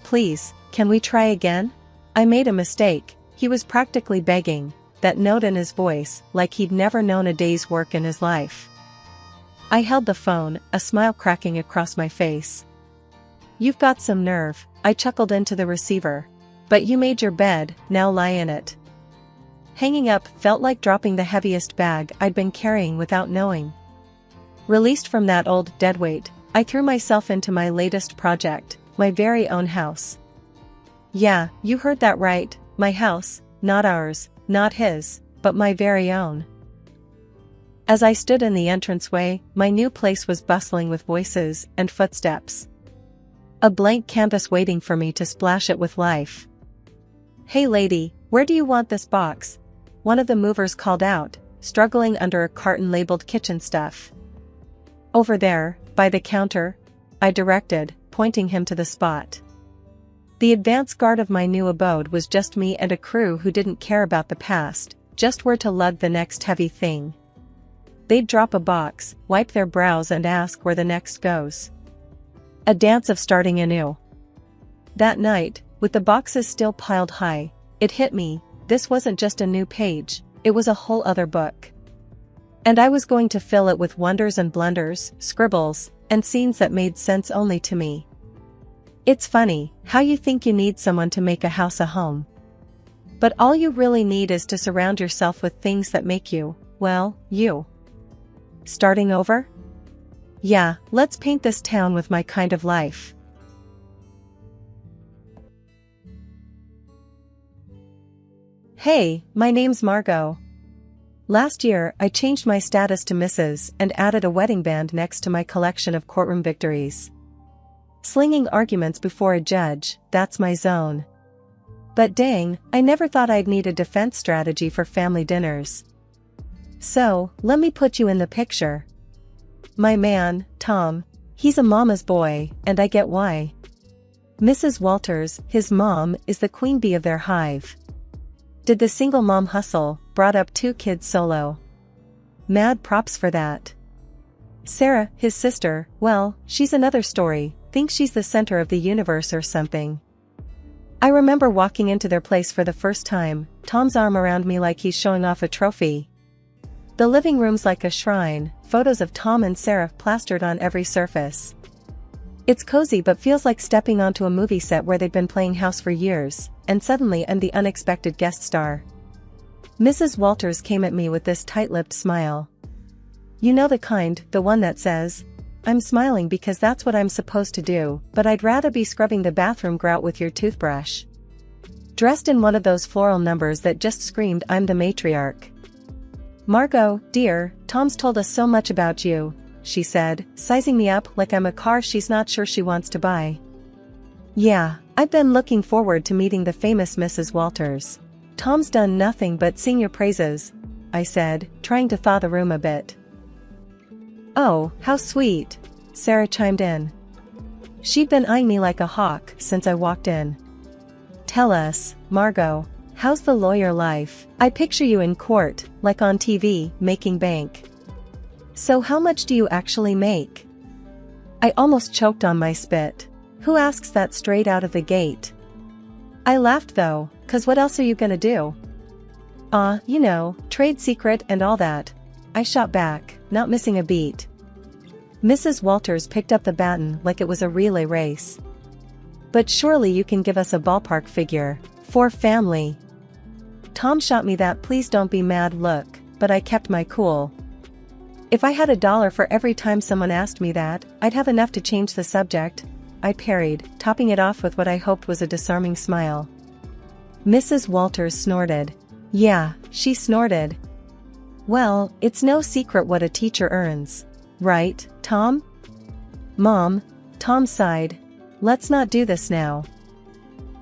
Please, can we try again? I made a mistake, he was practically begging, that note in his voice, like he'd never known a day's work in his life. I held the phone, a smile cracking across my face. You've got some nerve, I chuckled into the receiver. But you made your bed, now lie in it. Hanging up felt like dropping the heaviest bag I'd been carrying without knowing. Released from that old deadweight, I threw myself into my latest project, my very own house. Yeah, you heard that right, my house, not ours, not his, but my very own. As I stood in the entranceway, my new place was bustling with voices and footsteps. A blank canvas waiting for me to splash it with life. Hey lady, where do you want this box? One of the movers called out, struggling under a carton labeled kitchen stuff. Over there, by the counter, I directed, pointing him to the spot. The advance guard of my new abode was just me and a crew who didn't care about the past, just where to lug the next heavy thing. They'd drop a box, wipe their brows and ask where the next goes. A dance of starting anew. That night, with the boxes still piled high, it hit me, this wasn't just a new page, it was a whole other book. And I was going to fill it with wonders and blunders, scribbles, and scenes that made sense only to me. It's funny, how you think you need someone to make a house a home. But all you really need is to surround yourself with things that make you, well, you. Starting over? Yeah, let's paint this town with my kind of life. Hey, my name's Margot. Last year, I changed my status to Mrs. and added a wedding band next to my collection of courtroom victories. Slinging arguments before a judge, that's my zone. But dang, I never thought I'd need a defense strategy for family dinners. So, let me put you in the picture. My man, Tom, he's a mama's boy, and I get why. Mrs. Walters, his mom, is the queen bee of their hive. Did the single mom hustle, brought up 2 kids solo. Mad props for that. Sarah, his sister, well, she's another story, thinks she's the center of the universe or something. I remember walking into their place for the first time, Tom's arm around me like he's showing off a trophy. The living room's like a shrine, photos of Tom and Sarah plastered on every surface. It's cozy but feels like stepping onto a movie set where they've been playing house for years, and suddenly I'm the unexpected guest star. Mrs. Walters came at me with this tight-lipped smile. You know the kind, the one that says, "I'm smiling because that's what I'm supposed to do, but I'd rather be scrubbing the bathroom grout with your toothbrush." Dressed in one of those floral numbers that just screamed I'm the matriarch. "Margot, dear, Tom's told us so much about you," she said, sizing me up like I'm a car she's not sure she wants to buy. "Yeah, I've been looking forward to meeting the famous Mrs. Walters. Tom's done nothing but sing your praises," I said, trying to thaw the room a bit. "Oh, how sweet," Sarah chimed in. She'd been eyeing me like a hawk since I walked in. "Tell us, Margot, how's the lawyer life? I picture you in court, like on TV, making bank." "So how much do you actually make?" I almost choked on my spit. Who asks that straight out of the gate? I laughed though, 'cause what else are you gonna do? You know, trade secret and all that," I shot back, not missing a beat. Mrs. Walters picked up the baton like it was a relay race. "But surely you can give us a ballpark figure, for family." Tom shot me that please don't be mad look, but I kept my cool. "If I had $1 for every time someone asked me that, I'd have enough to change the subject," I parried, topping it off with what I hoped was a disarming smile. Mrs. Walters snorted. Yeah, she snorted. "Well, it's no secret what a teacher earns. Right, Tom?" "Mom," Tom sighed. "Let's not do this now."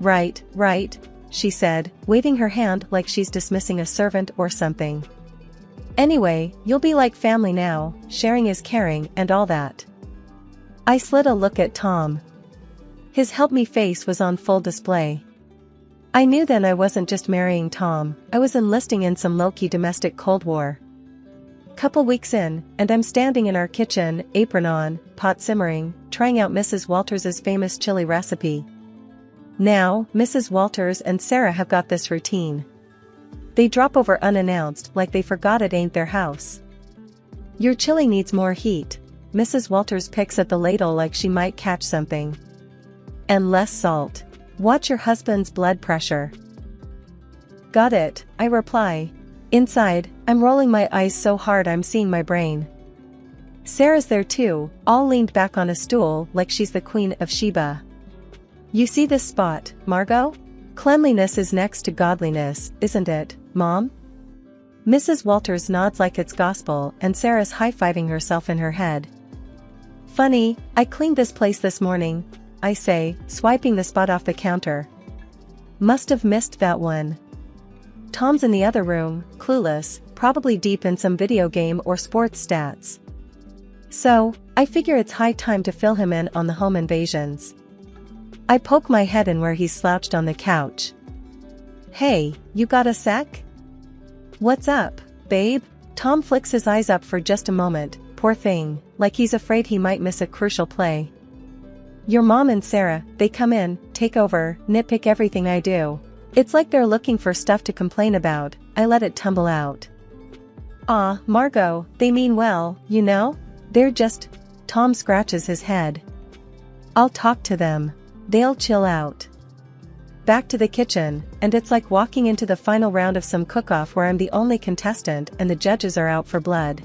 Right, she said, waving her hand like she's dismissing a servant or something. "Anyway, you'll be like family now, sharing is caring and all that." I slid a look at Tom. His help-me face was on full display. I knew then I wasn't just marrying Tom, I was enlisting in some low-key domestic Cold War. Couple weeks in, and I'm standing in our kitchen, apron on, pot simmering, trying out Mrs. Walters' famous chili recipe. Now, Mrs. Walters and Sarah have got this routine. They drop over unannounced like they forgot it ain't their house. "Your chili needs more heat," Mrs. Walters picks at the ladle like she might catch something. "And less salt. Watch your husband's blood pressure." "Got it," I reply. Inside, I'm rolling my eyes so hard I'm seeing my brain. Sarah's there too, all leaned back on a stool like she's the Queen of Sheba. "You see this spot, Margot? Cleanliness is next to godliness, isn't it, Mom?" Mrs. Walters nods like it's gospel and Sarah's high-fiving herself in her head. "Funny, I cleaned this place this morning," I say, swiping the spot off the counter. "Must have missed that one." Tom's in the other room, clueless, probably deep in some video game or sports stats. So, I figure it's high time to fill him in on the home invasions. I poke my head in where he's slouched on the couch. "Hey, you got a sec?" "What's up, babe?" Tom flicks his eyes up for just a moment, poor thing, like he's afraid he might miss a crucial play. "Your mom and Sarah, they come in, take over, nitpick everything I do. It's like they're looking for stuff to complain about." I let it tumble out. Margot, they mean well, you know? They're just..." Tom scratches his head. "I'll talk to them. They'll chill out." Back to the kitchen, and it's like walking into the final round of some cook-off where I'm the only contestant and the judges are out for blood.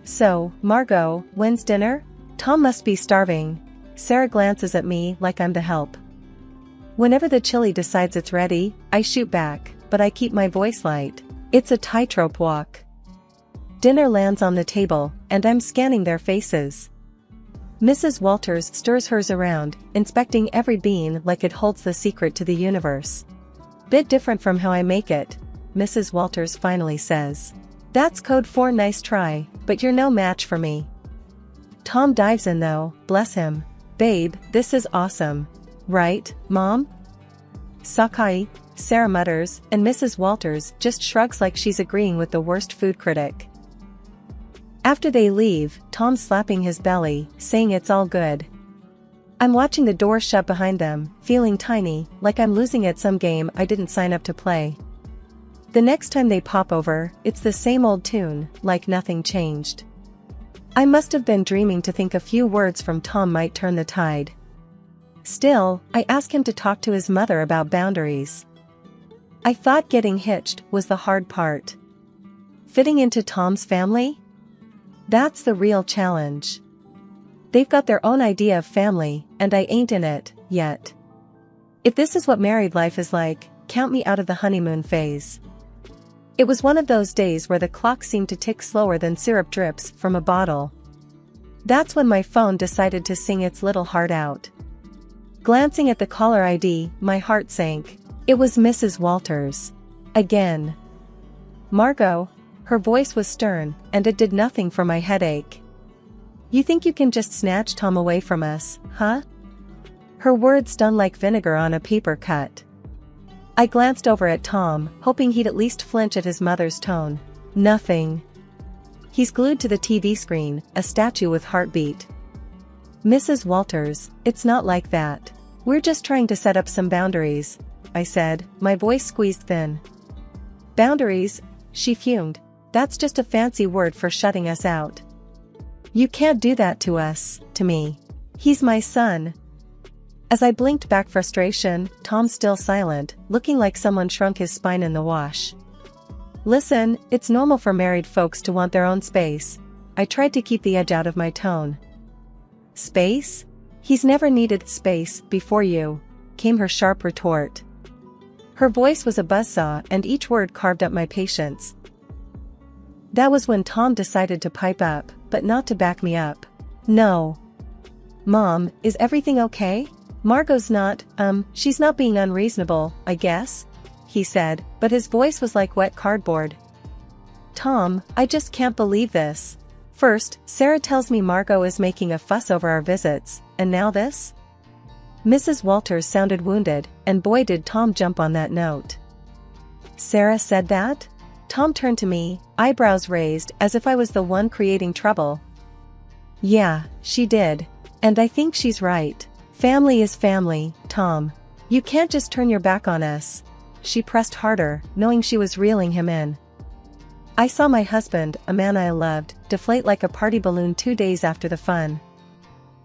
"So, Margot, when's dinner?" Tom must be starving. Sarah glances at me like I'm the help. Whenever the chili decides it's ready, I shoot back, but I keep my voice light. It's a tightrope walk. Dinner lands on the table, and I'm scanning their faces. Mrs. Walters stirs hers around, inspecting every bean like it holds the secret to the universe. "Bit different from how I make it," Mrs. Walters finally says. "That's code for nice try, but you're no match for me." Tom dives in though, bless him. "Babe, this is awesome. Right, Mom? Sakai, Sarah mutters, and Mrs. Walters just shrugs like she's agreeing with the worst food critic. After they leave, Tom's slapping his belly, saying it's all good. I'm watching the door shut behind them, feeling tiny, like I'm losing at some game I didn't sign up to play. The next time they pop over, it's the same old tune, like nothing changed. I must have been dreaming to think a few words from Tom might turn the tide. Still, I ask him to talk to his mother about boundaries. I thought getting hitched was the hard part. Fitting into Tom's family? That's the real challenge. They've got their own idea of family, and I ain't in it, yet. If this is what married life is like, count me out of the honeymoon phase. It was one of those days where the clock seemed to tick slower than syrup drips from a bottle. That's when my phone decided to sing its little heart out. Glancing at the caller ID, my heart sank. It was Mrs. Walters. Again. Margot. Her voice was stern, and it did nothing for my headache. You think you can just snatch Tom away from us, huh? Her words stung like vinegar on a paper cut. I glanced over at Tom, hoping he'd at least flinch at his mother's tone. Nothing. He's glued to the TV screen, a statue with heartbeat. Mrs. Walters, it's not like that. We're just trying to set up some boundaries, I said, my voice squeezed thin. Boundaries? She fumed. That's just a fancy word for shutting us out. You can't do that to us, to me. He's my son. As I blinked back frustration, Tom's still silent, looking like someone shrunk his spine in the wash. Listen, it's normal for married folks to want their own space. I tried to keep the edge out of my tone. Space? He's never needed space before you, came her sharp retort. Her voice was a buzzsaw, and each word carved up my patience. That was when Tom decided to pipe up, but not to back me up. No. Mom, is everything okay? Margot's not, she's not being unreasonable, I guess? He said, but his voice was like wet cardboard. Tom, I just can't believe this. First, Sarah tells me Margot is making a fuss over our visits, and now this? Mrs. Walters sounded wounded, and boy did Tom jump on that note. Sarah said that? Tom turned to me, eyebrows raised as if I was the one creating trouble. Yeah, she did. And I think she's right. Family is family, Tom. You can't just turn your back on us. She pressed harder, knowing she was reeling him in. I saw my husband, a man I loved, deflate like a party balloon 2 days after the fun.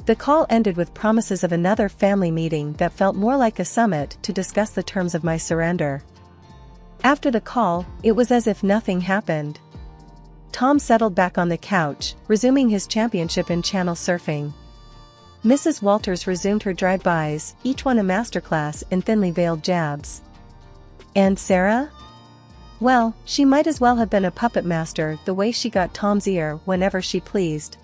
The call ended with promises of another family meeting that felt more like a summit to discuss the terms of my surrender. After the call, it was as if nothing happened. Tom settled back on the couch, resuming his championship in channel surfing. Mrs. Walters resumed her drive-bys, each one a masterclass in thinly veiled jabs. And Sarah? Well, she might as well have been a puppet master the way she got Tom's ear whenever she pleased.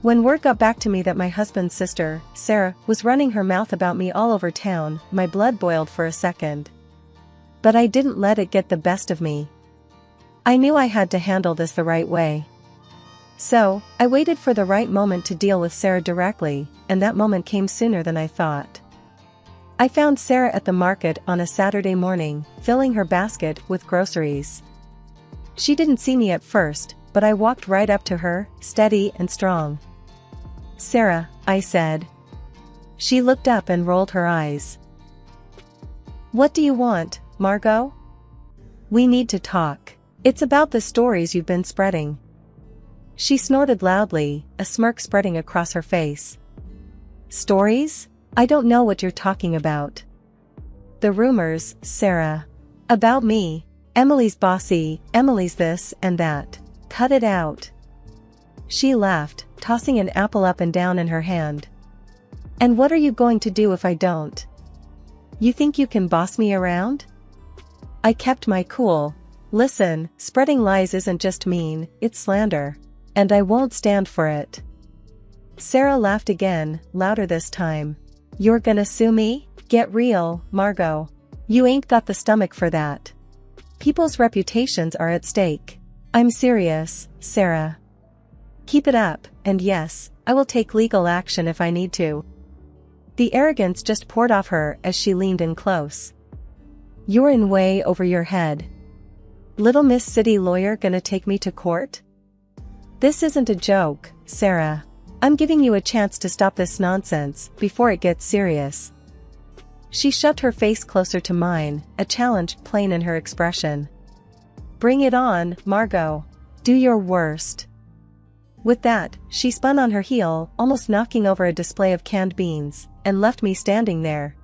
When word got back to me that my husband's sister, Sarah, was running her mouth about me all over town, my blood boiled for a second. But I didn't let it get the best of me. I knew I had to handle this the right way. So, I waited for the right moment to deal with Sarah directly, and that moment came sooner than I thought. I found Sarah at the market on a Saturday morning, filling her basket with groceries. She didn't see me at first, but I walked right up to her, steady and strong. Sarah, I said. She looked up and rolled her eyes. What do you want, Margot? We need to talk. It's about the stories you've been spreading. She snorted loudly, a smirk spreading across her face. Stories? I don't know what you're talking about. The rumors, Sarah. About me. Emily's bossy, Emily's this and that. Cut it out. She laughed, tossing an apple up and down in her hand. And what are you going to do if I don't? You think you can boss me around? I kept my cool. Listen, spreading lies isn't just mean, it's slander. And I won't stand for it. Sarah laughed again, louder this time. You're gonna sue me? Get real, Margot. You ain't got the stomach for that. People's reputations are at stake. I'm serious, Sarah. Keep it up, and yes, I will take legal action if I need to. The arrogance just poured off her as she leaned in close. "You're in way over your head. Little Miss City Lawyer gonna take me to court?" "This isn't a joke, Sarah. I'm giving you a chance to stop this nonsense before it gets serious." She shoved her face closer to mine, a challenge plain in her expression. "Bring it on, Margot. Do your worst." With that, she spun on her heel, almost knocking over a display of canned beans, and left me standing there.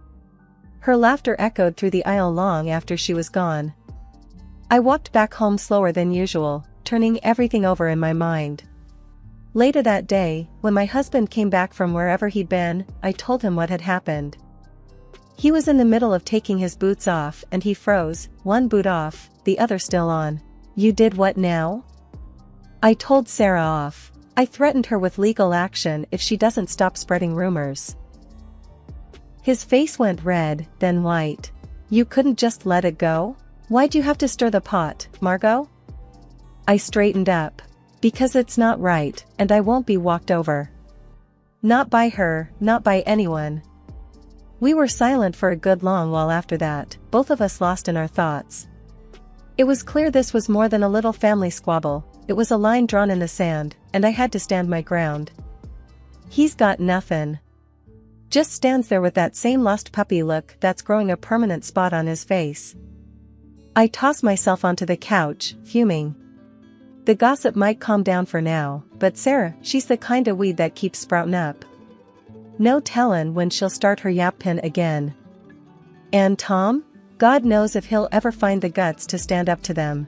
Her laughter echoed through the aisle long after she was gone. I walked back home slower than usual, turning everything over in my mind. Later that day, when my husband came back from wherever he'd been, I told him what had happened. He was in the middle of taking his boots off and he froze, one boot off, the other still on. "You did what now?" I told Sarah off. I threatened her with legal action if she doesn't stop spreading rumors. His face went red, then white. "You couldn't just let it go? Why'd you have to stir the pot, Margot?" I straightened up. "Because it's not right, and I won't be walked over. Not by her, not by anyone." We were silent for a good long while after that, both of us lost in our thoughts. It was clear this was more than a little family squabble, it was a line drawn in the sand, and I had to stand my ground. "He's got nothin'." Just stands there with that same lost puppy look that's growing a permanent spot on his face. I tossed myself onto the couch, fuming. The gossip might calm down for now, but Sarah, she's the kind of weed that keeps sprouting up. No tellin' when she'll start her yapin again. And Tom? God knows if he'll ever find the guts to stand up to them.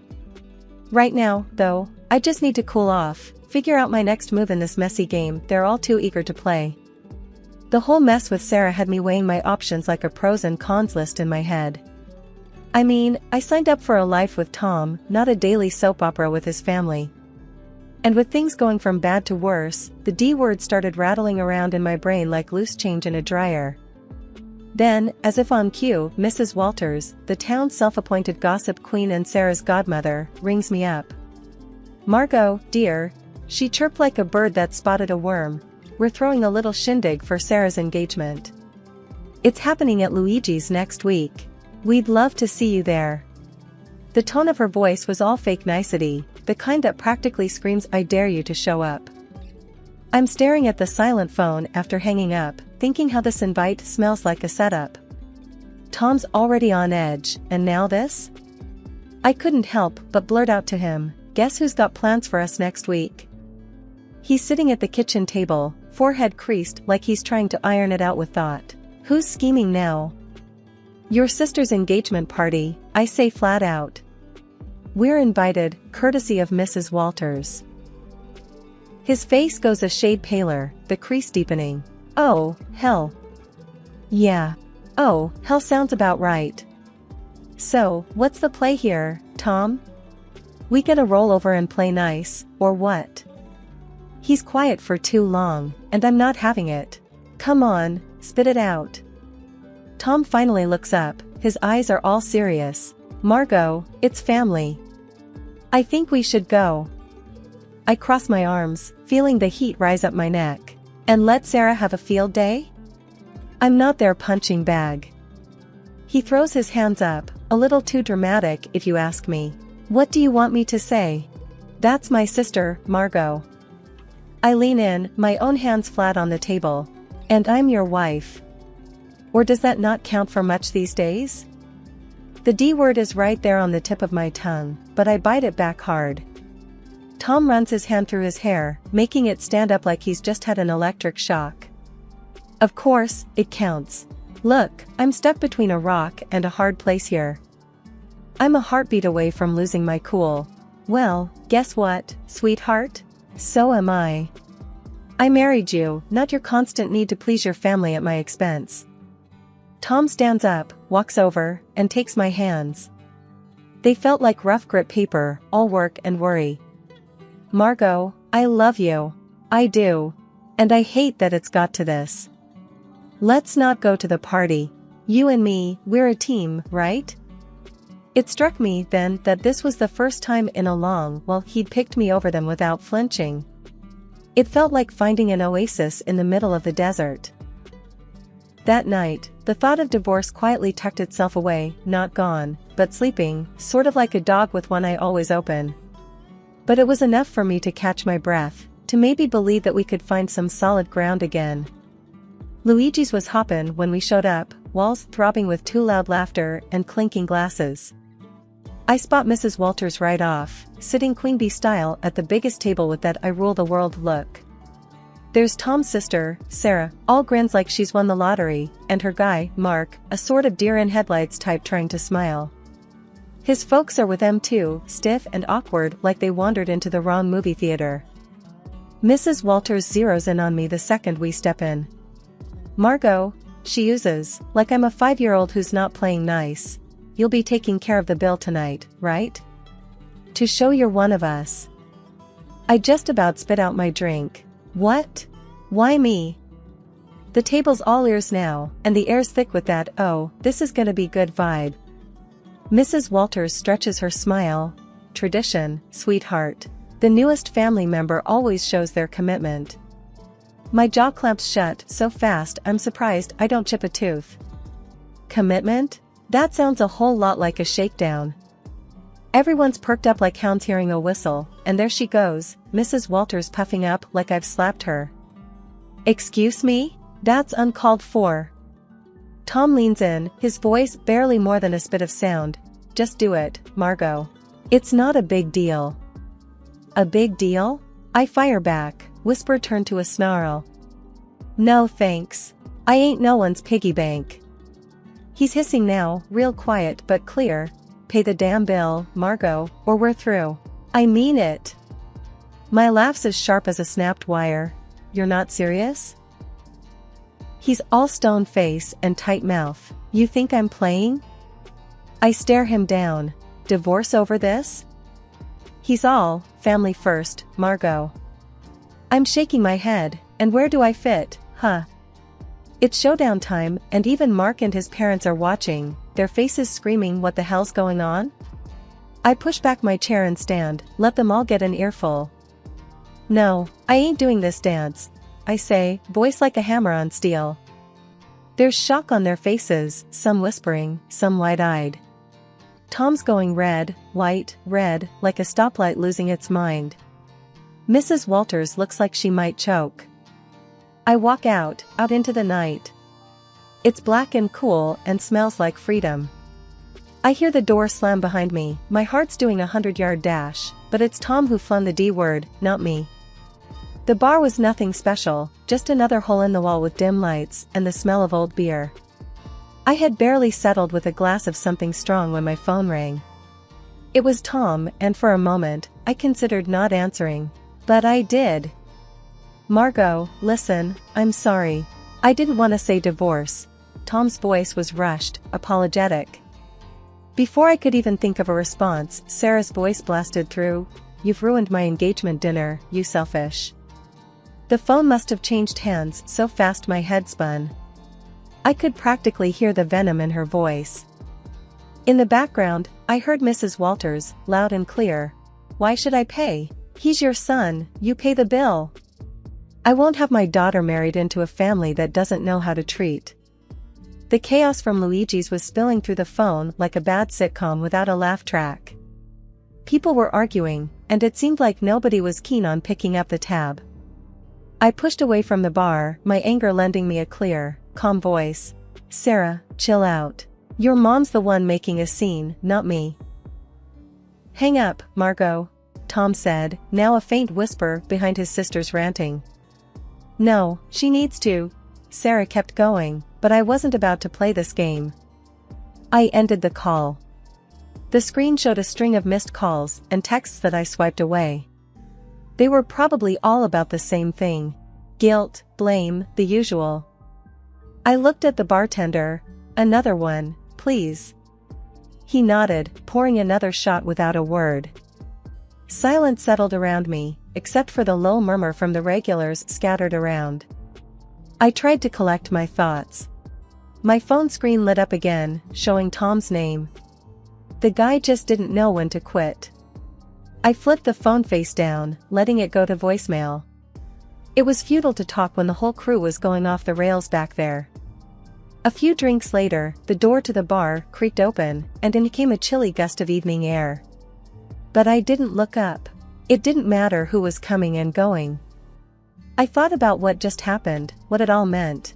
Right now, though, I just need to cool off, figure out my next move in this messy game they're all too eager to play. The whole mess with Sarah had me weighing my options like a pros and cons list in my head. I mean, I signed up for a life with Tom, not a daily soap opera with his family. And with things going from bad to worse, the D word started rattling around in my brain like loose change in a dryer. Then, as if on cue, Mrs. Walters, the town's self-appointed gossip queen and Sarah's godmother, rings me up. "Margot, dear," she chirped like a bird that spotted a worm, "we're throwing a little shindig for Sarah's engagement. It's happening at Luigi's next week. We'd love to see you there." The tone of her voice was all fake nicety, the kind that practically screams "I dare you to show up." I'm staring at the silent phone after hanging up, thinking how this invite smells like a setup. Tom's already on edge, and now this? I couldn't help but blurt out to him, "Guess who's got plans for us next week?" He's sitting at the kitchen table, forehead creased like he's trying to iron it out with thought. "Who's scheming now?" "Your sister's engagement party," I say flat out. "We're invited, courtesy of Mrs. Walters." His face goes a shade paler, the crease deepening. "Oh, hell. Yeah. Oh, hell sounds about right. So, what's the play here, Tom? We gonna roll over and play nice, or what?" He's quiet for too long, and I'm not having it. "Come on, spit it out." Tom finally looks up, his eyes are all serious. "Margot, it's family. I think we should go." I cross my arms, feeling the heat rise up my neck. "And let Sarah have a field day?" I'm not their punching bag. He throws his hands up, a little too dramatic if you ask me. "What do you want me to say?" "That's my sister, Margot." I lean in, my own hands flat on the table. "And I'm your wife." Or does that not count for much these days? The D word is right there on the tip of my tongue, but I bite it back hard. Tom runs his hand through his hair, making it stand up like he's just had an electric shock. Of course, it counts. Look, I'm stuck between a rock and a hard place here. I'm a heartbeat away from losing my cool. Well, guess what, sweetheart? So am I. I married you, not your constant need to please your family at my expense. Tom stands up, walks over, and takes my hands. They felt like rough grit paper, all work and worry. "Margot, I love you. I do. And I hate that it's got to this. Let's not go to the party. You and me, we're a team, right?" It struck me then that this was the first time in a long while he'd picked me over them without flinching. It felt like finding an oasis in the middle of the desert. That night, the thought of divorce quietly tucked itself away, not gone, but sleeping, sort of like a dog with one eye always open. But it was enough for me to catch my breath, to maybe believe that we could find some solid ground again. Luigi's was hoppin' when we showed up, walls throbbing with too loud laughter and clinking glasses. I spot Mrs. Walters right off, sitting queen bee style at the biggest table with that I rule the world look. There's Tom's sister, Sarah, all grins like she's won the lottery, and her guy, Mark, a sort of deer in headlights type trying to smile. His folks are with them too, stiff and awkward like they wandered into the wrong movie theater. Mrs. Walters zeroes in on me the second we step in. "Margot," she uses, like I'm a 5-year-old who's not playing nice. "You'll be taking care of the bill tonight, right? To show you're one of us." I just about spit out my drink. What? Why me? The table's all ears now, and the air's thick with that "oh, this is gonna be good" vibe. Mrs. Walters stretches her smile. Tradition, sweetheart. The newest family member always shows their commitment. My jaw clamps shut so fast I'm surprised I don't chip a tooth. Commitment? That sounds a whole lot like a shakedown. Everyone's perked up like hounds hearing a whistle, and there she goes, Mrs. Walters puffing up like I've slapped her. "Excuse me? That's uncalled for." Tom leans in, his voice barely more than a spit of sound. "Just do it, Margot. It's not a big deal." "A big deal?" I fire back, whisper turned to a snarl. "No thanks. I ain't no one's piggy bank." He's hissing now, real quiet but clear. "Pay the damn bill, Margot, or we're through." I mean it. My laugh's as sharp as a snapped wire. "You're not serious?" He's all stone face and tight mouth. "You think I'm playing?" I stare him down. "Divorce over this?" He's all, "Family first, Margot." I'm shaking my head, and where do I fit, huh? It's showdown time, and even Mark and his parents are watching, their faces screaming what the hell's going on? I push back my chair and stand, let them all get an earful. "No, I ain't doing this dance," I say, voice like a hammer on steel. There's shock on their faces, some whispering, some wide-eyed. Tom's going red, white, red, like a stoplight losing its mind. Mrs. Walters looks like she might choke. I walk out into the night. It's black and cool and smells like freedom. I hear the door slam behind me, my heart's doing a 100-yard dash, but it's Tom who flung the D word, not me. The bar was nothing special, just another hole in the wall with dim lights and the smell of old beer. I had barely settled with a glass of something strong when my phone rang. It was Tom, and for a moment, I considered not answering. But I did. "Margot, listen, I'm sorry. I didn't want to say divorce." Tom's voice was rushed, apologetic. Before I could even think of a response, Sarah's voice blasted through. "You've ruined my engagement dinner, you selfish." The phone must have changed hands so fast my head spun. I could practically hear the venom in her voice. In the background, I heard Mrs. Walters, loud and clear. "Why should I pay? He's your son, you pay the bill." I won't have my daughter married into a family that doesn't know how to treat. The chaos from Luigi's was spilling through the phone like a bad sitcom without a laugh track. People were arguing, and it seemed like nobody was keen on picking up the tab. I pushed away from the bar, my anger lending me a clear, calm voice. "Sarah, chill out. Your mom's the one making a scene, not me." "Hang up, Margot," Tom said, now a faint whisper behind his sister's ranting. "No, she needs to." Sarah kept going, but I wasn't about to play this game. I ended the call. The screen showed a string of missed calls and texts that I swiped away. They were probably all about the same thing. Guilt, blame, the usual. I looked at the bartender. "Another one, please." He nodded, pouring another shot without a word. Silence settled around me, except for the low murmur from the regulars scattered around. I tried to collect my thoughts. My phone screen lit up again, showing Tom's name. The guy just didn't know when to quit. I flipped the phone face down, letting it go to voicemail. It was futile to talk when the whole crew was going off the rails back there. A few drinks later, the door to the bar creaked open, and in came a chilly gust of evening air. But I didn't look up. It didn't matter who was coming and going. I thought about what just happened, what it all meant.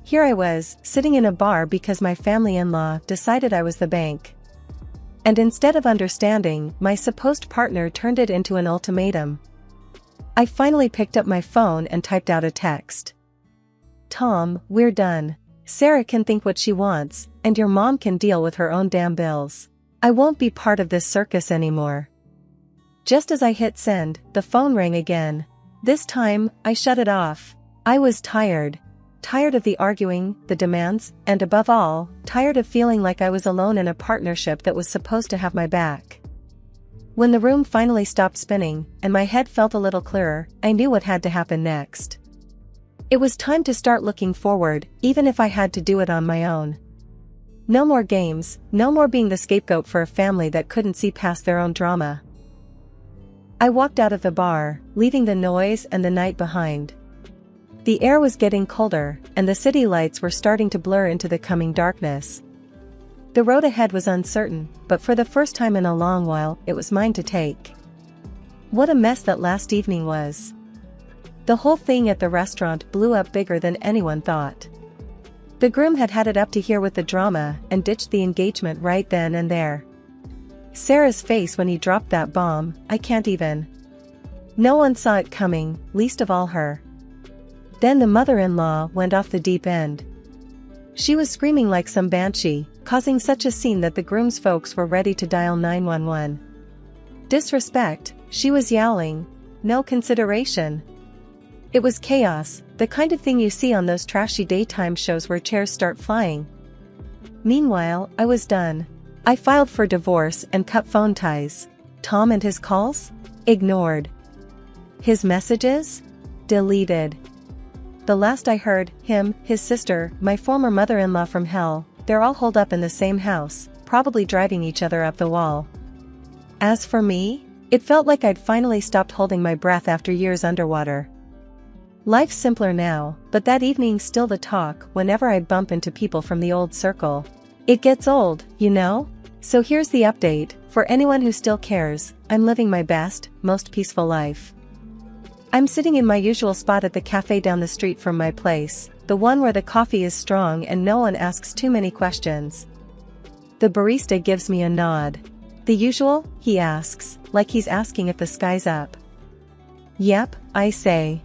Here I was, sitting in a bar because my family-in-law decided I was the bank. And instead of understanding, my supposed partner turned it into an ultimatum. I finally picked up my phone and typed out a text. Tom, we're done. Sarah can think what she wants, and your mom can deal with her own damn bills. I won't be part of this circus anymore. Just as I hit send, the phone rang again. This time, I shut it off. I was tired. Tired of the arguing, the demands, and above all, tired of feeling like I was alone in a partnership that was supposed to have my back. When the room finally stopped spinning, and my head felt a little clearer, I knew what had to happen next. It was time to start looking forward, even if I had to do it on my own. No more games, no more being the scapegoat for a family that couldn't see past their own drama. I walked out of the bar, leaving the noise and the night behind. The air was getting colder, and the city lights were starting to blur into the coming darkness. The road ahead was uncertain, but for the first time in a long while, it was mine to take. What a mess that last evening was. The whole thing at the restaurant blew up bigger than anyone thought. The groom had had it up to here with the drama and ditched the engagement right then and there. Sarah's face when he dropped that bomb, I can't even. No one saw it coming, least of all her. Then the mother-in-law went off the deep end. She was screaming like some banshee, causing such a scene that the groom's folks were ready to dial 911. Disrespect, she was yowling. No consideration. It was chaos, the kind of thing you see on those trashy daytime shows where chairs start flying. Meanwhile, I was done. I filed for divorce and cut phone ties. Tom and his calls? Ignored. His messages? Deleted. The last I heard, him, his sister, my former mother-in-law from hell, they're all holed up in the same house, probably driving each other up the wall. As for me, it felt like I'd finally stopped holding my breath after years underwater. Life's simpler now, but that evening's still the talk whenever I bump into people from the old circle. It gets old, you know? So here's the update, for anyone who still cares, I'm living my best, most peaceful life. I'm sitting in my usual spot at the cafe down the street from my place, the one where the coffee is strong and no one asks too many questions. The barista gives me a nod. The usual? He asks, like he's asking if the sky's up. Yep, I say.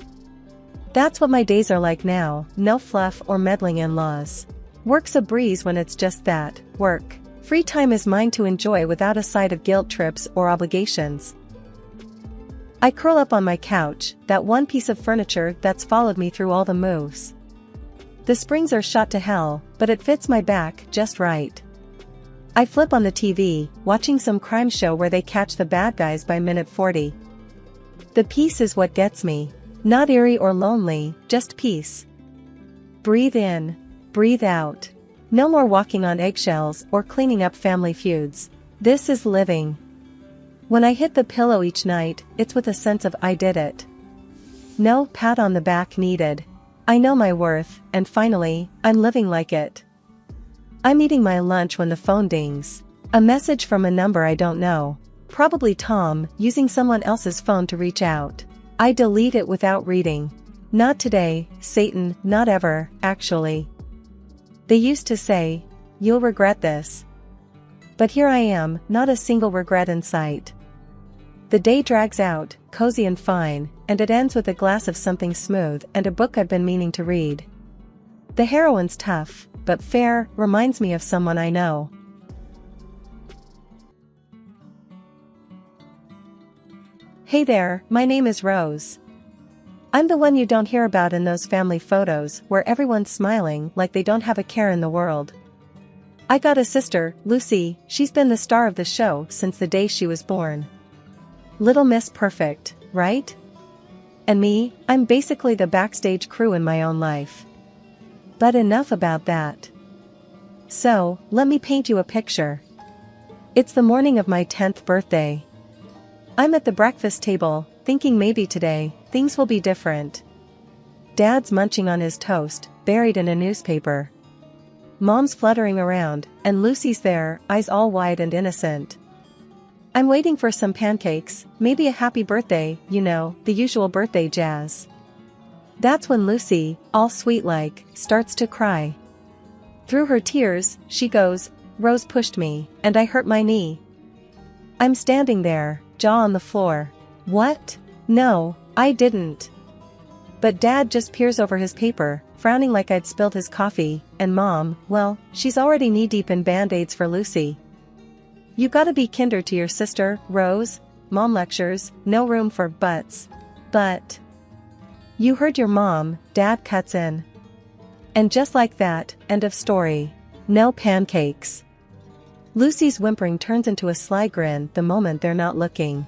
That's what my days are like now, no fluff or meddling in-laws. Work's a breeze when it's just that, work. Free time is mine to enjoy without a side of guilt trips or obligations. I curl up on my couch, that one piece of furniture that's followed me through all the moves. The springs are shot to hell, but it fits my back just right. I flip on the TV, watching some crime show where they catch the bad guys by minute 40. The peace is what gets me. Not eerie or lonely, just peace. Breathe in, breathe out. No more walking on eggshells or cleaning up family feuds. This is living. When I hit the pillow each night, it's with a sense of I did it. No pat on the back needed. I know my worth, and finally, I'm living like it. I'm eating my lunch when the phone dings. A message from a number I don't know. Probably Tom, using someone else's phone to reach out. I delete it without reading. Not today, Satan, not ever, actually. They used to say, you'll regret this. But here I am, not a single regret in sight. The day drags out, cozy and fine, and it ends with a glass of something smooth and a book I've been meaning to read. The heroine's tough, but fair, reminds me of someone I know. Hey there, my name is Rose. I'm the one you don't hear about in those family photos where everyone's smiling like they don't have a care in the world. I got a sister, Lucy, she's been the star of the show since the day she was born. Little Miss Perfect, right? And me, I'm basically the backstage crew in my own life. But enough about that. So, let me paint you a picture. It's the morning of my 10th birthday. I'm at the breakfast table, thinking maybe today, things will be different. Dad's munching on his toast, buried in a newspaper. Mom's fluttering around, and Lucy's there, eyes all wide and innocent. I'm waiting for some pancakes, maybe a happy birthday, you know, the usual birthday jazz. That's when Lucy, all sweet-like, starts to cry. Through her tears, she goes, "Rose pushed me, and I hurt my knee." I'm standing there, jaw on the floor. What? No, I didn't. But Dad just peers over his paper, frowning like I'd spilled his coffee, and Mom, well, she's already knee-deep in Band-Aids for Lucy. "You gotta be kinder to your sister, Rose," Mom lectures, no room for buts. But you heard your mom, Dad cuts in. And just like that, end of story. No pancakes. Lucy's whimpering turns into a sly grin the moment they're not looking.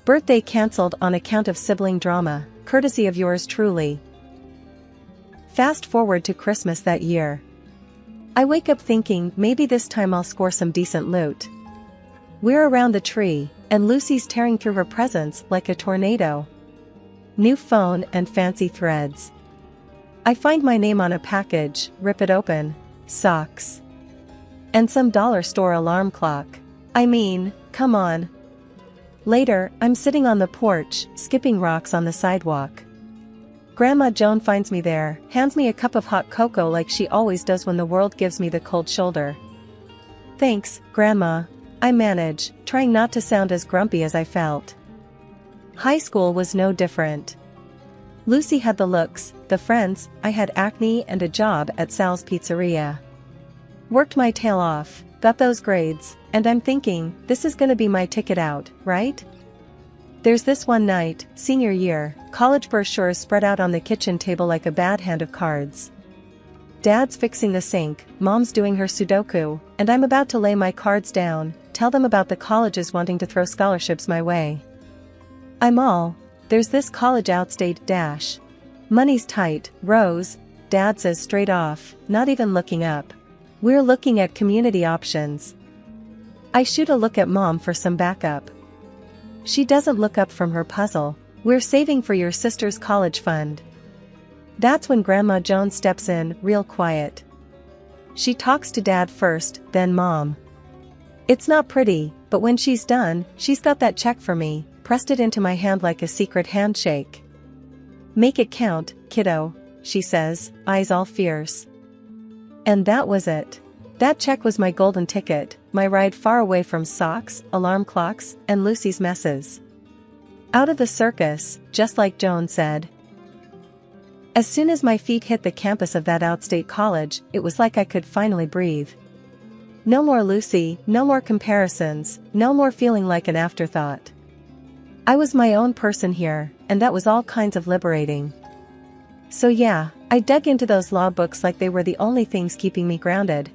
Birthday cancelled on account of sibling drama, courtesy of yours truly. Fast forward to Christmas that year. I wake up thinking maybe this time I'll score some decent loot. We're around the tree, and Lucy's tearing through her presents like a tornado. New phone and fancy threads. I find my name on a package, rip it open. Socks. And some dollar store alarm clock. I mean, come on. Later, I'm sitting on the porch, skipping rocks on the sidewalk. Grandma Joan finds me there, hands me a cup of hot cocoa like she always does when the world gives me the cold shoulder. "Thanks, Grandma," I manage, trying not to sound as grumpy as I felt. High school was no different. Lucy had the looks, the friends, I had acne and a job at Sal's Pizzeria. Worked my tail off, got those grades, and I'm thinking, this is gonna be my ticket out, right? There's this one night, senior year, college brochures spread out on the kitchen table like a bad hand of cards. Dad's fixing the sink, Mom's doing her Sudoku, and I'm about to lay my cards down, tell them about the colleges wanting to throw scholarships my way. I'm all, "There's this college outstate dash. Money's tight, Rose," Dad says straight off, not even looking up. "We're looking at community options." I shoot a look at Mom for some backup. She doesn't look up from her puzzle. "We're saving for your sister's college fund." That's when Grandma Joan steps in, real quiet. She talks to Dad first, then Mom. It's not pretty, but when she's done, she's got that check for me, pressed it into my hand like a secret handshake. "Make it count, kiddo," she says, eyes all fierce. And that was it. That check was my golden ticket, my ride far away from socks, alarm clocks, and Lucy's messes. Out of the circus, just like Joan said. As soon as my feet hit the campus of that outstate college, it was like I could finally breathe. No more Lucy, no more comparisons, no more feeling like an afterthought. I was my own person here, and that was all kinds of liberating. So yeah, I dug into those law books like they were the only things keeping me grounded.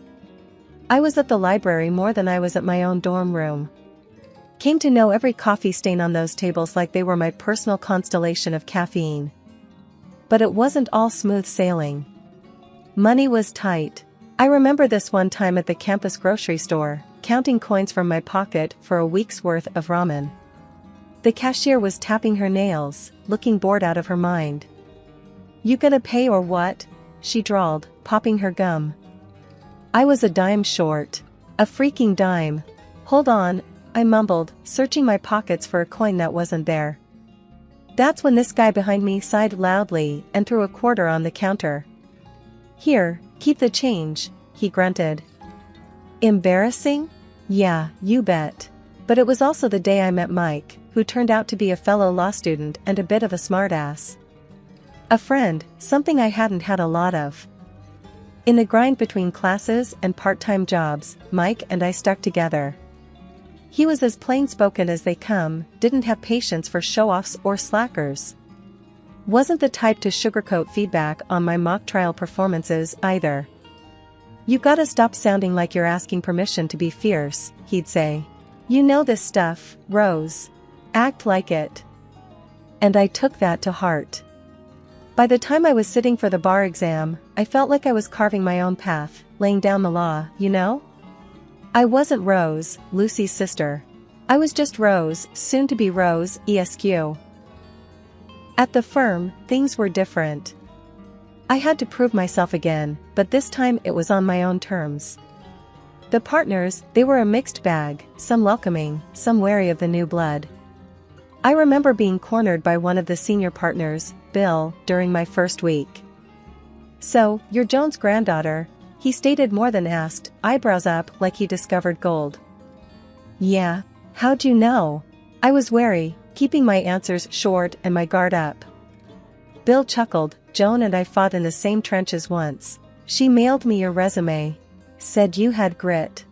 I was at the library more than I was at my own dorm room. Came to know every coffee stain on those tables like they were my personal constellation of caffeine. But it wasn't all smooth sailing. Money was tight. I remember this one time at the campus grocery store, counting coins from my pocket for a week's worth of ramen. The cashier was tapping her nails, looking bored out of her mind. "You gonna pay or what?" she drawled, popping her gum. I was a dime short. A freaking dime. "Hold on," I mumbled, searching my pockets for a coin that wasn't there. That's when this guy behind me sighed loudly and threw a quarter on the counter. "Here, keep the change," he grunted. Embarrassing? Yeah, you bet. But it was also the day I met Mike, who turned out to be a fellow law student and a bit of a smartass. A friend, something I hadn't had a lot of. In the grind between classes and part-time jobs, Mike and I stuck together. He was as plain-spoken as they come, didn't have patience for show-offs or slackers. Wasn't the type to sugarcoat feedback on my mock trial performances either. "You gotta stop sounding like you're asking permission to be fierce," he'd say. "You know this stuff, Rose. Act like it." And I took that to heart. By the time I was sitting for the bar exam, I felt like I was carving my own path, laying down the law, you know? I wasn't Rose, Lucy's sister. I was just Rose, soon to be Rose, ESQ. At the firm, things were different. I had to prove myself again, but this time it was on my own terms. The partners, they were a mixed bag, some welcoming, some wary of the new blood. I remember being cornered by one of the senior partners, Bill, during my first week. "So, you're Joan's granddaughter," he stated more than asked, eyebrows up like he discovered gold. "Yeah, how'd you know?" I was wary, keeping my answers short and my guard up. Bill chuckled, "Joan and I fought in the same trenches once. She mailed me your resume. Said you had grit."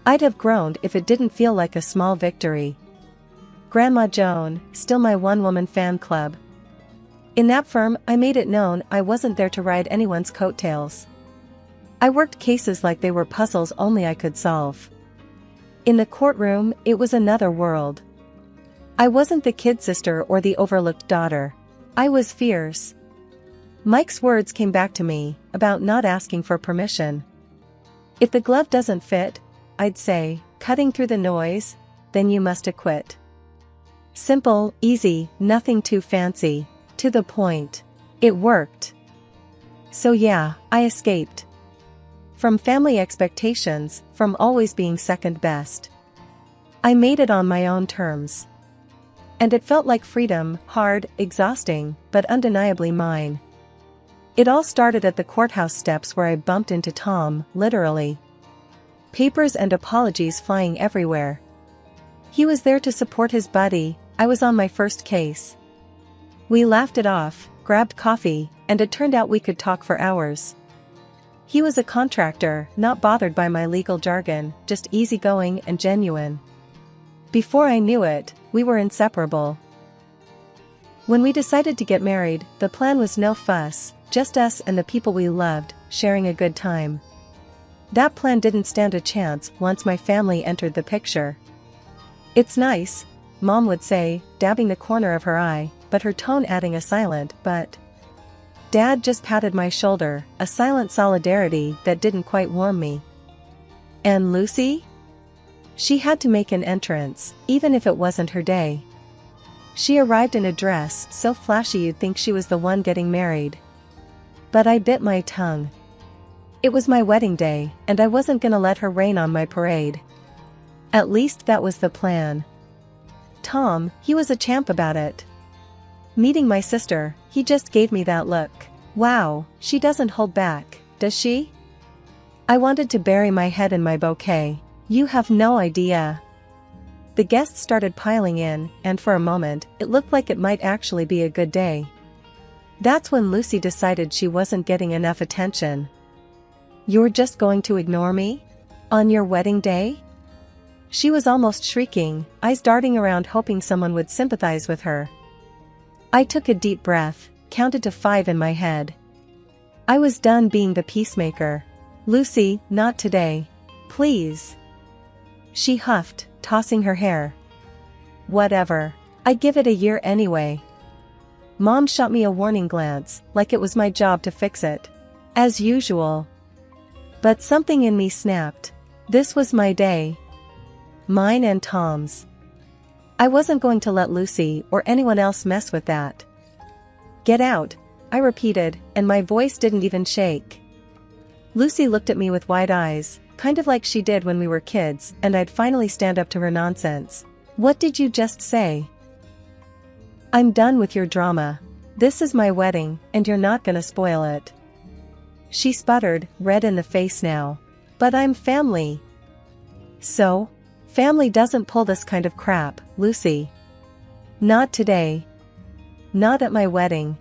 I'd have groaned if it didn't feel like a small victory. Grandma Joan, still my one-woman fan club. In that firm, I made it known I wasn't there to ride anyone's coattails. I worked cases like they were puzzles only I could solve. In the courtroom, it was another world. I wasn't the kid sister or the overlooked daughter. I was fierce. Mike's words came back to me, about not asking for permission. "If the glove doesn't fit," I'd say, cutting through the noise, "then you must acquit." Simple, easy, nothing too fancy, to the point. It worked. So yeah, I escaped. From family expectations, from always being second best. I made it on my own terms. And it felt like freedom, hard, exhausting, but undeniably mine. It all started at the courthouse steps where I bumped into Tom, literally. Papers and apologies flying everywhere. He was there to support his buddy. I was on my first case. We laughed it off, grabbed coffee, and it turned out we could talk for hours. He was a contractor, not bothered by my legal jargon, just easygoing and genuine. Before I knew it, we were inseparable. When we decided to get married, the plan was no fuss, just us and the people we loved, sharing a good time. That plan didn't stand a chance once my family entered the picture. "It's nice," Mom would say, dabbing the corner of her eye, but her tone adding a silent "but." Dad just patted my shoulder, a silent solidarity that didn't quite warm me. "And Lucy?" She had to make an entrance, even if it wasn't her day. She arrived in a dress so flashy you'd think she was the one getting married. But I bit my tongue. It was my wedding day, and I wasn't gonna let her rain on my parade. At least that was the plan. Tom, he was a champ about it. Meeting my sister, he just gave me that look. Wow, she doesn't hold back, does she? I wanted to bury my head in my bouquet. You have no idea. The guests started piling in, and for a moment, it looked like it might actually be a good day. That's when Lucy decided she wasn't getting enough attention. "You're just going to ignore me? On your wedding day?" She was almost shrieking, eyes darting around hoping someone would sympathize with her. I took a deep breath, counted to 5 in my head. I was done being the peacemaker. "Lucy, not today. Please." She huffed, tossing her hair. "Whatever. I'd give it a year anyway." Mom shot me a warning glance, like it was my job to fix it. As usual. But something in me snapped. This was my day. Mine and Tom's. I wasn't going to let Lucy or anyone else mess with that. "Get out," I repeated, and my voice didn't even shake. Lucy looked at me with wide eyes, kind of like she did when we were kids and I'd finally stand up to her nonsense. "What did you just say?" "I'm done with your drama. This is my wedding, and you're not gonna spoil it." She sputtered, red in the face now. "But I'm family." "So? Family doesn't pull this kind of crap, Lucy. Not today. Not at my wedding."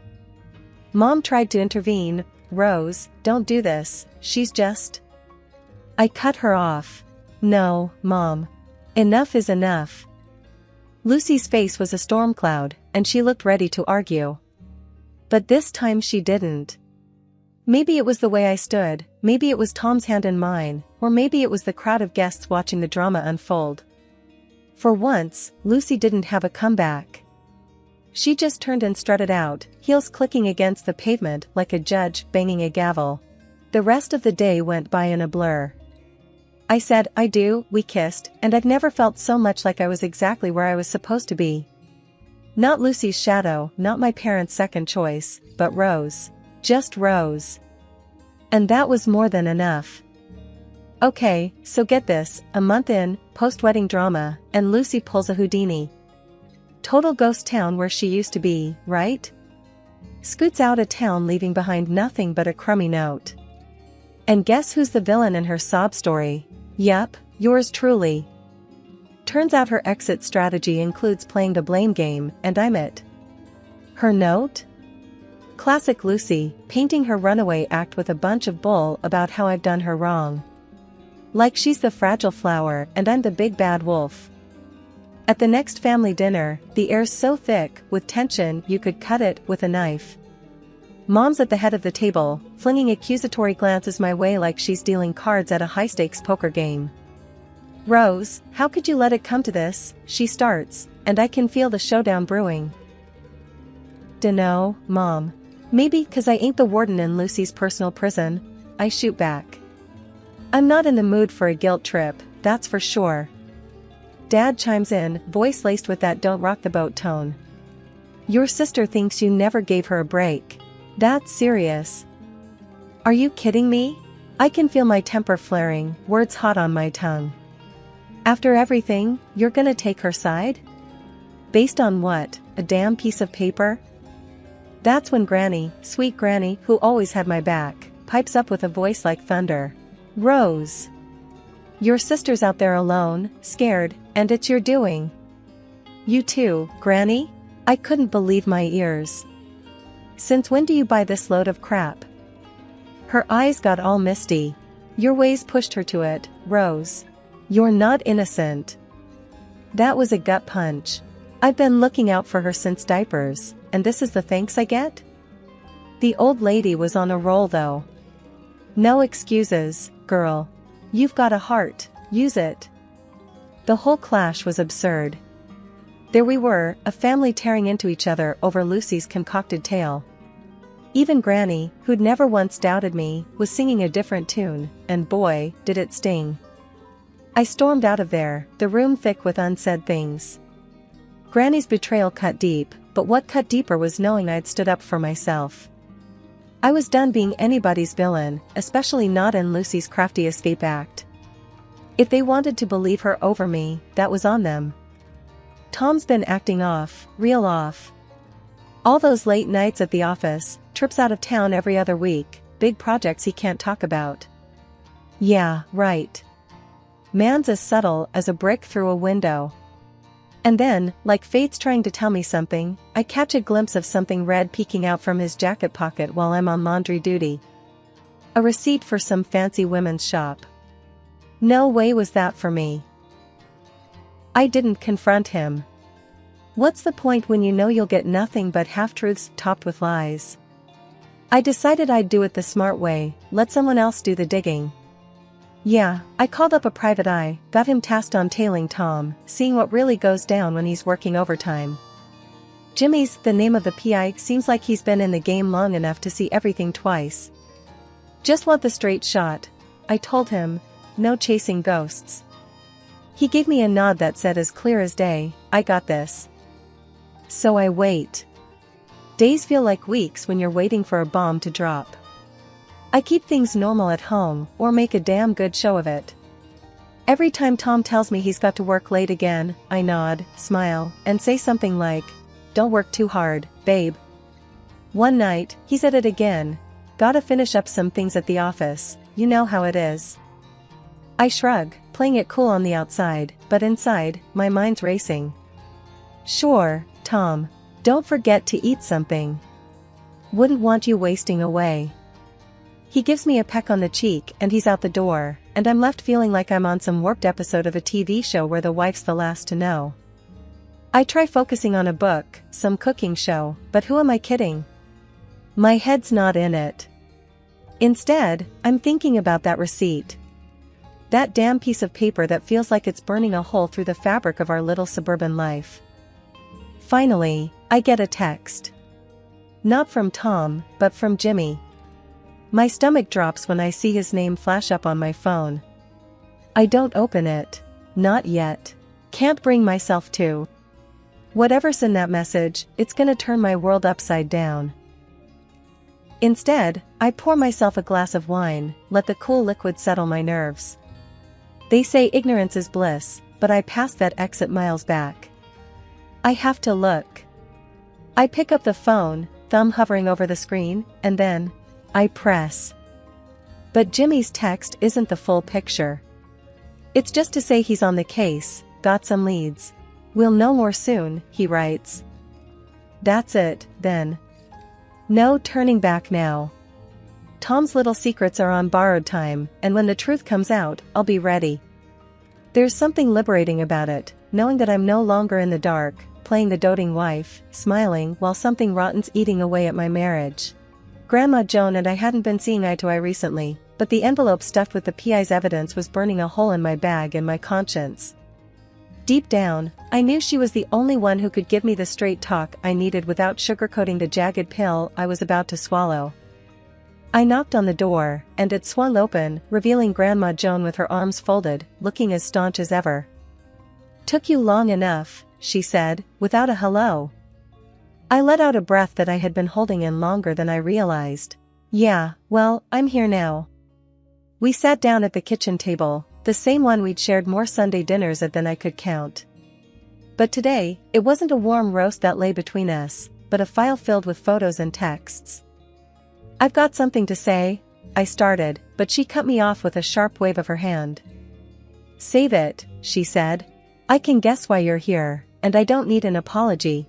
Mom tried to intervene. "Rose, don't do this, she's just..." I cut her off. "No, Mom. Enough is enough." Lucy's face was a storm cloud, and she looked ready to argue. But this time she didn't. Maybe it was the way I stood, maybe it was Tom's hand in mine, or maybe it was the crowd of guests watching the drama unfold. For once, Lucy didn't have a comeback. She just turned and strutted out, heels clicking against the pavement like a judge banging a gavel. The rest of the day went by in a blur. I said "I do," we kissed, and I've never felt so much like I was exactly where I was supposed to be. Not Lucy's shadow, not my parents' second choice, but Rose. Just Rose. And that was more than enough. Okay, so get this, a month in, post-wedding drama, and Lucy pulls a Houdini. Total ghost town where she used to be, right? Scoots out of town leaving behind nothing but a crummy note. And guess who's the villain in her sob story? Yep, yours truly. Turns out her exit strategy includes playing the blame game, and I'm it. Her note? Classic Lucy, painting her runaway act with a bunch of bull about how I've done her wrong. Like she's the fragile flower and I'm the big bad wolf. At the next family dinner, the air's so thick with tension you could cut it with a knife. Mom's at the head of the table, flinging accusatory glances my way like she's dealing cards at a high-stakes poker game. Rose, how could you let it come to this? She starts, and I can feel the showdown brewing. Dunno, Mom. Maybe 'cause I ain't the warden in Lucy's personal prison, I shoot back. I'm not in the mood for a guilt trip, that's for sure. Dad chimes in, voice laced with that don't rock the boat tone. Your sister thinks you never gave her a break. That's serious. Are you kidding me? I can feel my temper flaring, words hot on my tongue. After everything, you're gonna take her side? Based on what, a damn piece of paper? That's when Granny, sweet Granny who always had my back, pipes up with a voice like thunder. Rose. Your sister's out there alone, scared, and it's your doing. You too, Granny? I couldn't believe my ears. Since when do you buy this load of crap? Her eyes got all misty. Your ways pushed her to it, Rose. You're not innocent. That was a gut punch. I've been looking out for her since diapers, and this is the thanks I get? The old lady was on a roll though. No excuses, girl. You've got a heart, use it. The whole clash was absurd. There we were, a family tearing into each other over Lucy's concocted tale. Even Granny, who'd never once doubted me, was singing a different tune, and boy, did it sting. I stormed out of there, the room thick with unsaid things. Granny's betrayal cut deep, but what cut deeper was knowing I'd stood up for myself. I was done being anybody's villain, especially not in Lucy's crafty escape act. If they wanted to believe her over me, that was on them. Tom's been acting off, real off. All those late nights at the office, trips out of town every other week, big projects he can't talk about. Yeah, right. Man's as subtle as a brick through a window. And then, like fate's trying to tell me something, I catch a glimpse of something red peeking out from his jacket pocket while I'm on laundry duty. A receipt for some fancy women's shop. No way was that for me. I didn't confront him. What's the point when you know you'll get nothing but half-truths topped with lies? I decided I'd do it the smart way, let someone else do the digging. Yeah, I called up a private eye, got him tasked on tailing Tom, seeing what really goes down when he's working overtime. Jimmy's the name of the PI, seems like he's been in the game long enough to see everything twice. Just want the straight shot, I told him, no chasing ghosts. He gave me a nod that said as clear as day, I got this. So I wait. Days feel like weeks when you're waiting for a bomb to drop. I keep things normal at home, or make a damn good show of it. Every time Tom tells me he's got to work late again, I nod, smile, and say something like, don't work too hard, babe. One night, he's at it again. Gotta finish up some things at the office, you know how it is. I shrug, playing it cool on the outside, but inside, my mind's racing. Sure, Tom. Don't forget to eat something. Wouldn't want you wasting away. He gives me a peck on the cheek and he's out the door, and I'm left feeling like I'm on some warped episode of a TV show where the wife's the last to know. I try focusing on a book, some cooking show, but who am I kidding? My head's not in it. Instead, I'm thinking about that receipt. That damn piece of paper that feels like it's burning a hole through the fabric of our little suburban life. Finally, I get a text. Not from Tom, but from Jimmy. My stomach drops when I see his name flash up on my phone. I don't open it. Not yet. Can't bring myself to. Whatever's in that message, it's gonna turn my world upside down. Instead, I pour myself a glass of wine, let the cool liquid settle my nerves. They say ignorance is bliss, but I pass that exit miles back. I have to look. I pick up the phone, thumb hovering over the screen, and then I press. But Jimmy's text isn't the full picture. It's just to say he's on the case, got some leads. We'll know more soon, he writes. That's it, then. No turning back now. Tom's little secrets are on borrowed time, and when the truth comes out, I'll be ready. There's something liberating about it, knowing that I'm no longer in the dark, playing the doting wife, smiling while something rotten's eating away at my marriage. Grandma Joan and I hadn't been seeing eye to eye recently, but the envelope stuffed with the PI's evidence was burning a hole in my bag and my conscience. Deep down, I knew she was the only one who could give me the straight talk I needed without sugarcoating the jagged pill I was about to swallow. I knocked on the door, and it swung open, revealing Grandma Joan with her arms folded, looking as staunch as ever. "Took you long enough," she said, without a hello. I let out a breath that I had been holding in longer than I realized. "Yeah, well, I'm here now." We sat down at the kitchen table, the same one we'd shared more Sunday dinners at than I could count. But today, it wasn't a warm roast that lay between us, but a file filled with photos and texts. "I've got something to say," I started, but she cut me off with a sharp wave of her hand. "Save it," she said. "I can guess why you're here, and I don't need an apology."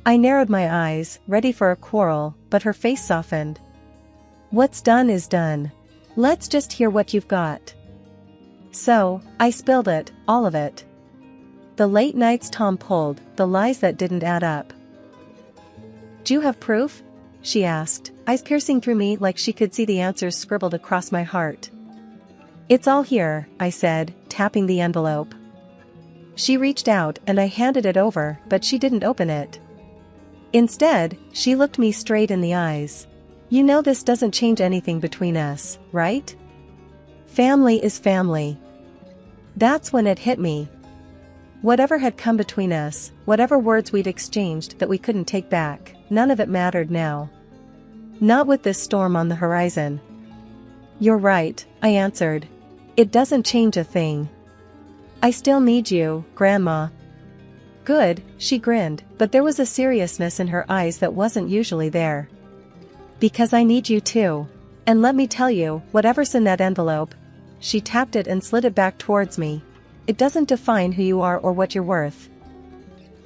I narrowed my eyes, ready for a quarrel, but her face softened. "What's done is done. Let's just hear what you've got." So, I spilled it, all of it. The late nights Tom pulled, the lies that didn't add up. "Do you have proof?" she asked, eyes piercing through me like she could see the answers scribbled across my heart. "It's all here," I said, tapping the envelope. She reached out and I handed it over, but she didn't open it. Instead, she looked me straight in the eyes. "You know this doesn't change anything between us, right? Family is family." That's when it hit me. Whatever had come between us, whatever words we'd exchanged that we couldn't take back, none of it mattered now. Not with this storm on the horizon. "You're right," I answered. "It doesn't change a thing. I still need you, Grandma." "Good," she grinned, but there was a seriousness in her eyes that wasn't usually there. "Because I need you too. And let me tell you, whatever's in that envelope," she tapped it and slid it back towards me, "it doesn't define who you are or what you're worth."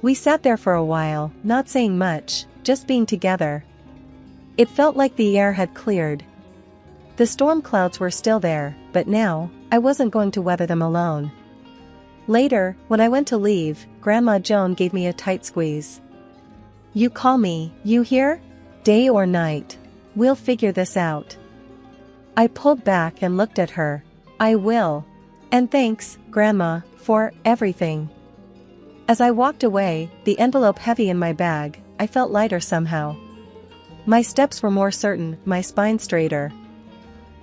We sat there for a while, not saying much, just being together. It felt like the air had cleared. The storm clouds were still there, but now, I wasn't going to weather them alone. Later, when I went to leave, Grandma Joan gave me a tight squeeze. "You call me, you hear? Day or night. We'll figure this out." I pulled back and looked at her. "I will. And thanks, Grandma, for everything." As I walked away, the envelope heavy in my bag, I felt lighter somehow. My steps were more certain, my spine straighter.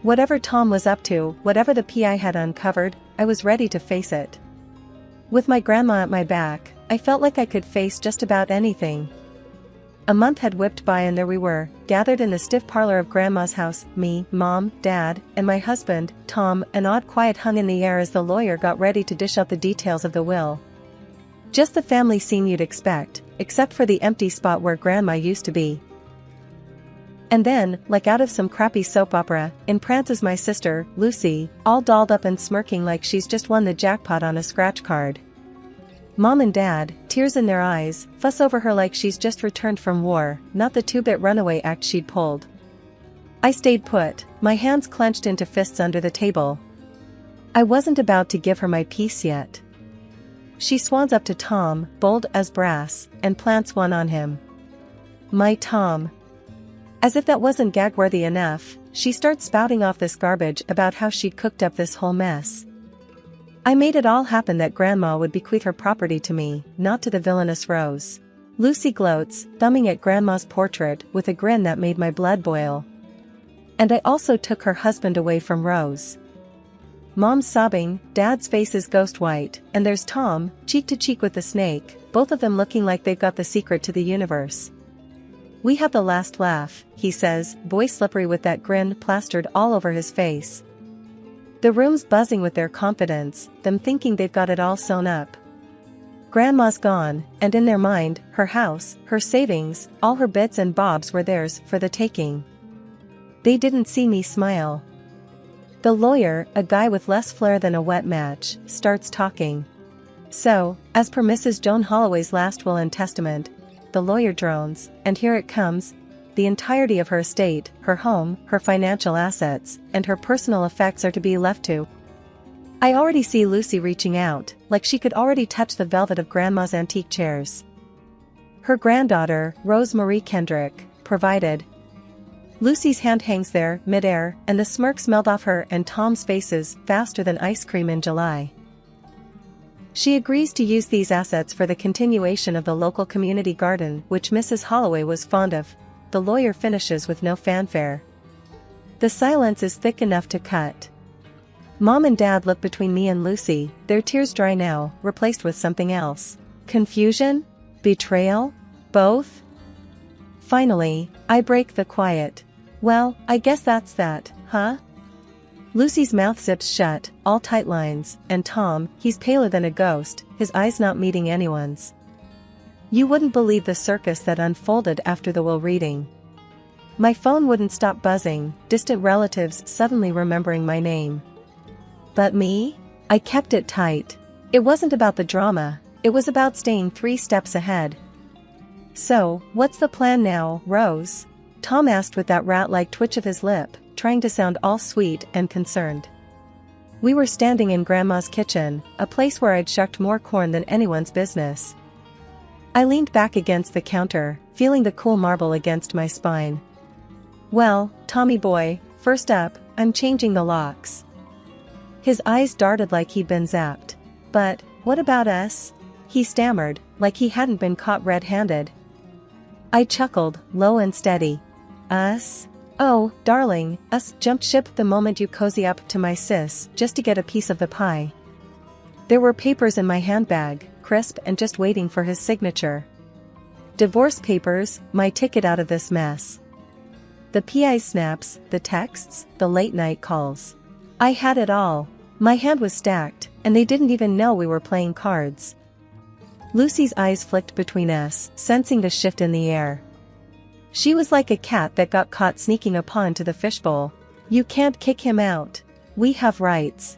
Whatever Tom was up to, whatever the PI had uncovered, I was ready to face it. With my grandma at my back, I felt like I could face just about anything. A month had whipped by and there we were, gathered in the stiff parlor of Grandma's house, me, Mom, Dad, and my husband, Tom. An odd quiet hung in the air as the lawyer got ready to dish out the details of the will. Just the family scene you'd expect, except for the empty spot where Grandma used to be. And then, like out of some crappy soap opera, in prances my sister, Lucy, all dolled up and smirking like she's just won the jackpot on a scratch card. Mom and Dad, tears in their eyes, fuss over her like she's just returned from war, not the two-bit runaway act she'd pulled. I stayed put, my hands clenched into fists under the table. I wasn't about to give her my piece yet. She swans up to Tom, bold as brass, and plants one on him. My Tom. As if that wasn't gag-worthy enough, she starts spouting off this garbage about how she'd cooked up this whole mess. I made it all happen that Grandma would bequeath her property to me, not to the villainous Rose. Lucy gloats, thumbing at Grandma's portrait with a grin that made my blood boil. And I also took her husband away from Rose. Mom's sobbing, Dad's face is ghost white, and there's Tom, cheek to cheek with the snake, both of them looking like they've got the secret to the universe. We have the last laugh, he says, voice slippery with that grin plastered all over his face. The room's buzzing with their confidence, them thinking they've got it all sewn up. Grandma's gone, and in their mind, her house, her savings, all her bits and bobs were theirs for the taking. They didn't see me smile. The lawyer, a guy with less flair than a wet match, starts talking. So, as per Mrs. Joan Holloway's last will and testament, the lawyer drones, and here it comes, the entirety of her estate, her home, her financial assets, and her personal effects are to be left to. I already see Lucy reaching out, like she could already touch the velvet of Grandma's antique chairs. Her granddaughter, Rose Marie Kendrick, provided. Lucy's hand hangs there, midair, and the smirks melt off her and Tom's faces faster than ice cream in July. She agrees to use these assets for the continuation of the local community garden which Mrs. Holloway was fond of. The lawyer finishes with no fanfare. The silence is thick enough to cut. Mom and Dad look between me and Lucy, their tears dry now, replaced with something else. Confusion? Betrayal? Both? Finally, I break the quiet. Well, I guess that's that, huh? Lucy's mouth zips shut, all tight lines, and Tom, he's paler than a ghost, his eyes not meeting anyone's. You wouldn't believe the circus that unfolded after the will reading. My phone wouldn't stop buzzing, distant relatives suddenly remembering my name. But me? I kept it tight. It wasn't about the drama, it was about staying 3 steps ahead. So, what's the plan now, Rose? Tom asked with that rat-like twitch of his lip, trying to sound all sweet and concerned. We were standing in Grandma's kitchen, a place where I'd shucked more corn than anyone's business. I leaned back against the counter, feeling the cool marble against my spine. Well, Tommy boy, first up, I'm changing the locks. His eyes darted like he'd been zapped. But, what about us? He stammered, like he hadn't been caught red-handed. I chuckled, low and steady. Us? Oh, darling, us jumped ship the moment you cozy up to my sis, just to get a piece of the pie. There were papers in my handbag, crisp and just waiting for his signature. Divorce papers, my ticket out of this mess. The PI snaps, the texts, the late-night calls. I had it all. My hand was stacked, and they didn't even know we were playing cards. Lucy's eyes flicked between us, sensing the shift in the air. She was like a cat that got caught sneaking a paw into the fishbowl. You can't kick him out. We have rights.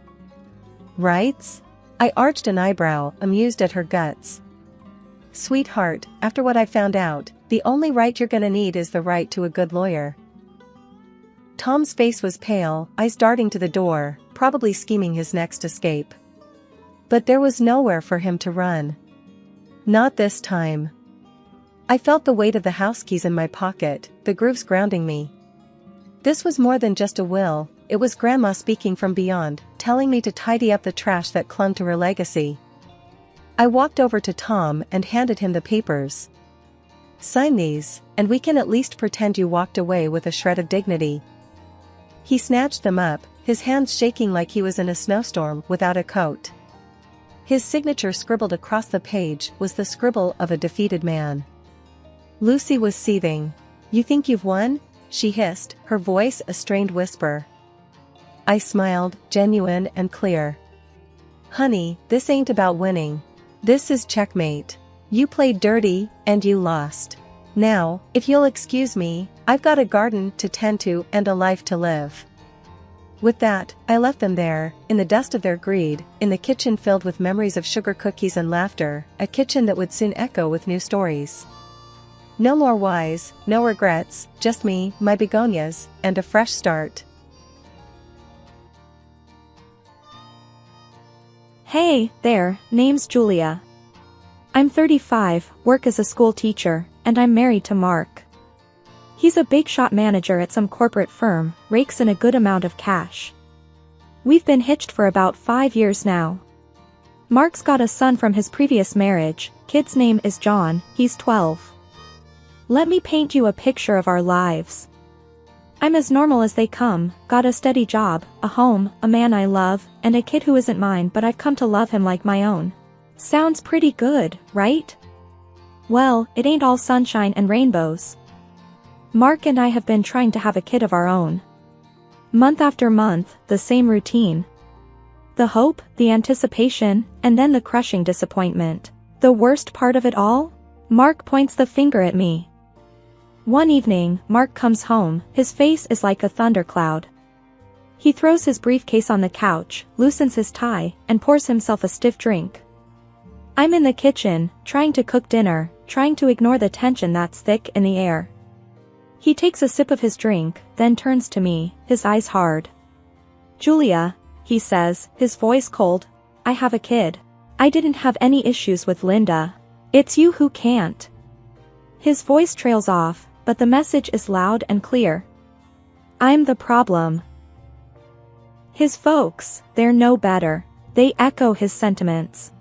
Rights? I arched an eyebrow, amused at her guts. Sweetheart, after what I found out, the only right you're gonna need is the right to a good lawyer. Tom's face was pale, eyes darting to the door, probably scheming his next escape. But there was nowhere for him to run. Not this time. I felt the weight of the house keys in my pocket, the grooves grounding me. This was more than just a will, it was Grandma speaking from beyond, telling me to tidy up the trash that clung to her legacy. I walked over to Tom and handed him the papers. Sign these, and we can at least pretend you walked away with a shred of dignity. He snatched them up, his hands shaking like he was in a snowstorm without a coat. His signature scribbled across the page was the scribble of a defeated man. Lucy was seething. You think you've won? She hissed, her voice a strained whisper. I smiled, genuine and clear. Honey, this ain't about winning. This is checkmate. You played dirty, and you lost. Now, if you'll excuse me, I've got a garden to tend to and a life to live. With that, I left them there, in the dust of their greed, in the kitchen filled with memories of sugar cookies and laughter, a kitchen that would soon echo with new stories. No more whys, no regrets, just me, my begonias, and a fresh start. Hey, there, name's Julia. I'm 35, work as a school teacher, and I'm married to Mark. He's a big shot manager at some corporate firm, rakes in a good amount of cash. We've been hitched for about 5 years now. Mark's got a son from his previous marriage, kid's name is John, he's 12. Let me paint you a picture of our lives. I'm as normal as they come, got a steady job, a home, a man I love, and a kid who isn't mine but I've come to love him like my own. Sounds pretty good, right? Well, it ain't all sunshine and rainbows. Mark and I have been trying to have a kid of our own. Month after month, the same routine. The hope, the anticipation, and then the crushing disappointment. The worst part of it all? Mark points the finger at me. One evening, Mark comes home, his face is like a thundercloud. He throws his briefcase on the couch, loosens his tie, and pours himself a stiff drink. I'm in the kitchen, trying to cook dinner, trying to ignore the tension that's thick in the air. He takes a sip of his drink, then turns to me, his eyes hard. "Julia," he says, his voice cold, "I have a kid. I didn't have any issues with Linda. It's you who can't." His voice trails off, but the message is loud and clear. I'm the problem. His folks, they're no better. They echo his sentiments.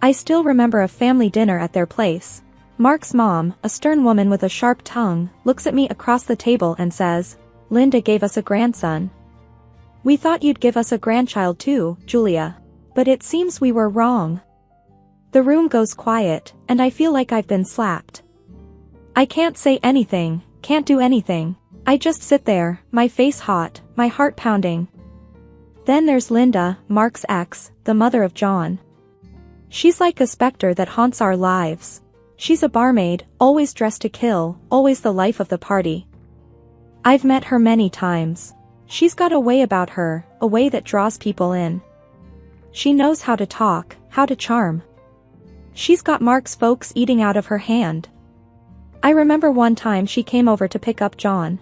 I still remember a family dinner at their place. Mark's mom, a stern woman with a sharp tongue, looks at me across the table and says, "Linda gave us a grandson. We thought you'd give us a grandchild too, Julia. But it seems we were wrong." The room goes quiet, and I feel like I've been slapped. I can't say anything, can't do anything. I just sit there, my face hot, my heart pounding. Then there's Linda, Mark's ex, the mother of John. She's like a specter that haunts our lives. She's a barmaid, always dressed to kill, always the life of the party. I've met her many times. She's got a way about her, a way that draws people in. She knows how to talk, how to charm. She's got Mark's folks eating out of her hand. I remember one time she came over to pick up John.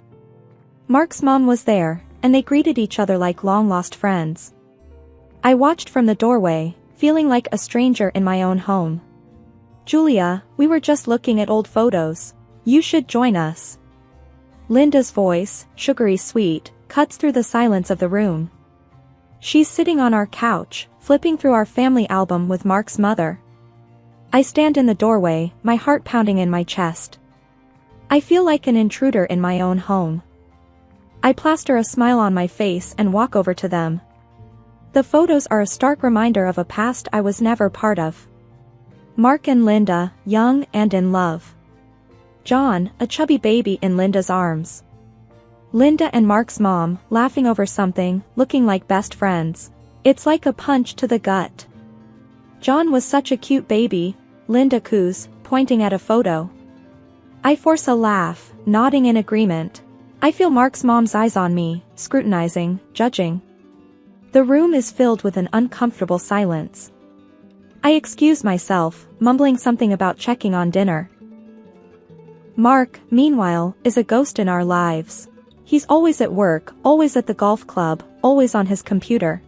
Mark's mom was there, and they greeted each other like long-lost friends. I watched from the doorway, feeling like a stranger in my own home. "Julia, we were just looking at old photos. You should join us." Linda's voice, sugary sweet, cuts through the silence of the room. She's sitting on our couch, flipping through our family album with Mark's mother. I stand in the doorway, my heart pounding in my chest. I feel like an intruder in my own home. I plaster a smile on my face and walk over to them. The photos are a stark reminder of a past I was never part of. Mark and Linda, young and in love. John, a chubby baby in Linda's arms. Linda and Mark's mom, laughing over something, looking like best friends. It's like a punch to the gut. John was such a cute baby, Linda coos, pointing at a photo. I force a laugh, nodding in agreement. I feel Mark's mom's eyes on me, scrutinizing, judging. The room is filled with an uncomfortable silence. I excuse myself, mumbling something about checking on dinner. Mark, meanwhile, is a ghost in our lives. He's always at work, always at the golf club, always on his computer.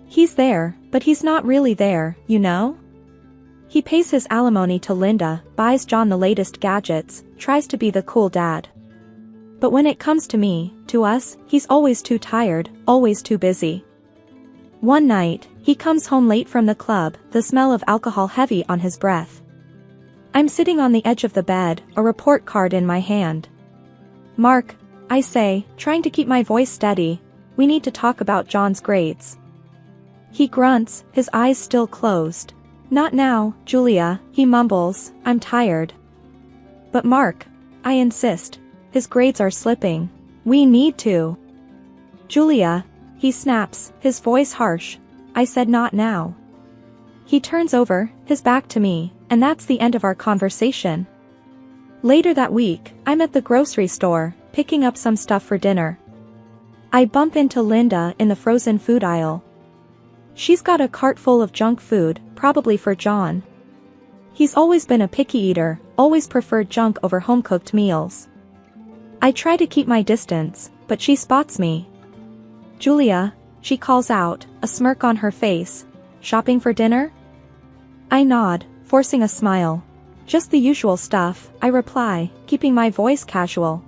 He's there, but he's not really there, you know? He pays his alimony to Linda, buys John the latest gadgets, tries to be the cool dad. But when it comes to me, to us, he's always too tired, always too busy. One night, he comes home late from the club, the smell of alcohol heavy on his breath. I'm sitting on the edge of the bed, a report card in my hand. "Mark," I say, trying to keep my voice steady, "we need to talk about John's grades." He grunts, his eyes still closed. "Not now, Julia," he mumbles, "I'm tired." "But Mark," I insist, "his grades are slipping. We need to." "Julia," he snaps, his voice harsh. I said not now. He turns over, his back to me, and that's the end of our conversation. Later that week, I'm at the grocery store, picking up some stuff for dinner. I bump into Linda in the frozen food aisle. She's got a cart full of junk food, probably for John. He's always been a picky eater, always preferred junk over home-cooked meals. I try to keep my distance, but she spots me. "Julia," she calls out, a smirk on her face. "Shopping for dinner?" I nod, forcing a smile. "Just the usual stuff," I reply, keeping my voice casual.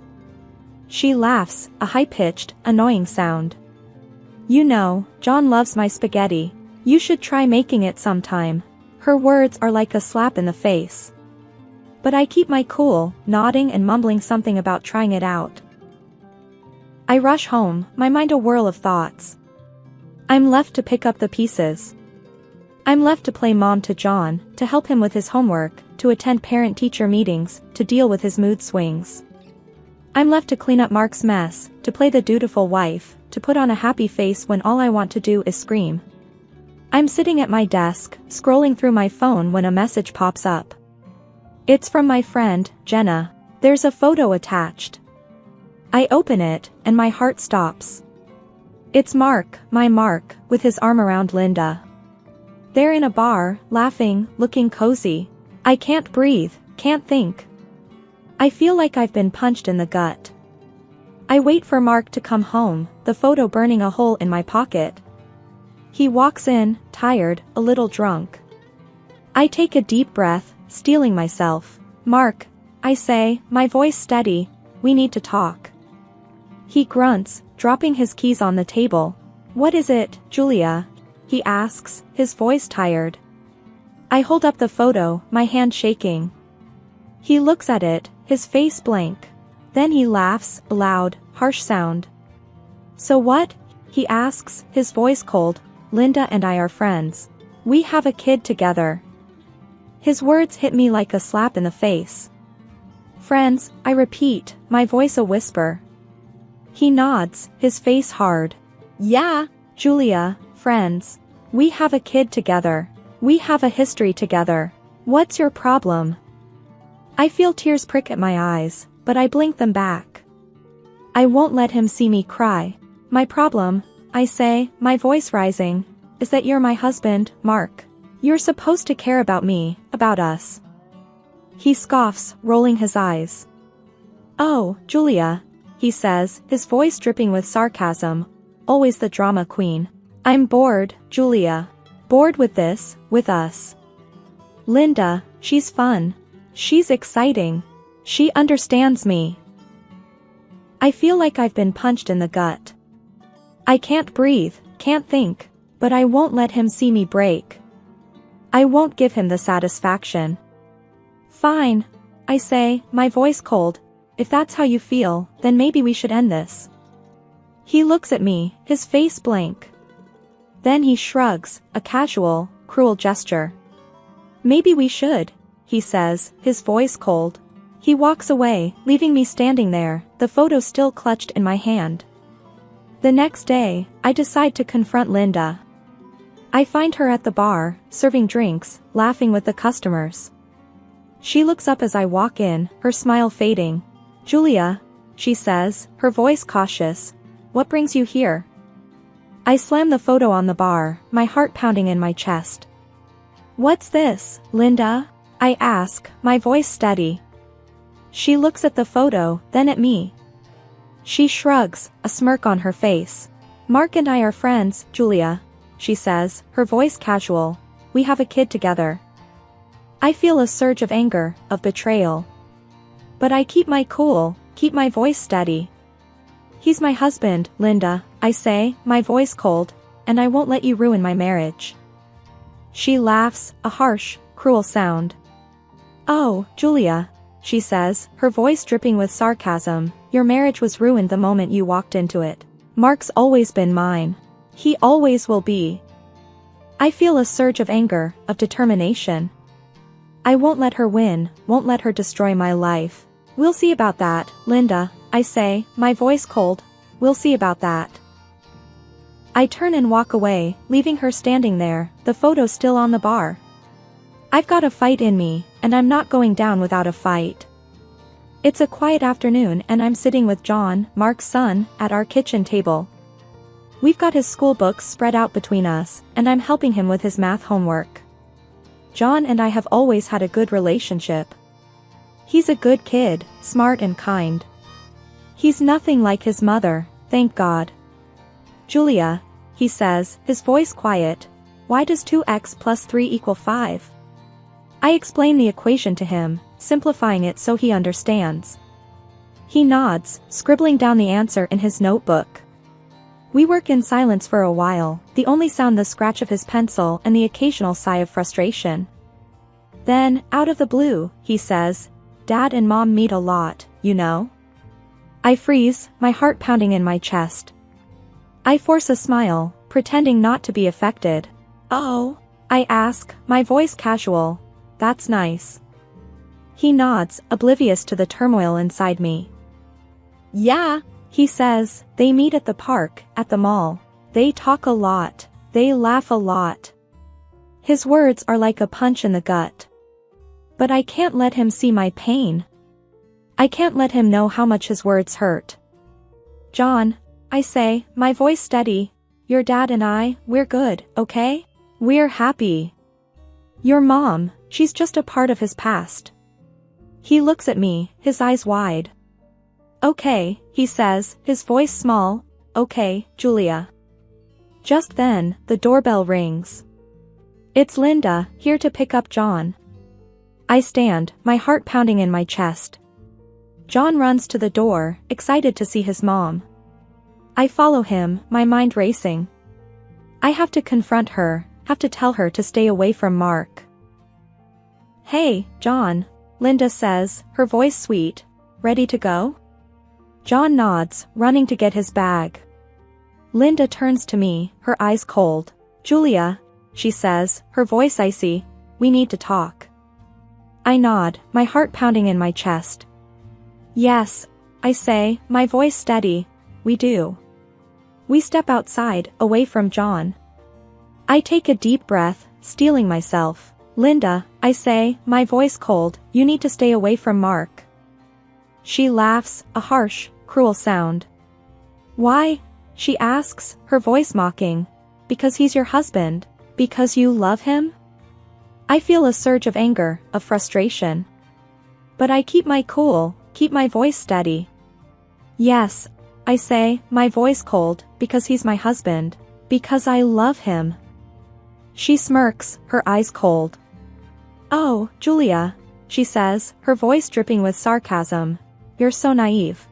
She laughs, a high-pitched, annoying sound. "You know, John loves my spaghetti. You should try making it sometime." Her words are like a slap in the face. But I keep my cool, nodding and mumbling something about trying it out. I rush home, my mind a whirl of thoughts. I'm left to pick up the pieces. I'm left to play mom to John, to help him with his homework, to attend parent-teacher meetings, to deal with his mood swings. I'm left to clean up Mark's mess, to play the dutiful wife, to put on a happy face when all I want to do is scream. I'm sitting at my desk, scrolling through my phone when a message pops up. It's from my friend, Jenna. There's a photo attached. I open it, and my heart stops. It's Mark, my Mark, with his arm around Linda. They're in a bar, laughing, looking cozy. I can't breathe, can't think. I feel like I've been punched in the gut. I wait for Mark to come home, the photo burning a hole in my pocket. He walks in, tired, a little drunk. I take a deep breath, steeling myself. Mark, I say, my voice steady, we need to talk. He grunts, dropping his keys on the table. What is it, Julia? He asks, his voice tired. I hold up the photo, my hand shaking. He looks at it, his face blank. Then he laughs, a loud, harsh sound. So what? He asks, his voice cold. Linda and I are friends. We have a kid together. His words hit me like a slap in the face. Friends, I repeat, my voice a whisper. He nods, his face hard. Yeah, Julia, friends. We have a kid together. We have a history together. What's your problem? I feel tears prick at my eyes, but I blink them back. I won't let him see me cry. My problem, I say, my voice rising, is that you're my husband, Mark. You're supposed to care about me, about us. He scoffs, rolling his eyes. Oh, Julia, he says, his voice dripping with sarcasm. Always the drama queen. I'm bored, Julia. Bored with this, with us. Linda, she's fun. She's exciting. She understands me. I feel like I've been punched in the gut. I can't breathe, can't think, but I won't let him see me break. I won't give him the satisfaction. Fine, I say, my voice cold. If that's how you feel, then maybe we should end this. He looks at me, his face blank. Then he shrugs, a casual, cruel gesture. Maybe we should, he says, his voice cold. He walks away, leaving me standing there, the photo still clutched in my hand. The next day, I decide to confront Linda. I find her at the bar, serving drinks, laughing with the customers. She looks up as I walk in, her smile fading. Julia, she says, her voice cautious. What brings you here? I slam the photo on the bar, my heart pounding in my chest. What's this, Linda? I ask, my voice steady. She looks at the photo, then at me. She shrugs, a smirk on her face. Mark and I are friends, Julia, she says, her voice casual. We have a kid together. I feel a surge of anger, of betrayal. But I keep my cool, keep my voice steady. He's my husband, Linda, I say, my voice cold, and I won't let you ruin my marriage. She laughs, a harsh, cruel sound. Oh, Julia, she says, her voice dripping with sarcasm, your marriage was ruined the moment you walked into it. Mark's always been mine. He always will be. I feel a surge of anger, of determination. I won't let her win, won't let her destroy my life. We'll see about that, Linda, I say, my voice cold. We'll see about that. I turn and walk away, leaving her standing there, the photo still on the bar. I've got a fight in me, and I'm not going down without a fight. It's a quiet afternoon and I'm sitting with John, Mark's son, at our kitchen table. We've got his school books spread out between us, and I'm helping him with his math homework. John and I have always had a good relationship. He's a good kid, smart and kind. He's nothing like his mother, thank God. Julia, he says, his voice quiet, why does 2x plus 3 equal 5? I explain the equation to him, simplifying it so he understands. He nods, scribbling down the answer in his notebook. We work in silence for a while, the only sound the scratch of his pencil and the occasional sigh of frustration. Then, out of the blue, he says, Dad and Mom meet a lot, you know? I freeze, my heart pounding in my chest. I force a smile, pretending not to be affected. Oh, I ask, my voice casual. That's nice. He nods, oblivious to the turmoil inside me. Yeah, he says. They meet at the park, at the mall. They talk a lot. They laugh a lot. His words are like a punch in the gut. But I can't let him see my pain. I can't let him know how much his words hurt. John, I say, my voice steady. Your dad and I, we're good, okay? We're happy. Your mom, she's just a part of his past. He looks at me, his eyes wide. Okay, he says, his voice small. Okay, Julia. Just then, the doorbell rings. It's Linda, here to pick up John. I stand, my heart pounding in my chest. John runs to the door, excited to see his mom. I follow him, my mind racing. I have to confront her, have to tell her to stay away from Mark. Hey, John, Linda says, her voice sweet. Ready to go? John nods, running to get his bag. Linda turns to me, her eyes cold. Julia, she says, her voice icy, we need to talk. I nod, my heart pounding in my chest. Yes, I say, my voice steady, we do. We step outside, away from John. I take a deep breath, steeling myself. Linda, I say, my voice cold, you need to stay away from Mark. She laughs, a harsh, cruel sound. Why? She asks, her voice mocking. Because he's your husband? Because you love him? I feel a surge of anger, of frustration. But I keep my cool, keep my voice steady. Yes, I say, my voice cold, because he's my husband. Because I love him. She smirks, her eyes cold. Oh, Julia, she says, her voice dripping with sarcasm. You're so naive.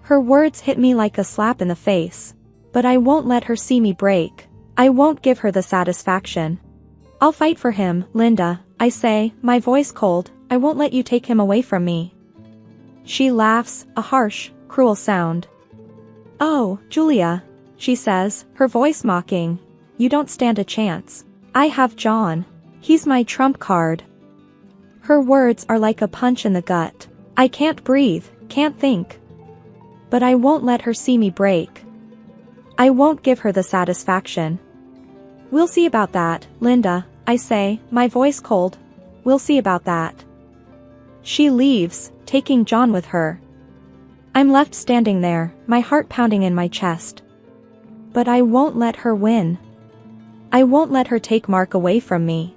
Her words hit me like a slap in the face. But I won't let her see me break. I won't give her the satisfaction. I'll fight for him, Linda, I say, my voice cold, I won't let you take him away from me. She laughs, a harsh, cruel sound. Oh, Julia, she says, her voice mocking. You don't stand a chance. I have John. He's my trump card. Her words are like a punch in the gut. I can't breathe, can't think. But I won't let her see me break. I won't give her the satisfaction. We'll see about that, Linda, I say, my voice cold. We'll see about that. She leaves, taking John with her. I'm left standing there, my heart pounding in my chest. But I won't let her win. I won't let her take Mark away from me.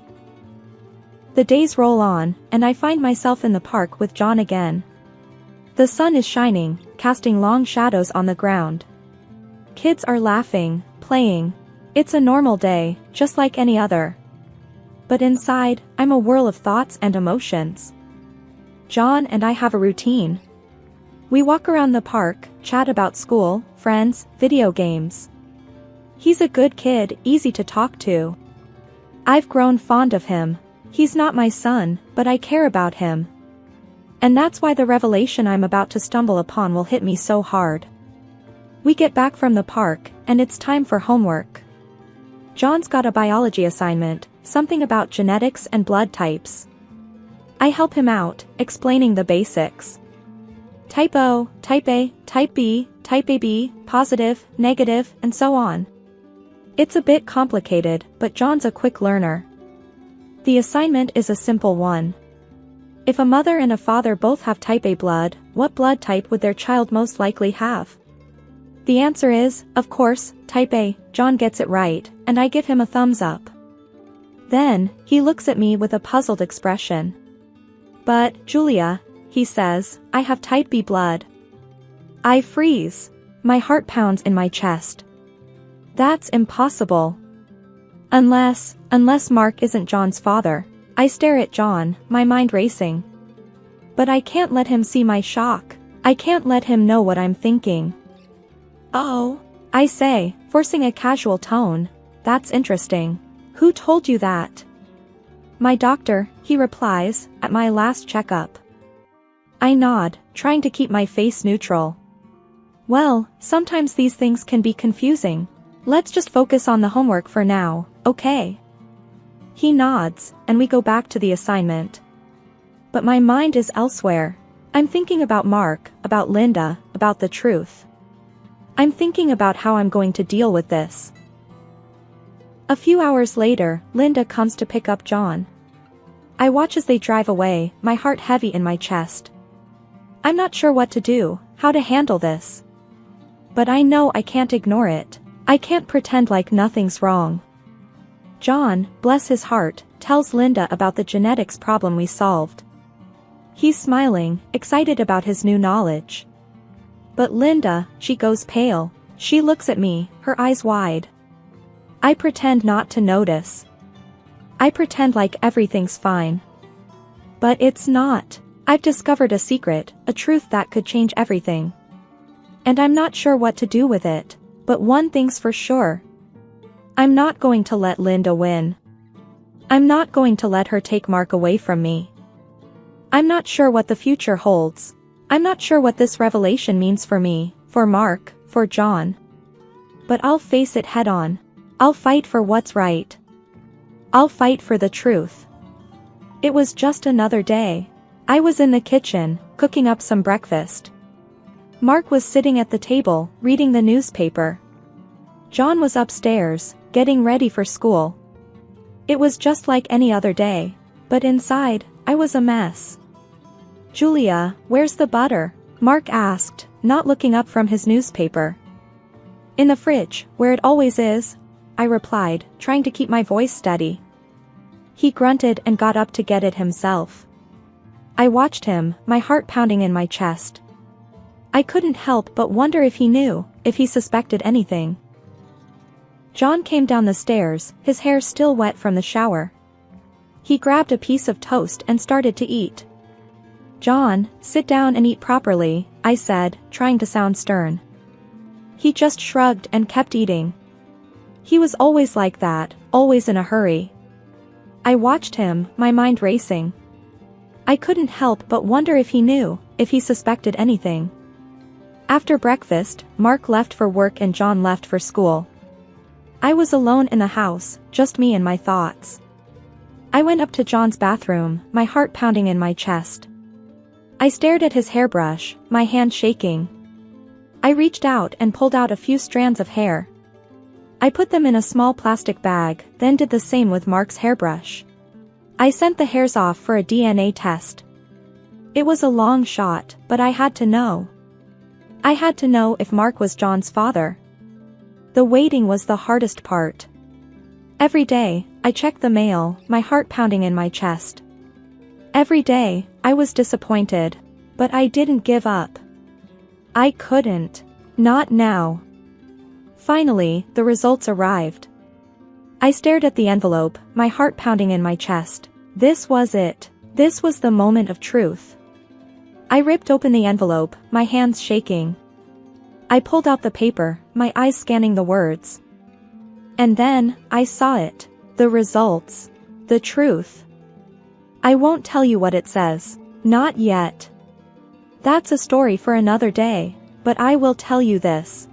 The days roll on, and I find myself in the park with John again. The sun is shining, casting long shadows on the ground. Kids are laughing, playing. It's a normal day, just like any other. But inside, I'm a whirl of thoughts and emotions. John and I have a routine. We walk around the park, chat about school, friends, video games. He's a good kid, easy to talk to. I've grown fond of him. He's not my son, but I care about him. And that's why the revelation I'm about to stumble upon will hit me so hard. We get back from the park, and it's time for homework. John's got a biology assignment, something about genetics and blood types. I help him out, explaining the basics. Type O, type A, type B, type AB, positive, negative, and so on. It's a bit complicated, but John's a quick learner. The assignment is a simple one. If a mother and a father both have type A blood, what blood type would their child most likely have? The answer is, of course, type A. John gets it right, and I give him a thumbs up. Then, he looks at me with a puzzled expression. But, Julia, he says, I have type B blood. I freeze. My heart pounds in my chest. That's impossible. Unless Mark isn't John's father. I stare at John, my mind racing. But I can't let him see my shock. I can't let him know what I'm thinking. Oh, I say, forcing a casual tone. That's interesting. Who told you that? My doctor, he replies, at my last checkup. I nod, trying to keep my face neutral. Well, sometimes these things can be confusing. Let's just focus on the homework for now, okay? He nods, and we go back to the assignment. But my mind is elsewhere. I'm thinking about Mark, about about Linda, about the truth. I'm thinking about how I'm going to deal with this. A few hours later, Linda comes to pick up John. I watch as they drive away, my heart heavy in my chest. I'm not sure what to do, how to handle this. But I know I can't ignore it. I can't pretend like nothing's wrong. John, bless his heart, tells Linda about the genetics problem we solved. He's smiling, excited about his new knowledge. But Linda, she goes pale. She looks at me, her eyes wide. I pretend not to notice. I pretend like everything's fine. But it's not. I've discovered a secret, a truth that could change everything. And I'm not sure what to do with it, but one thing's for sure. I'm not going to let Linda win. I'm not going to let her take Mark away from me. I'm not sure what the future holds. I'm not sure what this revelation means for me, for Mark, for John. But I'll face it head on. I'll fight for what's right. I'll fight for the truth. It was just another day. I was in the kitchen, cooking up some breakfast. Mark was sitting at the table, reading the newspaper. John was upstairs, getting ready for school. It was just like any other day, but inside, I was a mess. "Julia, where's the butter?" Mark asked, not looking up from his newspaper. "In the fridge, where it always is," I replied, trying to keep my voice steady. He grunted and got up to get it himself. I watched him, my heart pounding in my chest. I couldn't help but wonder if he knew, if he suspected anything. John came down the stairs, his hair still wet from the shower. He grabbed a piece of toast and started to eat. "John, sit down and eat properly," I said, trying to sound stern. He just shrugged and kept eating. He was always like that, always in a hurry. I watched him, my mind racing. I couldn't help but wonder if he knew, if he suspected anything. After breakfast, Mark left for work and John left for school. I was alone in the house, just me and my thoughts. I went up to John's bathroom, my heart pounding in my chest. I stared at his hairbrush, my hand shaking. I reached out and pulled out a few strands of hair. I put them in a small plastic bag, then did the same with Mark's hairbrush. I sent the hairs off for a DNA test. It was a long shot, but I had to know. I had to know if Mark was John's father. The waiting was the hardest part. Every day, I checked the mail, my heart pounding in my chest. Every day, I was disappointed, but I didn't give up. I couldn't. Not now. Finally, the results arrived. I stared at the envelope, my heart pounding in my chest. This was it. This was the moment of truth. I ripped open the envelope, my hands shaking. I pulled out the paper, my eyes scanning the words. And then, I saw it. The results. The truth. I won't tell you what it says. Not yet. That's a story for another day, but I will tell you this.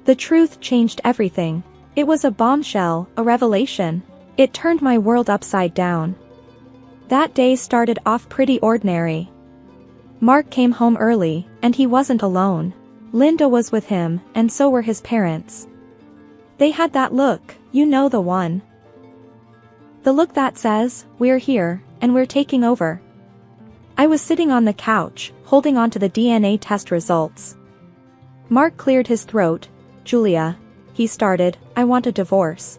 The truth changed everything. It was a bombshell, a revelation. It turned my world upside down. That day started off pretty ordinary. Mark came home early, and he wasn't alone. Linda was with him, and so were his parents. They had that look, you know the one. The look that says, "We're here, and we're taking over." I was sitting on the couch, holding on to the DNA test results. Mark cleared his throat. "Julia," he started, "I want a divorce."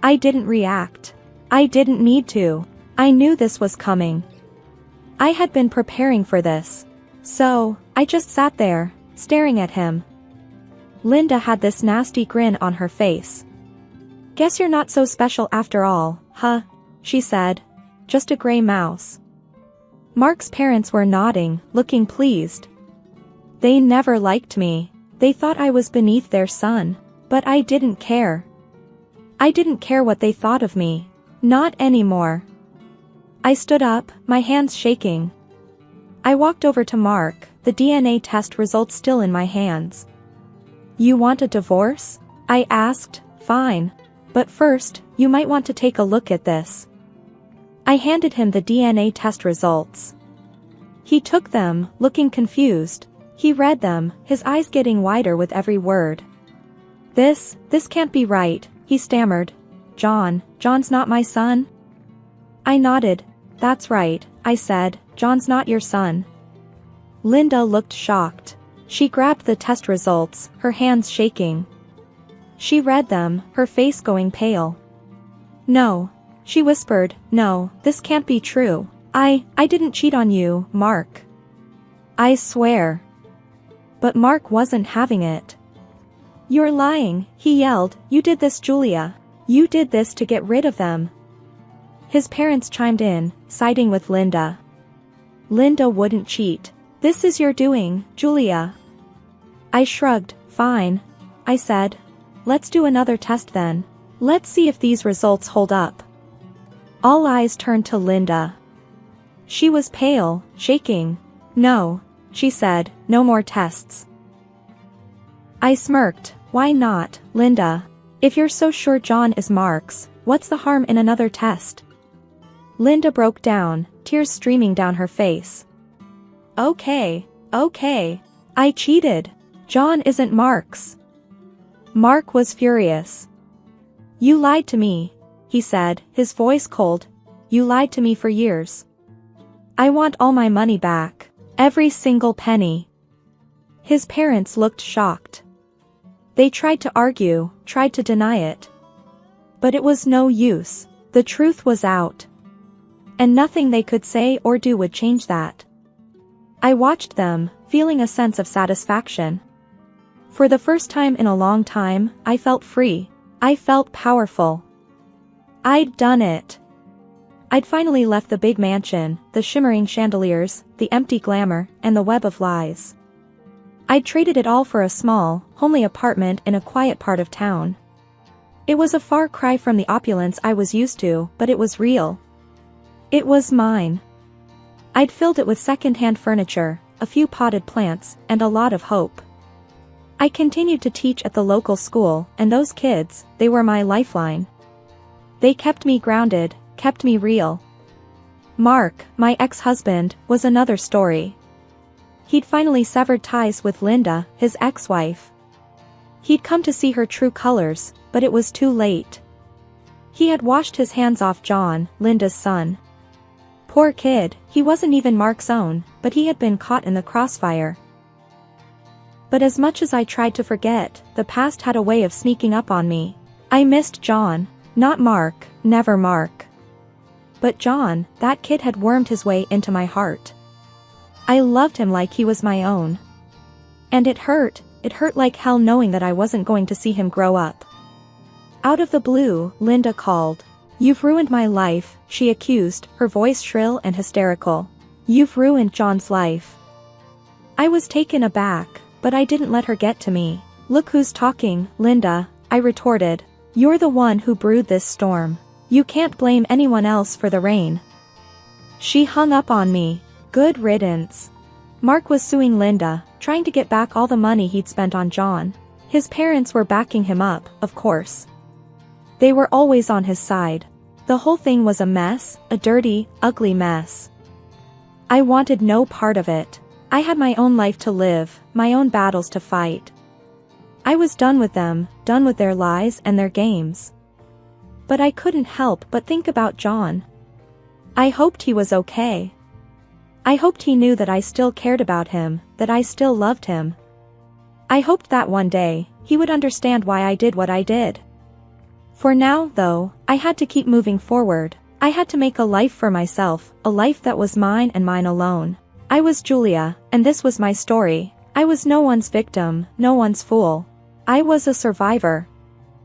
I didn't react. I didn't need to. I knew this was coming. I had been preparing for this. So, I just sat there, staring at him. Linda had this nasty grin on her face. "Guess you're not so special after all, huh?" she said. "Just a gray mouse." Mark's parents were nodding, looking pleased. They never liked me. They thought I was beneath their son. But I didn't care. I didn't care what they thought of me. Not anymore. I stood up, my hands shaking. I walked over to Mark, the DNA test results still in my hands. "You want a divorce?" I asked. "Fine. But first, you might want to take a look at this." I handed him the DNA test results. He took them, looking confused. He read them, his eyes getting wider with every word. This can't be right, he stammered. John's not my son? I nodded. That's right, I said, John's not your son. Linda looked shocked. She grabbed the test results, her hands shaking. She read them, her face going pale. No, she whispered, no, this can't be true. I didn't cheat on you, Mark. I swear. But Mark wasn't having it. You're lying, he yelled, you did this, Julia. You did this to get rid of them. His parents chimed in, siding with Linda. Linda wouldn't cheat. This is your doing, Julia. I shrugged. Fine. I said. Let's do another test then. Let's see if these results hold up. All eyes turned to Linda. She was pale, shaking. No, she said, no more tests. I smirked. Why not, Linda? If you're so sure John is Mark's, what's the harm in another test? Linda broke down, tears streaming down her face. Okay. I cheated. John isn't Mark's. Mark was furious. You lied to me, he said, his voice cold. You lied to me for years. I want all my money back. Every single penny. His parents looked shocked. They tried to argue, tried to deny it. But it was no use. The truth was out. And nothing they could say or do would change that. I watched them, feeling a sense of satisfaction. For the first time in a long time, I felt free. I felt powerful. I'd done it. I'd finally left the big mansion, the shimmering chandeliers, the empty glamour, and the web of lies. I'd traded it all for a small, homely apartment in a quiet part of town. It was a far cry from the opulence I was used to, but it was real. It was mine. I'd filled it with second-hand furniture, a few potted plants, and a lot of hope. I continued to teach at the local school, and those kids, they were my lifeline. They kept me grounded, kept me real. Mark, my ex-husband, was another story. He'd finally severed ties with Linda, his ex-wife. He'd come to see her true colors, but it was too late. He had washed his hands off John, Linda's son. Poor kid, he wasn't even Mark's own, but he had been caught in the crossfire. But as much as I tried to forget, the past had a way of sneaking up on me. I missed John, not Mark, never Mark. But John, that kid had wormed his way into my heart. I loved him like he was my own. And it hurt like hell knowing that I wasn't going to see him grow up. Out of the blue, Linda called. You've ruined my life, she accused, her voice shrill and hysterical. You've ruined John's life. I was taken aback, but I didn't let her get to me. Look who's talking, Linda, I retorted. You're the one who brewed this storm. You can't blame anyone else for the rain. She hung up on me. Good riddance. Mark was suing Linda, trying to get back all the money he'd spent on John. His parents were backing him up, of course. They were always on his side. The whole thing was a mess, a dirty, ugly mess. I wanted no part of it. I had my own life to live, my own battles to fight. I was done with them, done with their lies and their games. But I couldn't help but think about John. I hoped he was okay. I hoped he knew that I still cared about him, that I still loved him. I hoped that one day, he would understand why I did what I did. For now, though, I had to keep moving forward. I had to make a life for myself, a life that was mine and mine alone. I was Julia, and this was my story. I was no one's victim, no one's fool. I was a survivor.